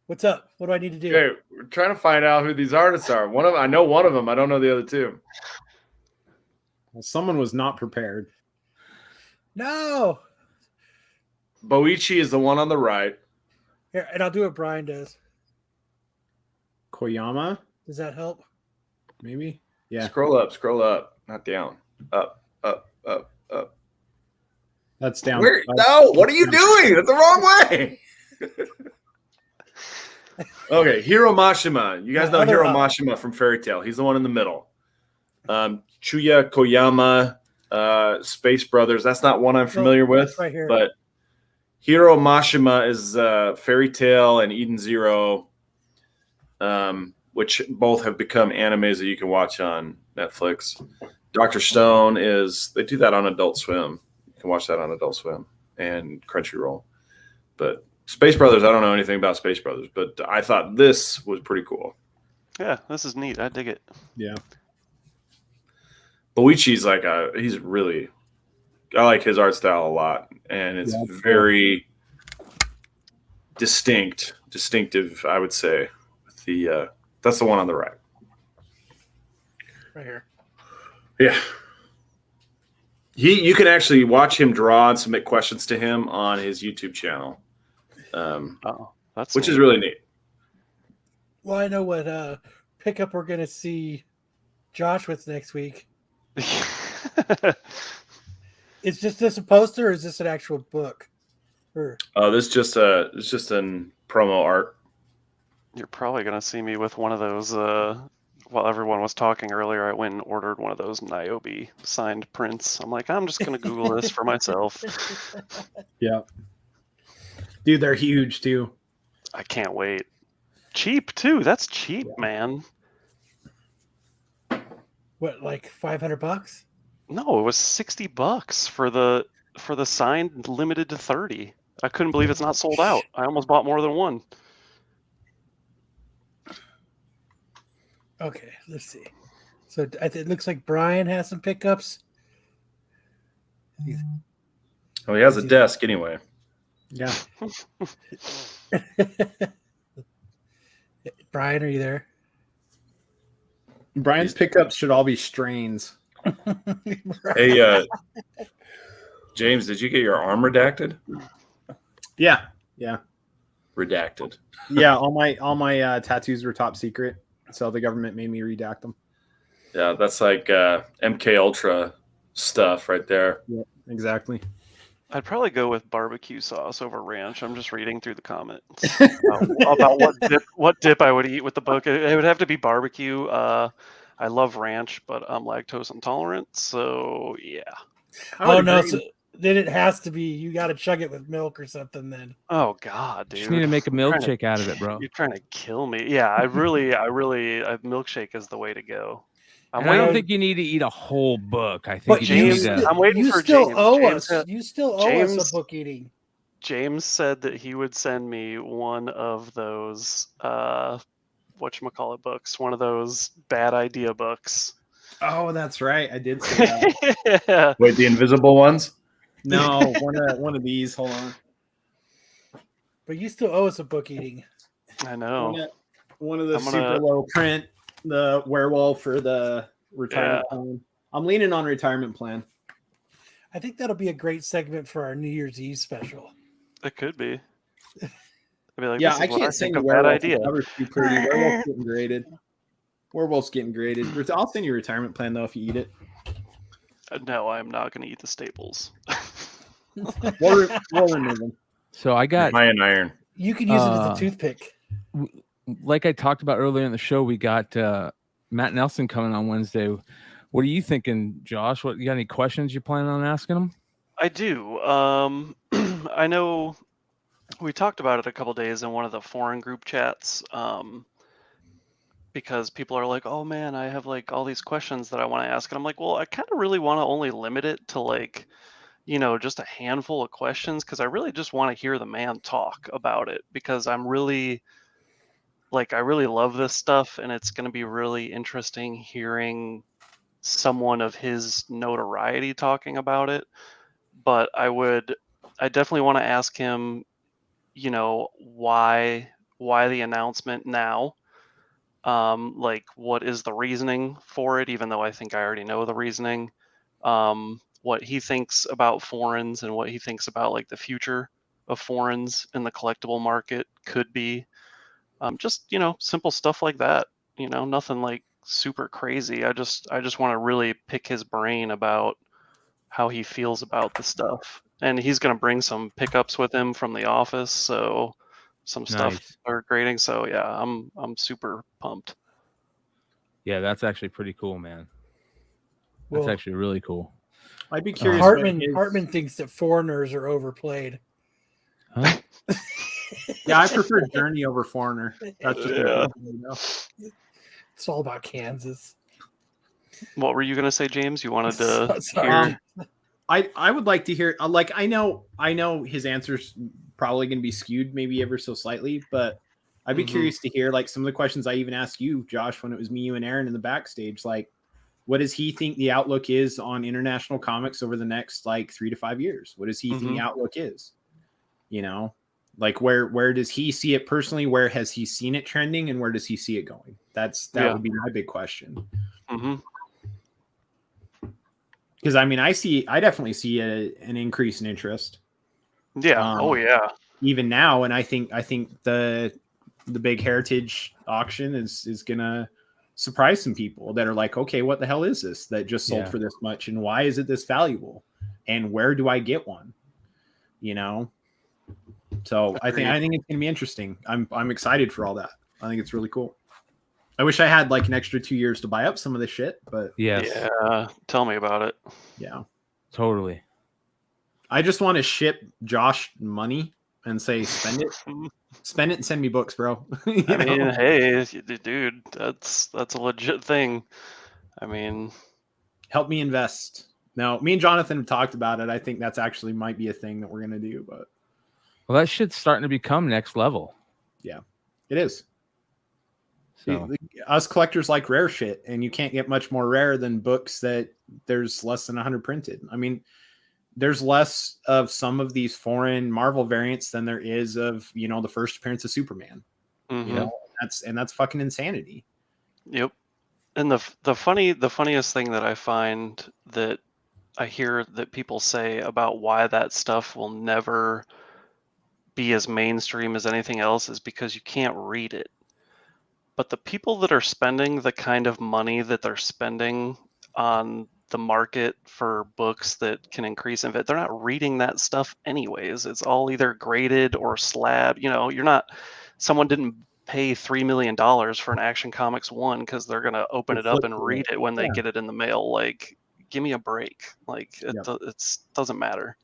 What's up? What do I need to do? Okay, we're trying to find out who these artists are. I know one of them. I don't know the other two. Well, someone was not prepared. No. Boichi is the one on the right. Here, and I'll do what Brian does. Koyama? Does that help? Maybe? Yeah. Scroll up, not down. Up. That's down. Where? No, what are you doing? That's the wrong way. Okay, Hiro Mashima. You guys know Hiro Mashima from Fairy Tail. He's the one in the middle. Chuya Koyama, Space Brothers. That's not one I'm familiar with. Right here. But Hiro Mashima is Fairy Tail and Eden Zero, which both have become animes that you can watch on Netflix. Dr. Stone they do that on Adult Swim. You can watch that on Adult Swim and Crunchyroll. But Space Brothers, I don't know anything about Space Brothers, but I thought this was pretty cool. Yeah, this is neat. I dig it. Yeah. Boichi's I like his art style a lot, and it's very distinctive, I would say. That's the one on the right. Right here. Yeah. You can actually watch him draw and submit questions to him on his YouTube channel. That's which neat. is really neat. Well, I know what pickup we're gonna see Josh with next week. Is this a poster or is this an actual book? This is just an promo art. You're probably gonna see me with one of those. While everyone was talking earlier, I went and ordered one of those Niobe signed prints. I'm like, I'm just gonna Google this for myself. Yeah. Dude, they're huge too. I can't wait. Cheap too. That's cheap, man. What, like $500? No, it was $60 for the signed limited to 30. I couldn't believe it's not sold out. I almost bought more than one. Okay, let's see. So it looks like Brian has some pickups. Oh, he has a desk anyway. Yeah. Brian, are you there? Brian's pickups should all be strains. Hey, James, did you get your arm redacted? Yeah. Redacted. Yeah, all my tattoos were top secret, so the government made me redact them. Yeah, that's like MK Ultra stuff right there. Yeah, exactly. I'd probably go with barbecue sauce over ranch. I'm just reading through the comments about what dip I would eat with the book. It would have to be barbecue. I love ranch, but I'm lactose intolerant, so yeah. Oh no, so then it has to be. You got to chug it with milk or something. Then. Oh God, dude! Just need to make a milkshake out of it, bro. You're trying to kill me. Yeah, I really, milkshake is the way to go. I don't think you need to eat a whole book. I think But you need James, to. I'm waiting you for still James. owe James, us. You still owe us a book eating. James said that he would send me one of those whatchamacallit books, one of those bad idea books. Oh, that's right. I did say that. Yeah. Wait, the invisible ones? No, one of these. Hold on. But you still owe us a book eating. I know. One of the super low print, the werewolf or the retirement plan. I'm leaning on retirement plan. I think that'll be a great segment for our New Year's Eve special. It could be. I'd be like, Yeah, this is I what can't think send you of bad werewolf. idea. The cover's too pretty. Werewolf's getting graded. Werewolf's getting graded. I'll send you a retirement plan though if you eat it. No, I'm not going to eat the staples. We'll remove them. So I got iron iron. You can use it as a toothpick. Like I talked about earlier in the show, we got Matt Nelson coming on Wednesday. What are you thinking, Josh? What you got any questions you're planning on asking him? I do. I know we talked about it a couple days in one of the foreign group chats. Because people are like, oh man, I have like all these questions that I want to ask. And I'm like, well, I kind of really want to only limit it to like, just a handful of questions, because I really just want to hear the man talk about it, because I'm really I really love this stuff, and it's going to be really interesting hearing someone of his notoriety talking about it. But I definitely want to ask him, why the announcement now? What is the reasoning for it, even though I think I already know the reasoning. What he thinks about foreigns and what he thinks about like the future of foreigns in the collectible market could be. Just simple stuff like that. Nothing like super crazy. I just want to really pick his brain about how he feels about the stuff. And he's going to bring some pickups with him from the office, so some stuff are grading. So yeah, I'm super pumped. Yeah, that's actually pretty cool, man. That's Well, actually really cool. I'd be curious. Hartman thinks that foreigners are overplayed. Huh? Yeah, I prefer Journey over Foreigner. That's just It's all about Kansas. What were you gonna say, James? You wanted to hear? I would like to hear. Like I know his answer's probably going to be skewed, maybe ever so slightly, but I'd be curious to hear like some of the questions I even asked you, Josh, when it was me, you, and Aaron in the backstage. Like, what does he think the outlook is on international comics over the next like 3 to 5 years? What does he think the outlook is? Like where does he see it personally? Where has he seen it trending, and where does he see it going? That would be my big question. Because I mean, I definitely see an increase in interest. Yeah. Oh yeah. Even now, and I think the big heritage auction is gonna surprise some people that are like, okay, what the hell is this that just sold for this much, and why is it this valuable, and where do I get one? So I think it's gonna be interesting. I'm excited for all that. I think it's really cool. I wish I had like an extra 2 years to buy up some of this shit, but yeah, tell me about it. Yeah, totally. I just want to ship Josh money and say, spend it and send me books, bro. I mean, hey, dude, that's a legit thing. I mean, help me invest. Now, me and Jonathan have talked about it. I think that's actually might be a thing that we're gonna do, but well, that shit's starting to become next level. Yeah, it is. So. Us collectors like rare shit, and you can't get much more rare than books that there's less than 100 printed. I mean, there's less of some of these foreign Marvel variants than there is of the first appearance of Superman. That's fucking insanity. Yep. And the funniest thing that I find that I hear that people say about why that stuff will never be as mainstream as anything else is because you can't read it. But the people that are spending the kind of money that they're spending on the market for books that can increase in it, they're not reading that stuff anyways. It's all either graded or slab. Someone didn't pay $3 million for an Action Comics 1 because they're going to open it up and read it when they get it in the mail. Like, give me a break. Like, it doesn't matter.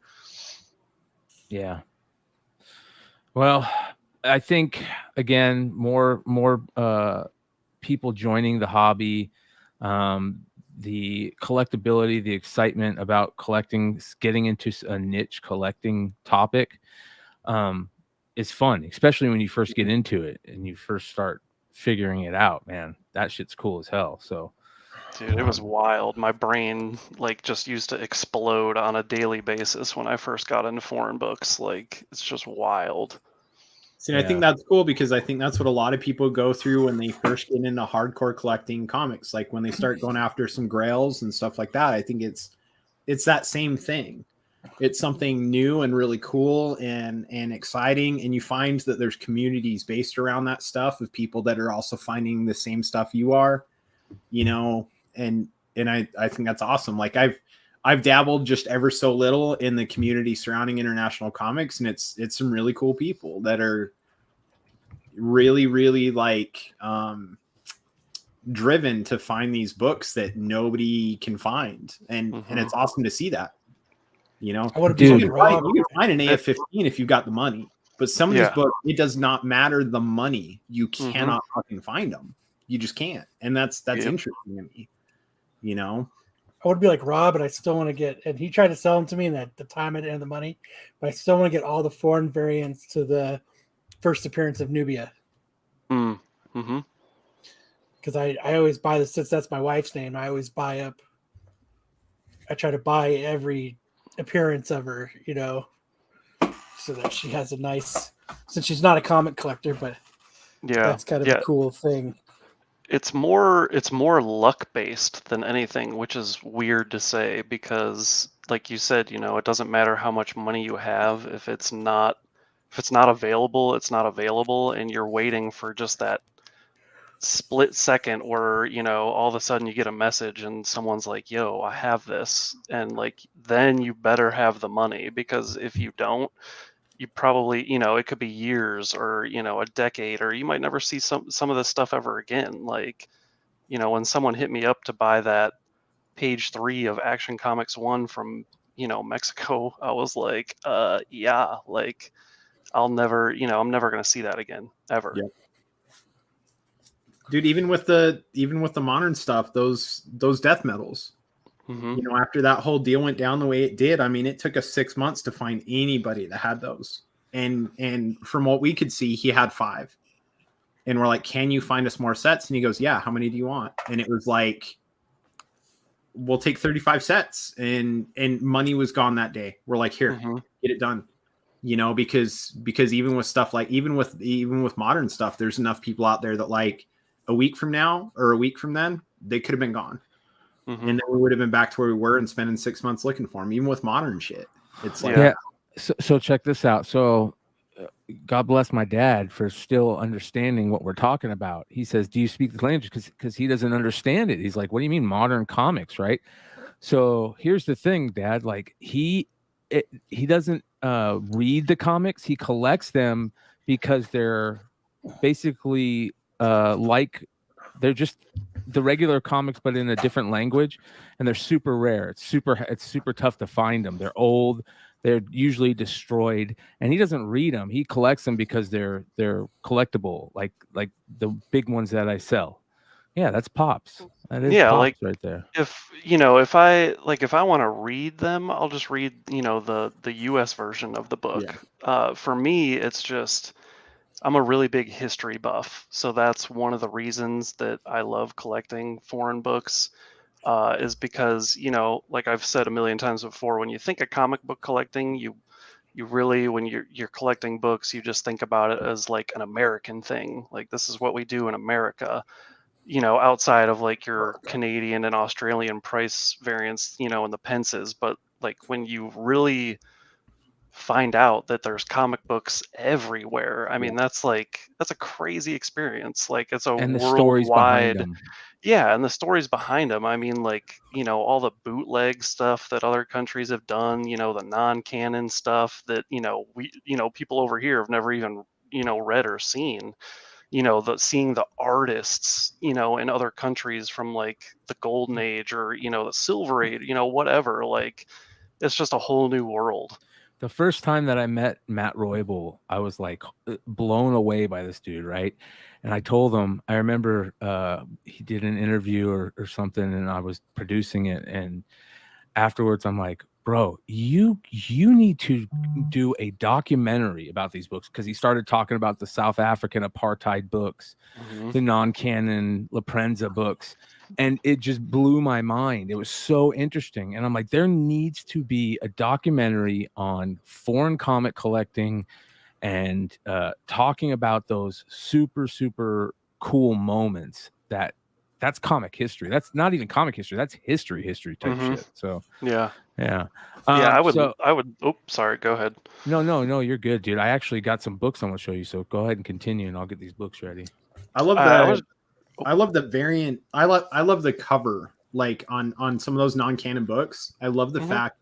Yeah. Well, I think again, more people joining the hobby, the collectability, the excitement about collecting, getting into a niche collecting topic. is fun, especially when you first get into it and you first start figuring it out, man. That shit's cool as hell. So Dude, it was wild. My brain like just used to explode on a daily basis when I first got into foreign books. Like it's just wild. See, I think that's cool because I think that's what a lot of people go through when they first get into hardcore collecting comics. Like when they start going after some grails and stuff like that, I think it's that same thing. It's something new and really cool and exciting, and you find that there's communities based around that stuff of people that are also finding the same stuff you are, you know, and I think that's awesome. Like I've dabbled just ever so little in the community surrounding international comics, and it's some really cool people that are really like driven to find these books that nobody can find, and it's awesome to see that. You know, you can find an AF-15 if you've got the money, but some of these books, it does not matter the money. You cannot fucking find them. You just can't, and that's interesting to me. You know, I would be like Rob, but I still want to get. And he tried to sell them to me, and at the time I didn't have the money, but I still want to get all the foreign variants to the first appearance of Nubia. Mm-hmm. Because I always buy this, since that's my wife's name. I always buy up. I try to buy every appearance of her, you know, so that she has a nice. Since she's not a comic collector, but that's kind of a cool thing. It's more luck based than anything, which is weird to say because, like you said, you know, it doesn't matter how much money you have if it's not available, it's not available, and you're waiting for just that split second where, you know, all of a sudden you get a message and someone's like, "Yo, I have this," and like then you better have the money, because if you don't, you probably, you know, it could be years or, you know, a decade, or you might never see some of this stuff ever again. Like, you know, when someone hit me up to buy that page 3 of Action Comics 1 from, you know, Mexico, I was like, yeah, like I'm never going to see that again ever. Yep. Dude, even with the modern stuff, those death metals, you know, after that whole deal went down the way it did, I mean, it took us 6 months to find anybody that had those. And from what we could see, he had 5. And we're like, "Can you find us more sets?" And he goes, "Yeah, how many do you want?" And it was like, "We'll take 35 sets." And money was gone that day. We're like, "Here, get it done." You know, because even with stuff like even with modern stuff, there's enough people out there that like a week from now or a week from then, they could have been gone. And then we would have been back to where we were and spending 6 months looking for them. Even with modern shit, it's like So check this out. So God bless my dad for still understanding what we're talking about. He says, "Do you speak the language?" Because he doesn't understand it. He's like, "What do you mean modern comics, right?" So here's the thing, Dad. Like he doesn't read the comics. He collects them because they're basically like they're just the regular comics, but in a different language, and they're super rare. It's super tough to find them. They're old. They're usually destroyed, and he doesn't read them. He collects them because they're collectible, like the big ones that I sell. Yeah, that's Pops. That is Pops like right there. If I want to read them, I'll just read, you know, the US version of the book. For me, it's just I'm a really big history buff, so that's one of the reasons that I love collecting foreign books. Is because, you know, like I've said a million times before, when you think of comic book collecting, you really, when you're collecting books, you just think about it as like an American thing. Like this is what we do in America, you know, outside of like your Canadian and Australian price variants, you know, and the pences. But like when you really find out that there's comic books everywhere, I mean, that's a crazy experience. Like it's a And the stories behind worldwide. them. Yeah, and the stories behind them. I mean, like, you know, all the bootleg stuff that other countries have done, you know, the non-canon stuff that, you know, people over here have never even, you know, read or seen. You know, seeing the artists, you know, in other countries from like the golden age or, you know, the silver age, you know, whatever. Like it's just a whole new world. The first time that I met Matt Roybal, I was like blown away by this dude, right? And I told him, I remember he did an interview or something, and I was producing it. And afterwards, I'm like, bro, you need to do a documentary about these books, because he started talking about the South African apartheid books, the non-canon La Prensa books, and it just blew my mind. It was so interesting, and I'm like, there needs to be a documentary on foreign comic collecting and talking about those super cool moments. That's comic history. That's not even comic history. That's history type shit. So yeah. I would. Oh, sorry. Go ahead. No, you're good, dude. I actually got some books I want to show you. So go ahead and continue, and I'll get these books ready. I love I love the variant. I love the cover, like on some of those non-canon books. I love the fact,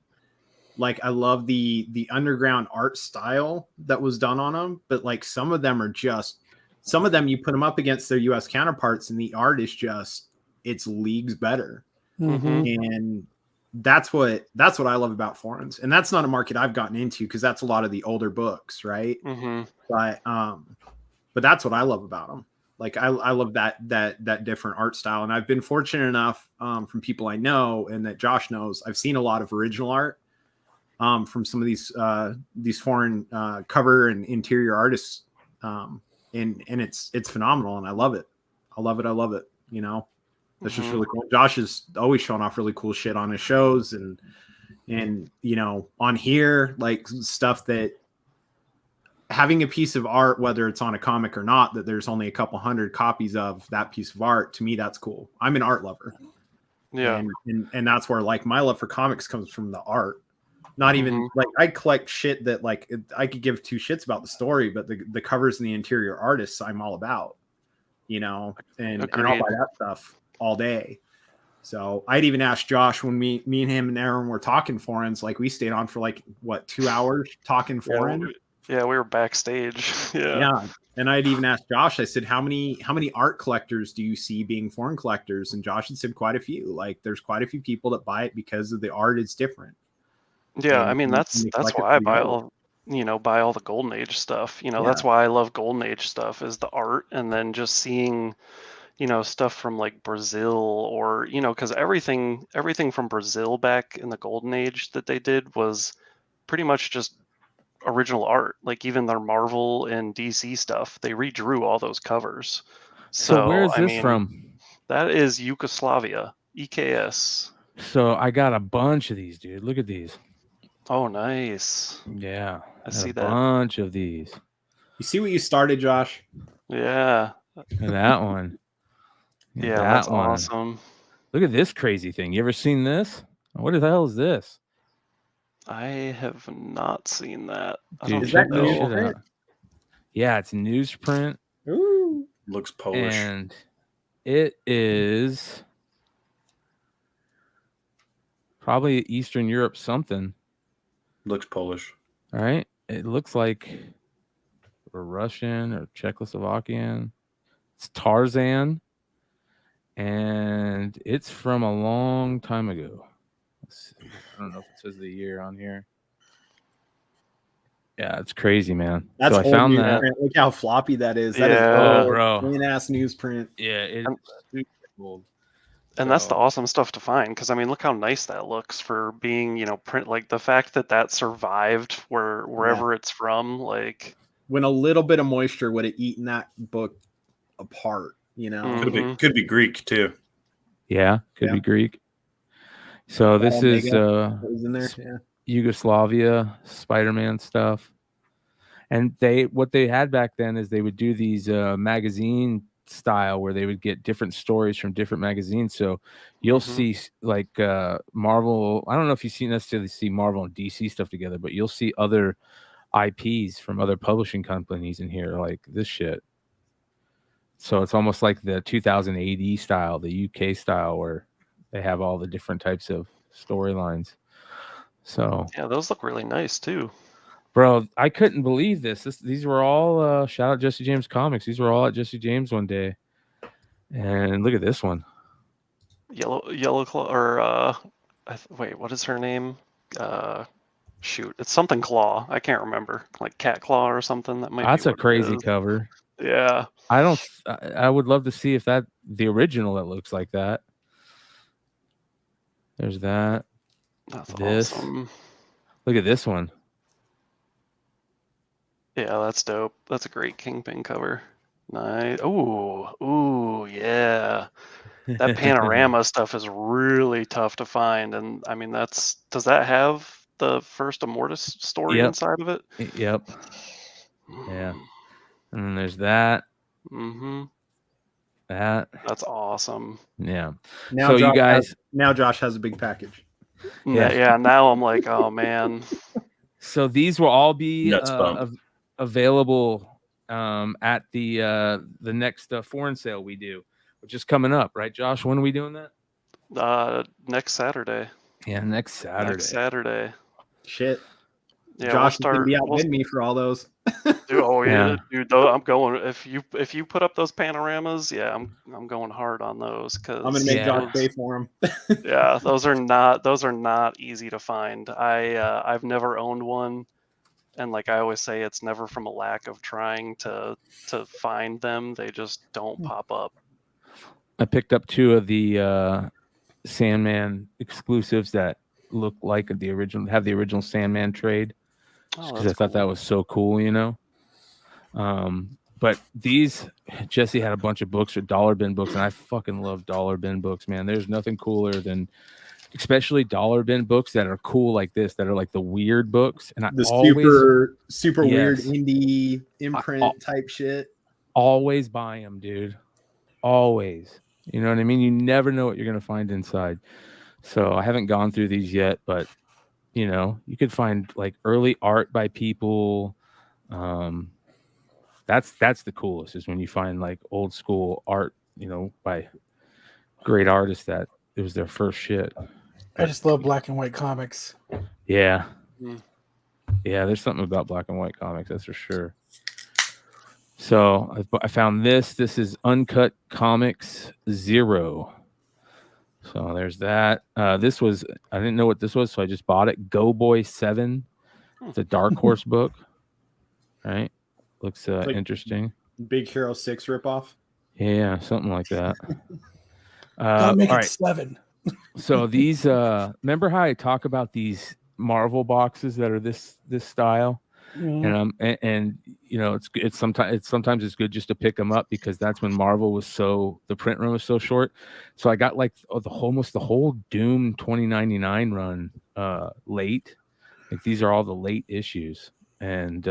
like, I love the underground art style that was done on them. But like, some of them you put them up against their U.S. counterparts, and the art is just, it's leagues better. And that's what I love about foreigns. And that's not a market I've gotten into, because that's a lot of the older books, right? But that's what I love about them. Like, I love that different art style. And I've been fortunate enough, from people I know and that Josh knows, I've seen a lot of original art from some of these foreign cover and interior artists. And it's phenomenal, and I love it. I love it. You know, that's just really cool. Josh is always showing off really cool shit on his shows, and you know, on here, like, stuff that, having a piece of art, whether it's on a comic or not, that there's only a couple hundred copies of that piece of art, to me, that's cool. I'm an art lover. Yeah. And that's where, like, my love for comics comes from, the art. Not even like, I collect shit that, like, I could give two shits about the story, but the covers and the interior artists I'm all about, you know, and I'll buy that stuff all day. So I'd even asked Josh when me and him and Aaron were talking foreigns, like, we stayed on for like, what, 2 hours talking foreign. Yeah, we were backstage. Yeah. And I'd even asked Josh, I said, how many art collectors do you see being foreign collectors? And Josh had said quite a few. Like, there's quite a few people that buy it because of the art is different. Yeah, And I mean, that's why I buy all the Golden Age stuff. You know, that's why I love Golden Age stuff, is the art, and then just seeing, you know, stuff from like Brazil, or, you know, because everything from Brazil back in the Golden Age that they did was pretty much just original art. Like, even their Marvel and DC stuff, they redrew all those covers. So where is this from? That is Yugoslavia, EKS. So I got a bunch of these, dude. Look at these. Oh, nice. Yeah, I see a that. bunch of these. You see what you started, Josh? Yeah. And that one. And Yeah, that that's one. awesome. Look at this crazy thing. You ever seen this? What the hell is this? I have not seen that. I Dude, don't check know. this shit out. Yeah, it's newsprint. Ooh. Looks Polish. And it is probably Eastern Europe something. Looks Polish. All right. It looks like or Russian or Czechoslovakian. It's Tarzan. And it's from a long time ago. Let's see. I don't know if it says the year on here. Yeah, it's crazy, man. That's so I found that. Look how floppy that is. That Yeah, is bro. clean ass newsprint. Yeah, it's super old. And that's the awesome stuff to find, because I mean, look how nice that looks for being, you know, print. Like, the fact that survived wherever it's from, like, when a little bit of moisture would have eaten that book apart, you know. Could be Greek too. Yeah, could be Greek. So this is in there. Yeah. Yugoslavia Spider-Man stuff. And what they had back then is they would do these magazine style where they would get different stories from different magazines. So you'll see like Marvel. I don't know if you necessarily see Marvel and DC stuff together, but you'll see other IPs from other publishing companies in here, like this shit. So it's almost like the 2000 AD style, the UK style, where they have all the different types of storylines. So yeah, those look really nice too. Bro, I couldn't believe this. These were all shout out Jesse James Comics. These were all at Jesse James one day. And look at this one. Yellow Claw, or wait, what is her name? Shoot, it's something Claw. I can't remember. Like Cat Claw or something. That's a crazy cover. Yeah. I would love to see if the original that looks like that. There's that. That's this. awesome. Look at this one. Yeah, that's dope. That's a great Kingpin cover. Nice. Ooh, yeah. That panorama stuff is really tough to find, and I mean does that have the first Immortus story Yep. inside of it? Yep. Yeah. And then there's that. Mm-hmm. That. That's awesome. Yeah. Now So you guys. Now Josh has a big package. Yeah. Now I'm like, oh man. So these will all be Nuts bump. available at the next foreign sale we do, which is coming up, right, Josh? When are we doing that? Next Saturday. Yeah, next Saturday. Next Saturday. Shit. Yeah, Josh is gonna be outbid me for all those. Dude, Yeah. dude. I'm going. If you put up those panoramas, yeah, I'm going hard on those because I'm gonna make Josh pay for them. yeah, those are not easy to find. I've never owned one, and like I always say, it's never from a lack of trying to find them. They just don't pop up. I picked up 2 of the Sandman exclusives that look like the original Sandman trade. Because I thought that was so cool, you know. But these, Jesse had a bunch of books or dollar bin books, and I fucking love dollar bin books, man. There's nothing cooler than, especially dollar bin books that are cool like this, that are like the weird books. And super weird indie imprint type shit. Always buy them, dude. Always. You know what I mean? You never know what you're gonna find inside. So I haven't gone through these yet, but you know, you could find like early art by people. That's the coolest, is when you find like old school art, you know, by great artists that it was their first shit. I just love black and white comics. Yeah. Yeah, there's something about black and white comics, that's for sure. So I found this. This is Uncut Comics 0. So there's that. I didn't know what this was, so I just bought it. Go Boy 7. It's a Dark Horse book. Right? Looks like interesting. Big Hero 6 ripoff. Yeah, something like that. Gotta make all it right. 7. So these, remember how I talk about these Marvel boxes that are this style? Mhm. And you know, it's sometimes it's good just to pick them up, because that's when Marvel was the print run was so short. So I got like almost the whole Doom 2099 run late. Like these are all the late issues, and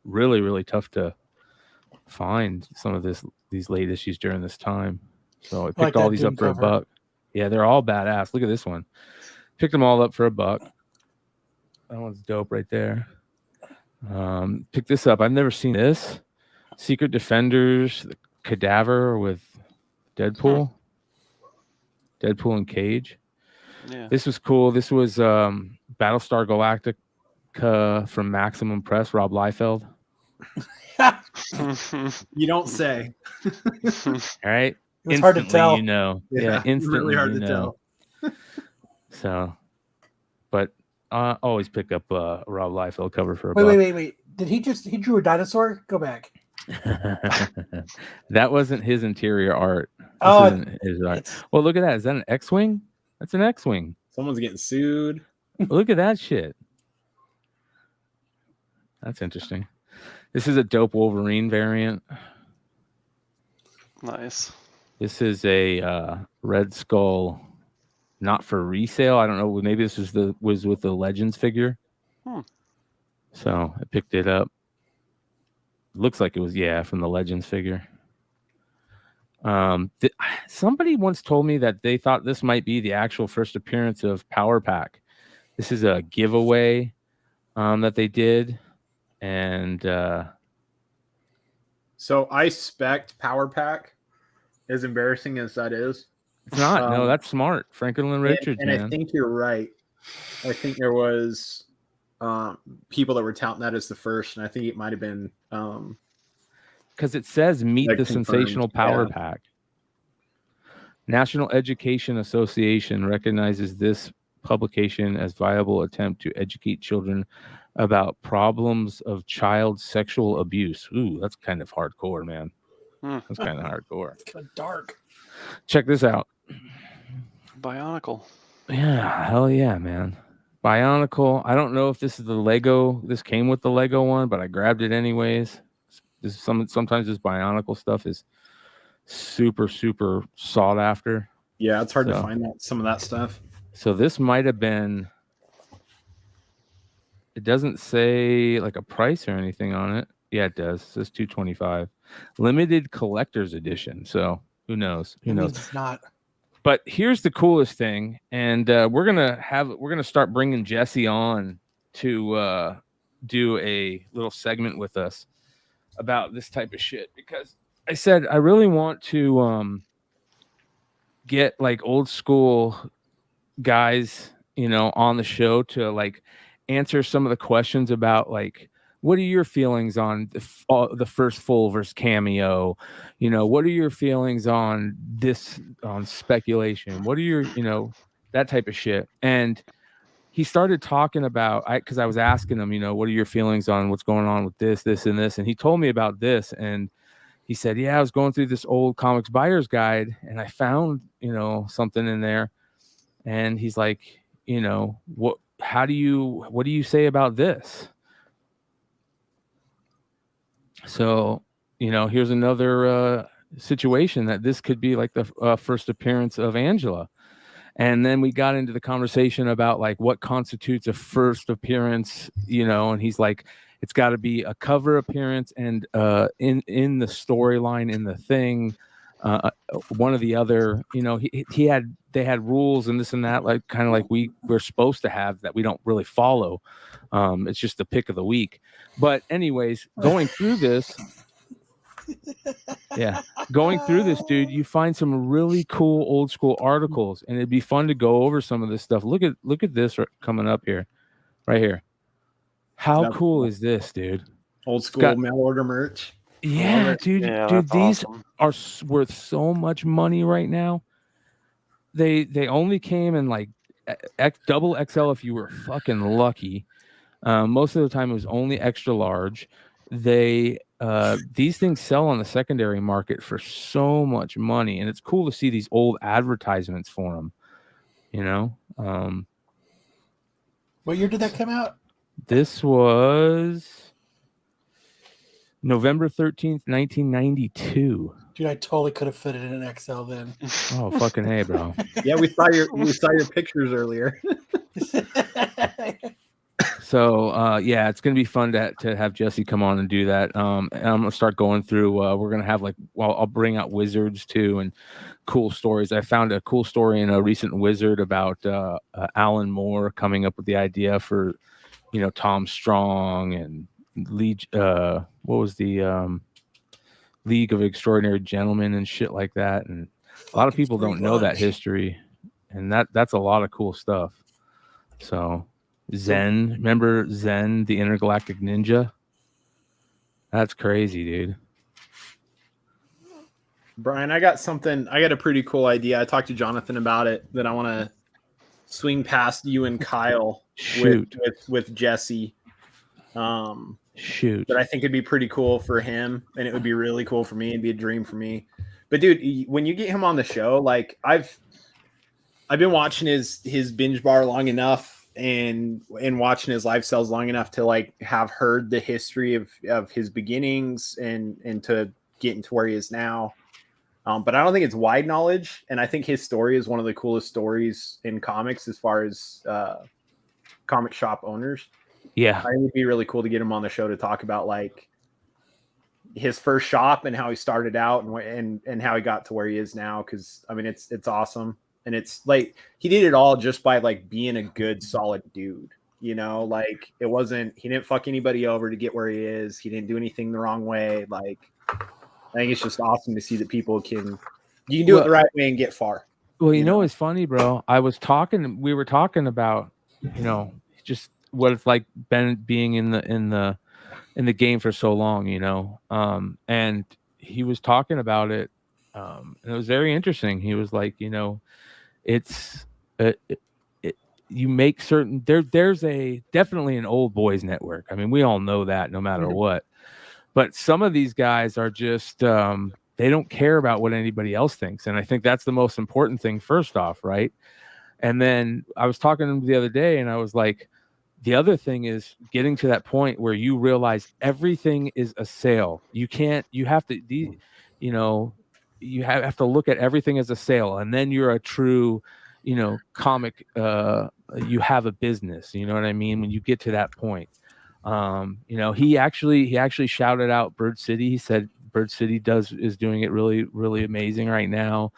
really, really tough to find some of these late issues during this time. So I picked all these up for $1. Yeah, they're all badass. Look at this one. Picked them all up for $1. That one's dope right there. Pick this up. I've never seen this. Secret Defenders, the Cadaver with Deadpool and Cage. Yeah. This was cool. This was Battlestar Galactica from Maximum Press, Rob Liefeld. You don't say. All right. It's hard to tell. You know. Yeah, instantly really hard you to know. So, but I always pick up a Rob Liefeld cover for $1. Wait. Did he drew a dinosaur? Go back. That wasn't his interior art. Oh, isn't his art. Well, look at that. Is that an X-Wing? That's an X-Wing. Someone's getting sued. Look at that shit. That's interesting. This is a dope Wolverine variant. Nice. This is a Red Skull, not for resale. I don't know. Maybe this was with the Legends figure. So I picked it up. Looks like it was, from the Legends figure. Somebody once told me that they thought this might be the actual first appearance of Power Pack. This is a giveaway that they did. And so I spec'd Power Pack, as embarrassing as that is. It's not. No, that's smart. Franklin Richards, and man. I think you're right. I think there was people that were touting that as the first, and I think it might have been because it says meet like the confirmed. sensational Power Pack. National Education Association recognizes this publication as viable attempt to educate children about problems of child sexual abuse. Ooh, that's kind of hardcore, man. That's kind of hardcore. It's kind of dark. Check this out. Bionicle. Yeah, hell yeah, man. Bionicle. I don't know if this is the Lego. This came with the Lego one, but I grabbed it anyways. Sometimes this Bionicle stuff is super sought after. Yeah, it's hard to find some of that stuff. So this might have been. It doesn't say like a price or anything on it. Yeah, it does. It says $225, limited collector's edition. So who knows? Who knows? It's not. But here's the coolest thing, and we're gonna start bringing Jesse on to do a little segment with us about this type of shit, because I said I really want to get like old school guys, on the show to like answer some of the questions about like, what are your feelings on the first full versus cameo? What are your feelings on this, on speculation? What are your, that type of shit? And he started talking about, because I was asking him, what are your feelings on what's going on with this, and this? And he told me about this. And he said, yeah, I was going through this old comics buyer's guide and I found, something in there. And he's like, what do you say about this? So, here's another situation that this could be like the first appearance of Angela. And then we got into the conversation about like what constitutes a first appearance, and he's like, it's got to be a cover appearance and in the storyline, in the thing, one or the other. They had rules and this and that, like kind of like we're supposed to have that we don't really follow. It's just the pick of the week. But anyways, going through this, dude, you find some really cool old school articles, and it'd be fun to go over some of this stuff. Look at this coming up here, right here. How cool is this, dude? Old school mail order merch. Yeah, dude. Yeah, dude, these awesome. are worth so much money right now. They only came in like double XL if you were fucking lucky. Most of the time it was only extra large. These things sell on the secondary market for so much money, and it's cool to see these old advertisements for them. What year did that come out? This was November 13th, 1992. Dude, I totally could have fit it in an XL then. Oh, fucking hey, bro. Yeah, we saw your pictures earlier. So yeah, it's gonna be fun to have Jesse come on and do that. And I'm gonna start going through. We're gonna have I'll bring out wizards too and cool stories. I found a cool story in a recent Wizard about Alan Moore coming up with the idea for Tom Strong and what was the League of Extraordinary Gentlemen and shit like that. And a lot of people don't know that history, and that's a lot of cool stuff. So Zen, remember Zen, the intergalactic ninja? That's crazy, dude. Brian, I got a pretty cool idea. I talked to Jonathan about it that I want to swing past you and Kyle with Jesse. Shoot. But I think it'd be pretty cool for him, and it would be really cool for me. It'd be a dream for me. But dude, when you get him on the show, like I've been watching his binge bar long enough and watching his live sales long enough to like have heard the history of his beginnings and to get into where he is now. But I don't think it's wide knowledge, and I think his story is one of the coolest stories in comics as far as comic shop owners. Yeah, I think it'd be really cool to get him on the show to talk about like his first shop and how he started out and how he got to where he is now. Because I mean, it's awesome, and it's like he did it all just by like being a good, solid dude. Like he didn't fuck anybody over to get where he is. He didn't do anything the wrong way. Like I think it's just awesome to see that people can do it the right way and get far. Well, it's funny, bro. We were talking about just what it's like being in the game for so long, and he was talking about it, and it was very interesting. He was like, it's you make certain there's definitely an old boys network. I mean, we all know that no matter what, but some of these guys are just they don't care about what anybody else thinks, and I think that's the most important thing. First off, right? And then I was talking to him the other day, and I was like, the other thing is getting to that point where you realize everything is a sale. You have to look at everything as a sale, and then you're a true, comic, you have a business, you know what I mean? When you get to that point, he actually shouted out Bird City. He said Bird City is doing it really, really amazing right now.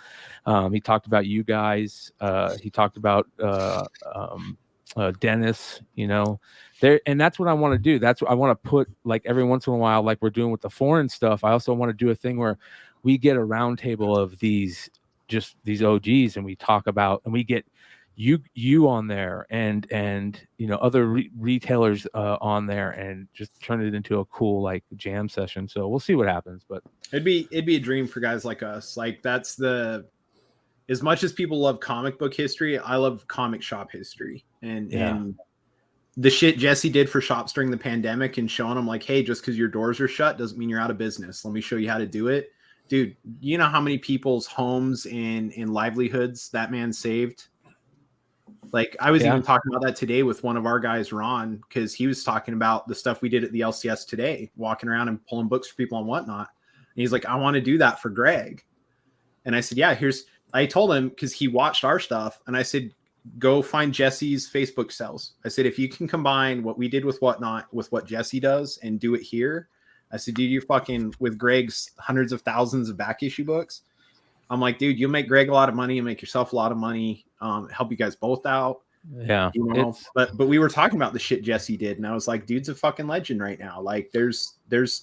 He talked about you guys. He talked about Dennis, there, and that's what I want to do. That's what I want to put, like, every once in a while, like we're doing with the foreign stuff. I also want to do a thing where we get a round table of these OGs, and we talk about, and we get you on there and other retailers on there, and just turn it into a cool, like, jam session. So we'll see what happens, but it'd be a dream for guys like us. Like, that's as much as people love comic book history, I love comic shop history. And the shit Jesse did for shops during the pandemic, and showing them, like, hey, just because your doors are shut doesn't mean you're out of business. Let me show you how to do it. Dude, you know how many people's homes and livelihoods that man saved? Like, I was even talking about that today with one of our guys, Ron, because he was talking about the stuff we did at the LCS today, walking around and pulling books for people and whatnot. And he's like, I want to do that for Greg. And I said, yeah, I told him, because he watched our stuff, and I said, go find Jesse's Facebook sales. I said, if you can combine what we did with whatnot with what Jesse does and do it here, I said, dude, you fucking, with Greg's hundreds of thousands of back issue books, I'm like, dude, you'll make Greg a lot of money, and make yourself a lot of money, help you guys both out. Yeah. But we were talking about the shit Jesse did, and I was like, dude's a fucking legend right now. Like, there's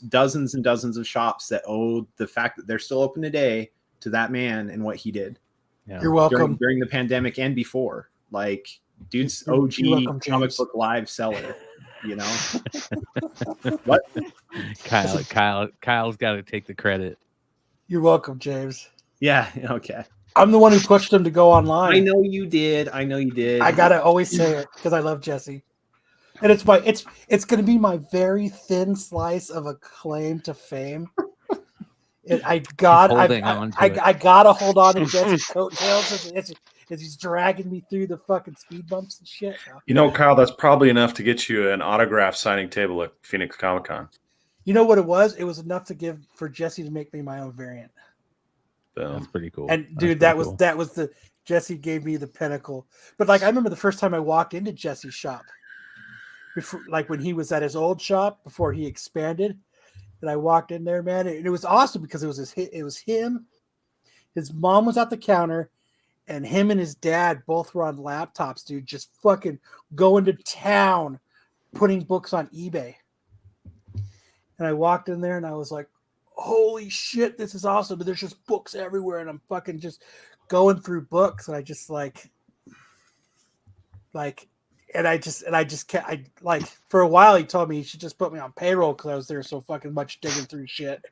dozens and dozens of shops that owe the fact that they're still open today to that man and what he did. Yeah. You're welcome. During the pandemic and before. Like, dude's OG welcome, comic book live seller, What? Kyle's got to take the credit. You're welcome, James. Yeah, okay. I'm the one who pushed him to go online. I know you did. I gotta always say it because I love Jesse, and it's gonna be my very thin slice of a claim to fame. I gotta hold on to Jesse's coattails as he's dragging me through the fucking speed bumps and shit. Kyle, that's probably enough to get you an autograph signing table at Phoenix Comic Con. You know what it was? It was enough for Jesse to make me my own variant. That's pretty cool. And dude, that was the Jesse gave me the pinnacle. But like, I remember the first time I walked into Jesse's shop, before, like when he was at his old shop before he expanded, and I walked in there, man, and it was awesome because it was him, his mom was at the counter, and him and his dad both were on laptops, dude, just fucking going to town, putting books on eBay. And I walked in there and I was like, holy shit, this is awesome. But there's just books everywhere, and I'm fucking just going through books, and I just for a while he told me he should just put me on payroll because I was there so fucking much digging through shit.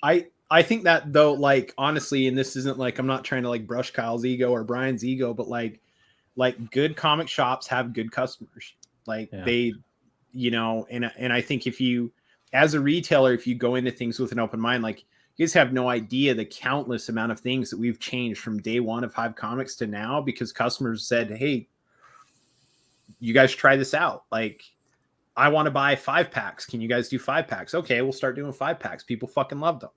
I think that, though, like, honestly, and this isn't like, I'm not trying to like brush Kyle's ego or Brian's ego, but like good comic shops have good customers. Like they, and I think if you, as a retailer, if you go into things with an open mind, like, you guys have no idea the countless amount of things that we've changed from day one of Hive Comics to now, because customers said, hey, you guys try this out. Like, I want to buy 5-packs. Can you guys do 5-packs? Okay, we'll start doing 5-packs. People fucking love them.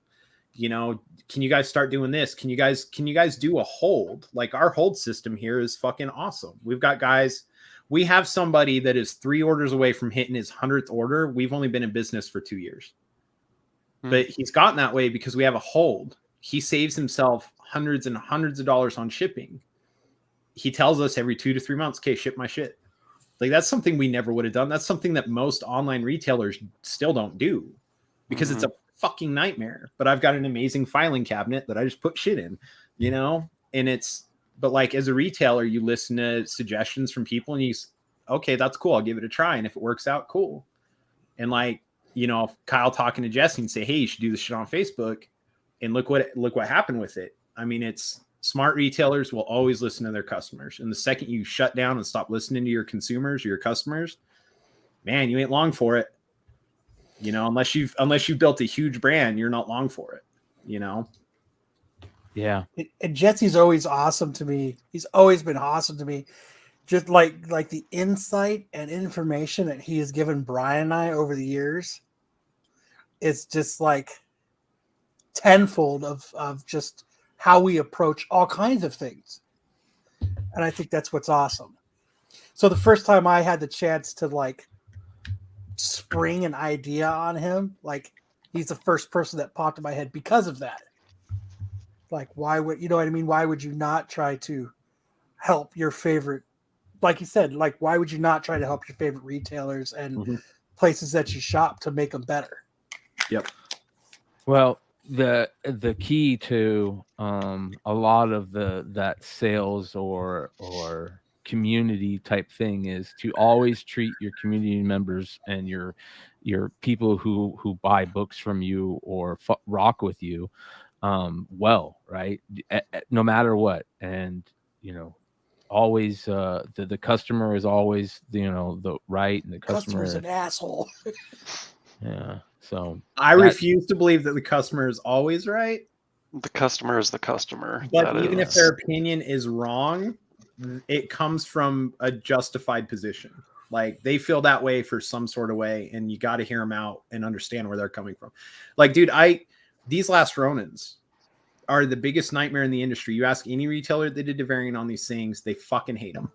Can you guys start doing this? Can you guys do a hold? Like, our hold system here is fucking awesome. We've got guys, we have somebody that is 3 orders away from hitting his 100th order. We've only been in business for 2 years. But he's gotten that way because we have a hold. He saves himself hundreds and hundreds of dollars on shipping. He tells us every 2 to 3 months, okay, ship my shit. Like, that's something we never would have done. That's something that most online retailers still don't do because it's a fucking nightmare. But I've got an amazing filing cabinet that I just put shit in, and but like, as a retailer, you listen to suggestions from people and okay, that's cool. I'll give it a try. And if it works out, cool. And like, Kyle talking to Jesse and say, hey, you should do this shit on Facebook, and look what happened with it. I mean, it's smart retailers will always listen to their customers. And the second you shut down and stop listening to your consumers or your customers, man, you ain't long for it. Unless you've built a huge brand, you're not long for it. Yeah. And Jesse's always awesome to me. He's always been awesome to me. Just like the insight and information that he has given Brian and I over the years, it's just like tenfold of just how we approach all kinds of things. And I think that's what's awesome. So the first time I had the chance to like spring an idea on him, like he's the first person that popped in my head because of that. Like, why would, you know what I mean? Why would you not try to help your favorite, like you said, like, why would you not try to help your favorite retailers and places that you shop to make them better? Yep. Well, the key to a lot of that sales or community type thing is to always treat your community members and your people who buy books from you or rock with you well, right? No matter what. And always the customer is always the right, and the Customer's an asshole. Yeah. So I refuse to believe that the customer is always right. The customer is the customer. But even if their opinion is wrong, it comes from a justified position. Like they feel that way for some sort of way, and you got to hear them out and understand where they're coming from. Like, dude, these last Ronins are the biggest nightmare in the industry. You ask any retailer that did a variant on these things, they fucking hate them.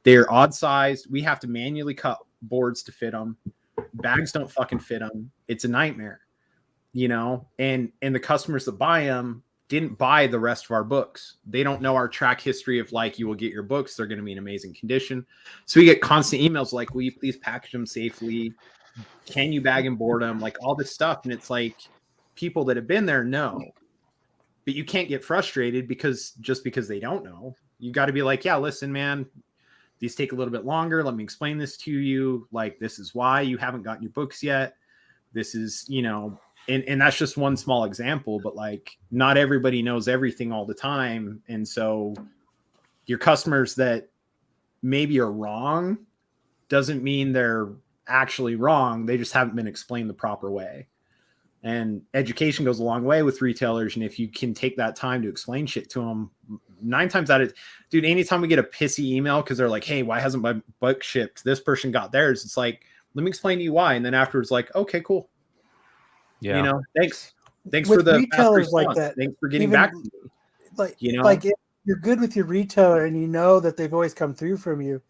They're odd sized. We have to manually cut boards to fit them. Bags don't fucking fit them. It's a nightmare, and the customers that buy them didn't buy the rest of our books. They don't know our track history of like, you will get your books. They're going to be in amazing condition. So we get constant emails like, will you please package them safely? Can you bag and board them? Like all this stuff. And it's like people that have been there know, but you can't get frustrated because they don't know. You got to be like, yeah, listen, man, these take a little bit longer. Let me explain this to you. Like, this is why you haven't gotten your books yet. This is, and that's just one small example, but like not everybody knows everything all the time. And so your customers that maybe are wrong doesn't mean they're actually wrong. They just haven't been explained the proper way. And education goes a long way with retailers. And if you can take that time to explain shit to them, 9 times out of, dude, anytime we get a pissy email because they're like, hey, why hasn't my book shipped? This person got theirs. It's like, let me explain to you why. And then afterwards, like, okay, cool. Yeah. Thanks With for the retailers like that. Thanks for getting even, back to me. Like, like if you're good with your retailer and you know that they've always come through from you.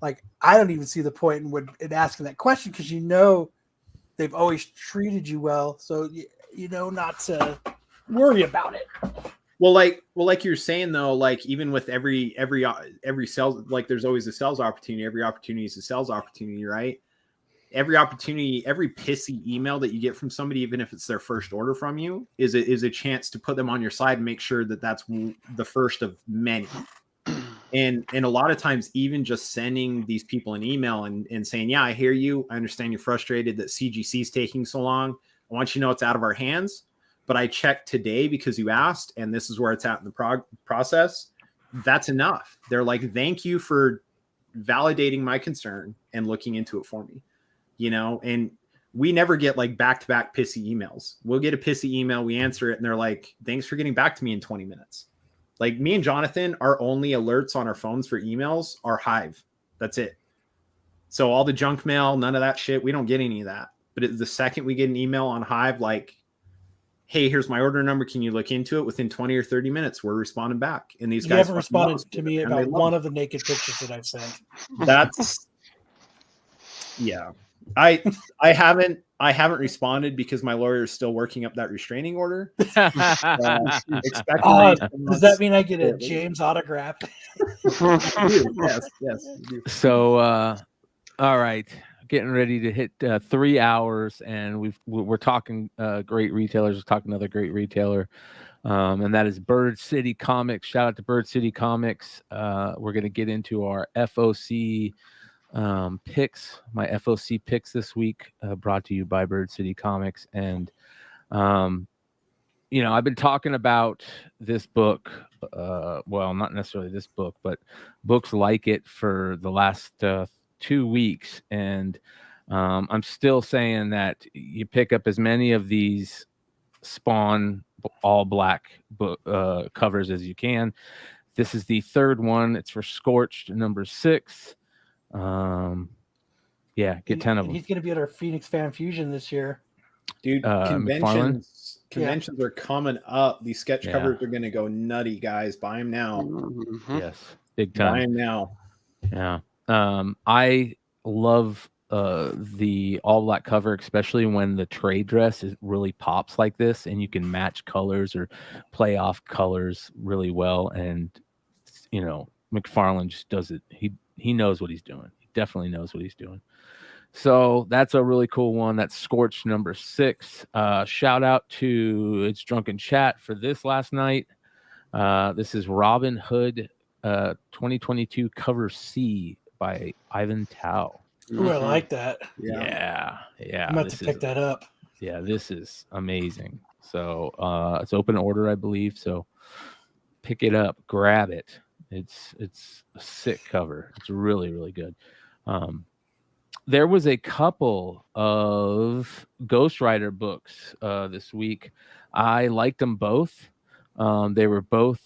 Like, I don't even see the point in asking that question because they've always treated you well, so you know not to worry about it. Well, like you're saying though, like even with every sales, like there's always a sales opportunity. Every opportunity is a sales opportunity, right? Every opportunity, every pissy email that you get from somebody, even if it's their first order from you, is a chance to put them on your side and make sure that that's the first of many. And a lot of times, even just sending these people an email and saying, yeah, I hear you. I understand you're frustrated that CGC is taking so long. I want you to know it's out of our hands. But I checked today because you asked, and this is where it's at in the process. That's enough. They're like, thank you for validating my concern and looking into it for me. And we never get like back-to-back pissy emails. We'll get a pissy email, we answer it, and they're like, thanks for getting back to me in 20 minutes. Like me and Jonathan, our only alerts on our phones for emails are Hive. That's it. So all the junk mail, none of that shit, we don't get any of that. But the second we get an email on Hive, like, hey, here's my order number. Can you look into it? Within 20 or 30 minutes, we're responding back. And these guys haven't responded to me about one of the naked pictures that I've sent. That's yeah. I haven't responded because my lawyer is still working up that restraining order. Does that mean I get a James autograph? Yes. So, all right, getting ready to hit 3 hours, and we're talking great retailers. We're talking another great retailer, and that is Bird City Comics. Shout out to Bird City Comics. We're going to get into our FOC picks, my FOC picks this week, brought to you by Bird City Comics. And I've been talking about this book, well, not necessarily this book, but books like it for the last 2 weeks, and I'm still saying that you pick up as many of these Spawn all black book covers as you can. This is the third one. It's for Scorched number 6. Yeah, get 10 of them. He's going to be at our Phoenix Fan Fusion this year. Dude, McFarlane? conventions are coming up. These sketch Yeah. covers are going to go nutty, guys. Buy them now. Yes, big time. Buy them now. Yeah. I love the all black cover, especially when the trade dress really pops like this and you can match colors or play off colors really well. And, you know, McFarlane just does it. He knows what he's doing. He definitely knows what he's doing. So that's a really cool one. That's Scorched number 6. Shout out to It's Drunken Chat for this last night. This is Robin Hood 2022 cover C by Ivan Tao. Ooh, I like that. Yeah. I'm about to pick that up. Yeah, this is amazing. So it's open order, I believe. So pick it up, grab it. It's a sick cover. It's really, really good. There was a couple of Ghost Rider books this week. I liked them both. They were both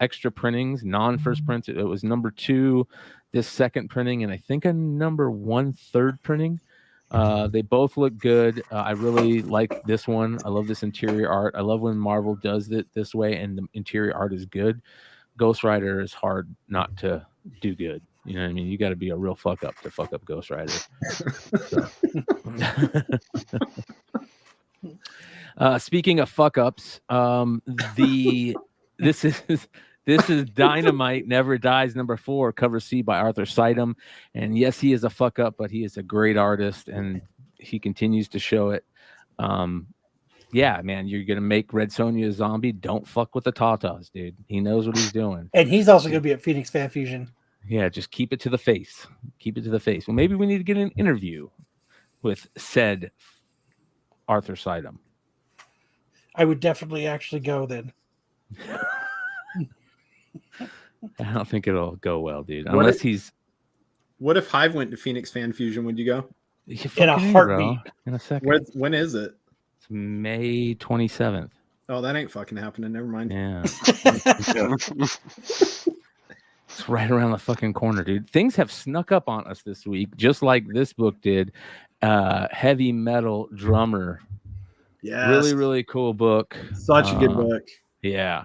extra printings, non-first prints. It was number 2, this second printing, and I think a number 1/3 printing. They both look good. I really like this one. I love this interior art. I love when Marvel does it this way and the interior art is good. Ghost Rider is hard not to do good. You know what I mean? You got to be a real fuck up to fuck up Ghost Rider. Speaking of fuck ups, this is Dynamite Never Dies number 4, cover C by Arthur Sidem. And yes, he is a fuck up, but he is a great artist and he continues to show it. Yeah, man, you're gonna make Red Sonja a zombie. Don't fuck with the Tatas, dude. He knows what he's doing. And he's also going to be at Phoenix Fan Fusion. Yeah, just keep it to the face. Keep it to the face. Well, maybe we need to get an interview with said Arthur Sidem. I would definitely actually go then. I don't think it'll go well, dude. What Unless if- he's What if Hive went to Phoenix Fan Fusion? Would you go? In a heartbeat. In a second. When is it? It's May 27th. Oh, that ain't fucking happening. Never mind. Yeah. It's right around the fucking corner, dude. Things have snuck up on us this week, just like this book did. Heavy Metal Drummer. Yes. Really, really cool book. Such a good book. Yeah.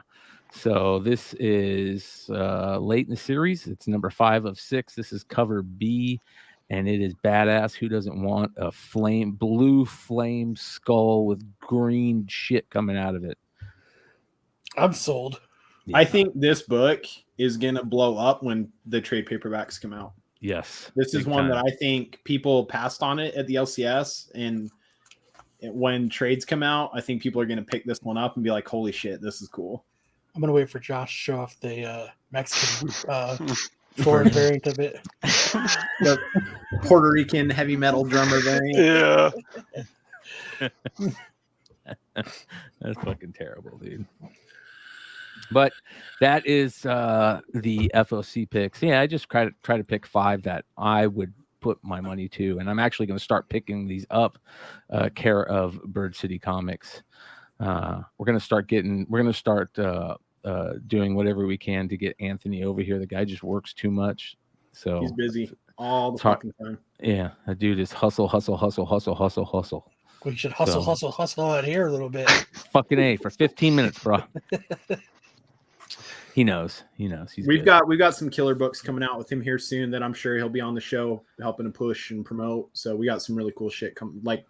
So this is late in the series. It's number 5 of 6. This is cover B, and it is badass. Who doesn't want a blue flame skull with green shit coming out of it? I'm sold. I think this book is gonna blow up when the trade paperbacks come out. Yes. This is big one time. that I think people passed on it at the LCS, and when trades come out, I think people are gonna pick this one up and be like, "Holy shit, this is cool." I'm going to wait for Josh to show off the Mexican foreign variant of it. The Puerto Rican heavy metal drummer variant. Yeah. That's fucking terrible, dude. But that is the FOC picks. Yeah, I just try to pick 5 that I would put my money to, and I'm actually going to start picking these up care of Bird City Comics. We're going to start doing whatever we can to get Anthony over here. The guy just works too much, so He's busy all the it's hard- fucking time. Yeah, that dude is hustle. We should hustle out here a little bit. Fucking A for 15 minutes, bro. He knows. He's We've good. got some killer books coming out with him here soon that I'm sure he'll be on the show helping to push and promote. So we got some really cool shit coming, like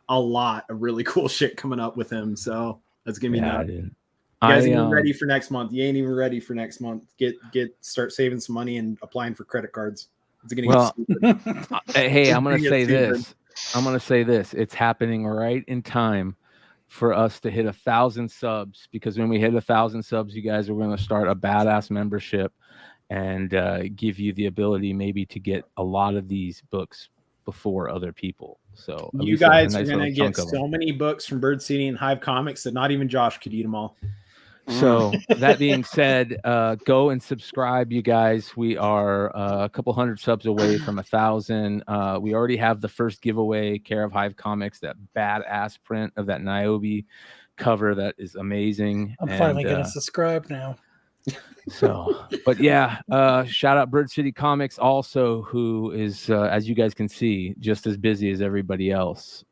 a lot of really cool shit coming up with him. So that's gonna be nuts. Dude. You guys ain't even I, ready for next month. You ain't even ready for next month. Start saving some money and applying for credit cards. It's gonna get stupid. Hey, I'm gonna It's say stupid. this. I'm gonna say this. It's happening right in time for us to hit 1,000 subs, because when we hit 1,000 subs, you guys are going to start a badass membership and give you the ability maybe to get a lot of these books before other people. So at You least a guys nice are gonna little get chunk of them. so many books from Bird City and Hive Comics that not even Josh could eat them all. So that being said, go and subscribe, you guys. We are a couple hundred subs away from 1,000. We already have the first giveaway, Care of Hive Comics, that badass print of that Niobe cover that is amazing. I'm finally gonna subscribe now. So, but yeah, shout out Bird City Comics also, who is, as you guys can see, just as busy as everybody else,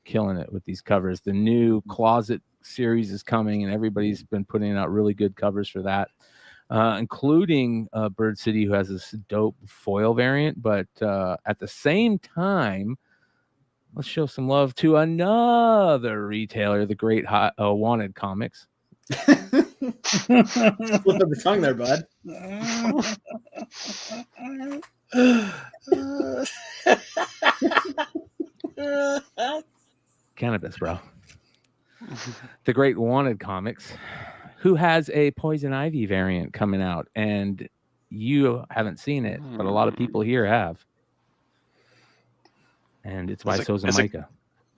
killing it with these covers. The new Closet series is coming, and everybody's been putting out really good covers for that, including Bird City, who has this dope foil variant. But at the same time, let's show some love to another retailer, the Great Wanted Comics. Slip of the tongue there, bud. Cannabis, bro. The Great Wanted Comics, who has a Poison Ivy variant coming out, and you haven't seen it, but a lot of people here have. And it's by Sosa Micah.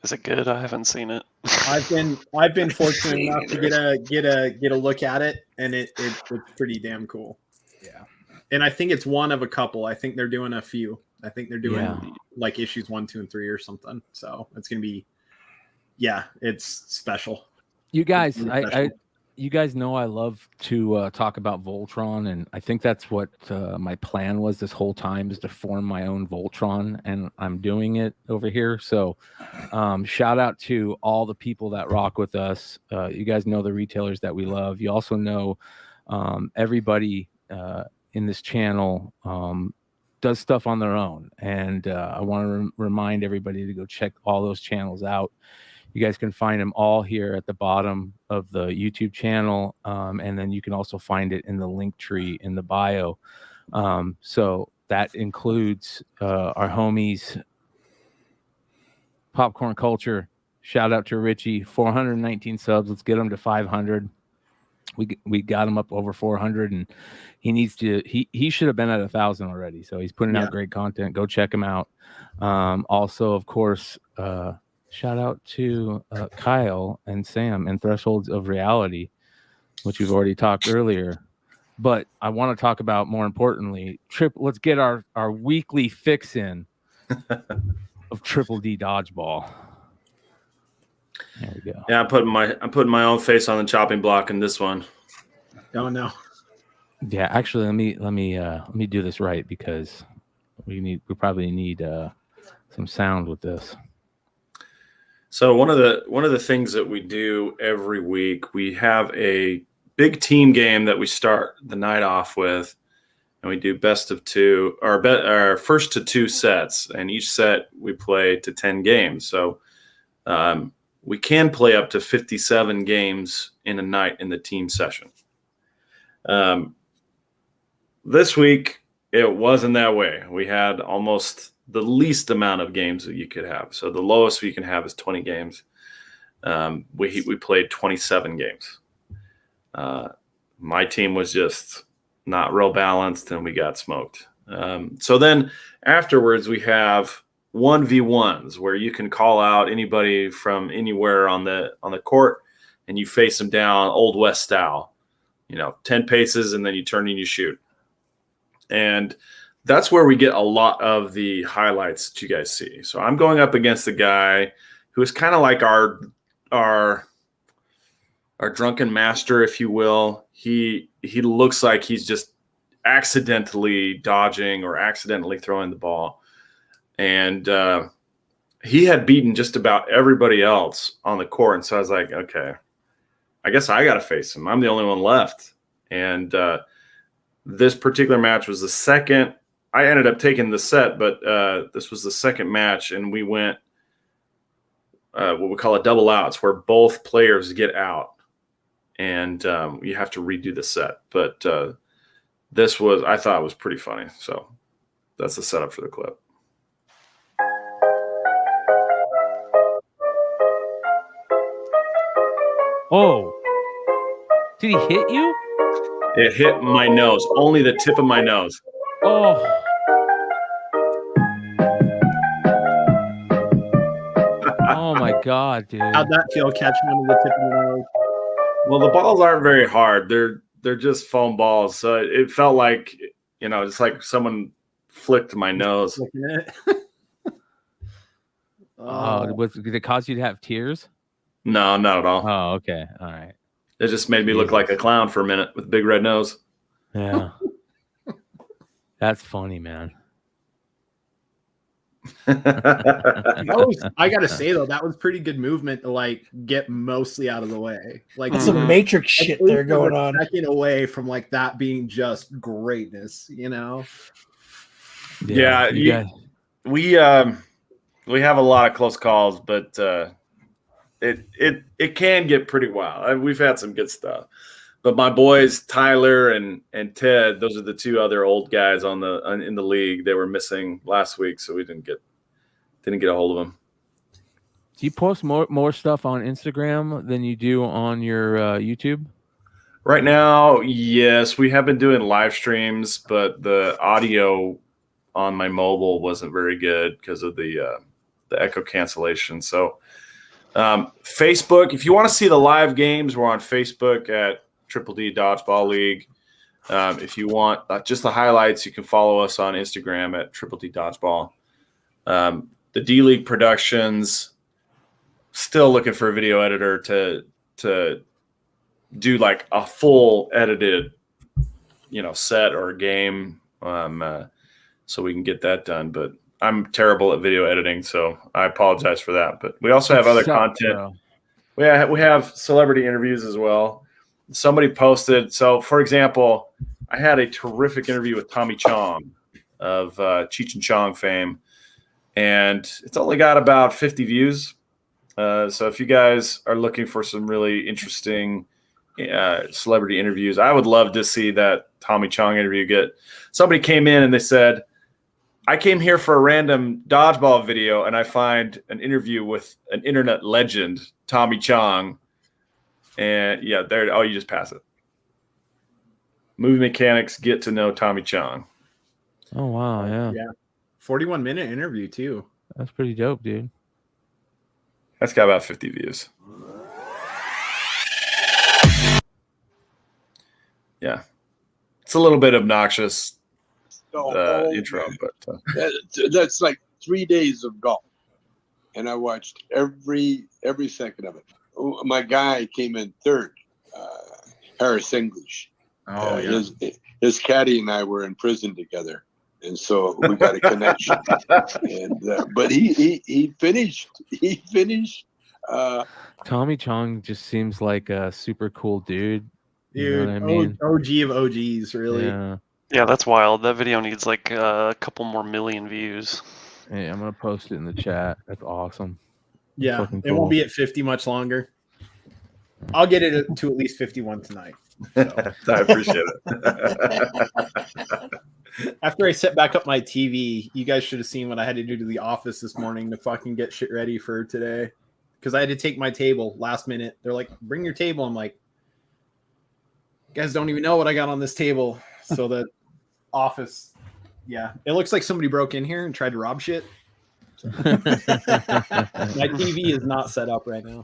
Is it good? I haven't seen it. I've been fortunate enough to get a look at it, and it's pretty damn cool. Yeah. And I think it's one of a couple. I think they're doing a few. I think they're doing like issues 1, 2, and 3 or something. So it's gonna be, it's special. You guys, you guys know I love to talk about Voltron, and I think that's what my plan was this whole time, is to form my own Voltron, and I'm doing it over here. So shout out to all the people that rock with us. You guys know the retailers that we love. You also know everybody in this channel does stuff on their own, and I want to remind everybody to go check all those channels out. You guys can find them all here at the bottom of the YouTube channel, and then you can also find it in the link tree in the bio. So that includes our homies, Popcorn Culture. Shout out to Richie, 419 subs. Let's get him to 500. We got him up over 400, and he needs to. He should have been at 1,000 already. So he's putting out great content. Go check him out. Also, of course. Shout out to Kyle and Sam and Thresholds of Reality, which we've already talked earlier. But I want to talk about, more importantly, let's get our weekly fix in of Triple D Dodgeball. There we go. Yeah, I'm putting my own face on the chopping block in this one. Oh no. Yeah, actually, let me do this right, because we probably need some sound with this. So one of the things that we do every week, we have a big team game that we start the night off with, and we do best of two, our first to 2 sets, and each set we play to 10 games. So we can play up to 57 games in a night in the team session. This week it wasn't that way. We had almost the least amount of games that you could have. So the lowest you can have is 20 games. We played 27 games. My team was just not real balanced, and we got smoked. So then afterwards, we have 1v1s where you can call out anybody from anywhere on the court, and you face them down Old West style. 10 paces, and then you turn and you shoot. And that's where we get a lot of the highlights that you guys see. So I'm going up against a guy who is kind of like our drunken master, if you will. He looks like he's just accidentally dodging or accidentally throwing the ball. And he had beaten just about everybody else on the court. And so I was like, okay, I guess I got to face him. I'm the only one left. And this particular match was the second. I ended up taking the set, but this was the second match, and we went what we call a double outs, where both players get out, and you have to redo the set. But I thought it was pretty funny. So that's the setup for the clip. Oh, did he hit you? It hit my nose, only the tip of my nose. Oh. Oh my God, dude. How'd that feel, catching under the tip of your nose? Well, the balls aren't very hard. They're just foam balls. So it felt like, it's like someone flicked my nose. Did it cause you to have tears? No, not at all. Oh, okay. All right. It just made me look like a clown for a minute with a big red nose. Yeah. That's funny, man. I gotta say though, that was pretty good movement to like get mostly out of the way. Like That's some Matrix shit there going on. Second away from like that being just greatness, Yeah, we have a lot of close calls, but it can get pretty wild. We've had some good stuff, but my boys Tyler and Ted, those are the two other old guys in the league. They were missing last week, so we didn't get a hold of them. Do you post more stuff on Instagram than you do on your YouTube? Right now, yes, we have been doing live streams, but the audio on my mobile wasn't very good because of the echo cancellation. So Facebook, if you want to see the live games, we're on Facebook at Triple D Dodgeball League. If you want just the highlights, you can follow us on Instagram at Triple D Dodgeball. The D League Productions, still looking for a video editor to do like a full edited, set or game, so we can get that done. But I'm terrible at video editing, so I apologize for that. But we also have other content. We have celebrity interviews as well. Somebody posted. So, for example, I had a terrific interview with Tommy Chong of Cheech and Chong fame, and it's only got about 50 views. So if you guys are looking for some really interesting celebrity interviews, I would love to see that Tommy Chong interview get. Somebody came in and they said, I came here for a random dodgeball video and I find an interview with an internet legend, Tommy Chong. And yeah, there. Oh, you just pass it. Movie mechanics get to know Tommy Chong. Oh wow, yeah. 41-minute interview too. That's pretty dope, dude. That's got about 50 views. Yeah, it's a little bit obnoxious intro, but that's like 3 days of golf, and I watched every second of it. My guy came in third, Harris English. Oh yeah. His caddy and I were in prison together, and so we got a connection. And but he finished. He finished. Tommy Chong just seems like a super cool dude. Dude, you know what I mean? OG of OGs, really. Yeah, that's wild. That video needs like a couple more million views. Hey, I'm gonna post it in the chat. That's awesome. Yeah, Fucking it cool. won't be at 50 much longer. I'll get it to at least 51 tonight. So. I appreciate it. After I set back up my TV, you guys should have seen what I had to do to the office this morning to fucking get shit ready for today. Because I had to take my table last minute. They're like, bring your table. I'm like, you guys don't even know what I got on this table. So the office, yeah. It looks like somebody broke in here and tried to rob shit. My TV is not set up right now.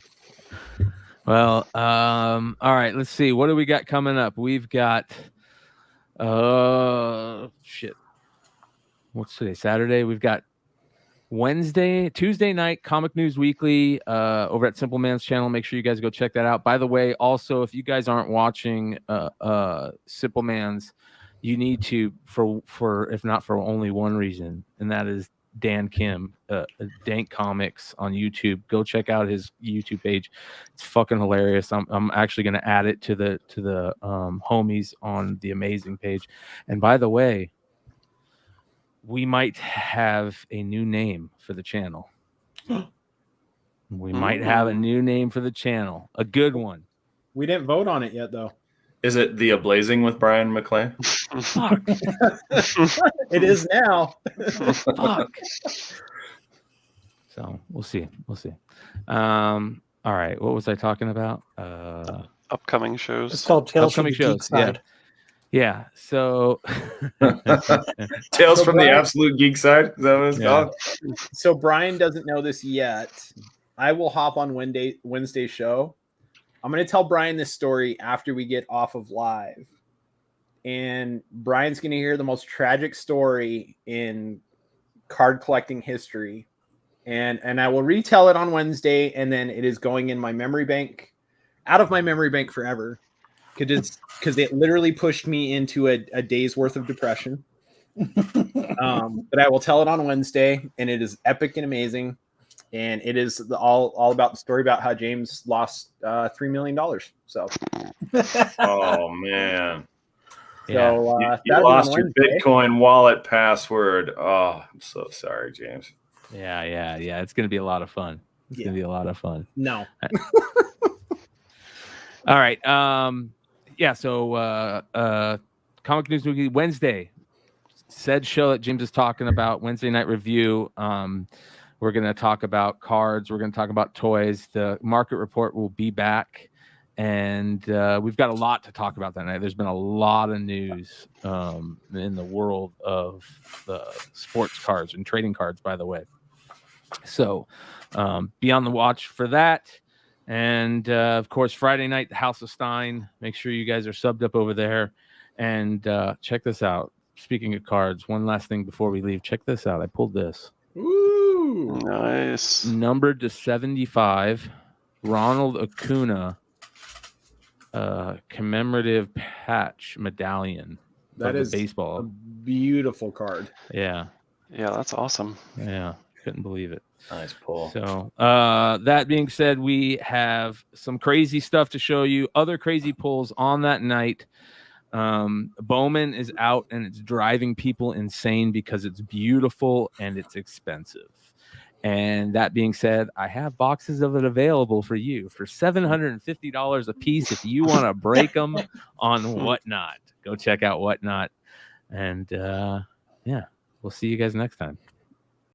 Well, all right, let's see. What do we got coming up? We've got shit. What's today? Saturday. We've got Tuesday night Comic News Weekly over at Simple Man's channel. Make sure you guys go check that out. By the way, also if you guys aren't watching Simple Man's, you need to for if not for only one reason, and that is Dan Kim, Dank Comics on YouTube. Go check out his YouTube page. It's fucking hilarious. I'm actually going to add it to the homies on the amazing page. And by the way, we might have a new name for the channel. We might have a new name for the channel. A good one. We didn't vote on it yet, though. Is it The Ablazing with Brian McClay? Fuck. It is now. Fuck. So we'll see. All right. What was I talking about? Upcoming shows. It's called Tales from Upcoming the Geek shows. Side. Yeah. So Tales from the Absolute Geek Side. Is that what it's called? So Brian doesn't know this yet. I will hop on Wednesday's show I'm going to tell Brian this story after we get off of live. And Brian's going to hear the most tragic story in card collecting history. And I will retell it on Wednesday, and then it is going in my memory bank, out of my memory bank forever. Because it literally pushed me into a day's worth of depression. But I will tell it on Wednesday, and it is epic and amazing. And it is all about the story about how James lost $3 million. So, Oh man! So you lost your Bitcoin wallet password. Oh, I'm so sorry, James. Yeah. It's going to be a lot of fun. It's going to be a lot of fun. No. All right. So Comic News Weekly Wednesday. Said show that James is talking about, Wednesday night review. We're going to talk about cards. We're going to talk about toys. The market report will be back. And we've got a lot to talk about that night. There's been a lot of news in the world of sports cards and trading cards, by the way. So be on the watch for that. And, of course, Friday night, the House of Stein. Make sure you guys are subbed up over there. And check this out. Speaking of cards, one last thing before we leave. Check this out. I pulled this. Ooh. Nice. Numbered to 75, Ronald Acuna commemorative patch medallion. That is baseball. a beautiful card. Yeah. Yeah, that's awesome. Yeah. Couldn't believe it. Nice pull. So that being said, we have some crazy stuff to show you. Other crazy pulls on that night. Bowman is out, and it's driving people insane because it's beautiful and it's expensive. And that being said, I have boxes of it available for you for $750 a piece if you want to break them on Whatnot. Go check out Whatnot. And we'll see you guys next time.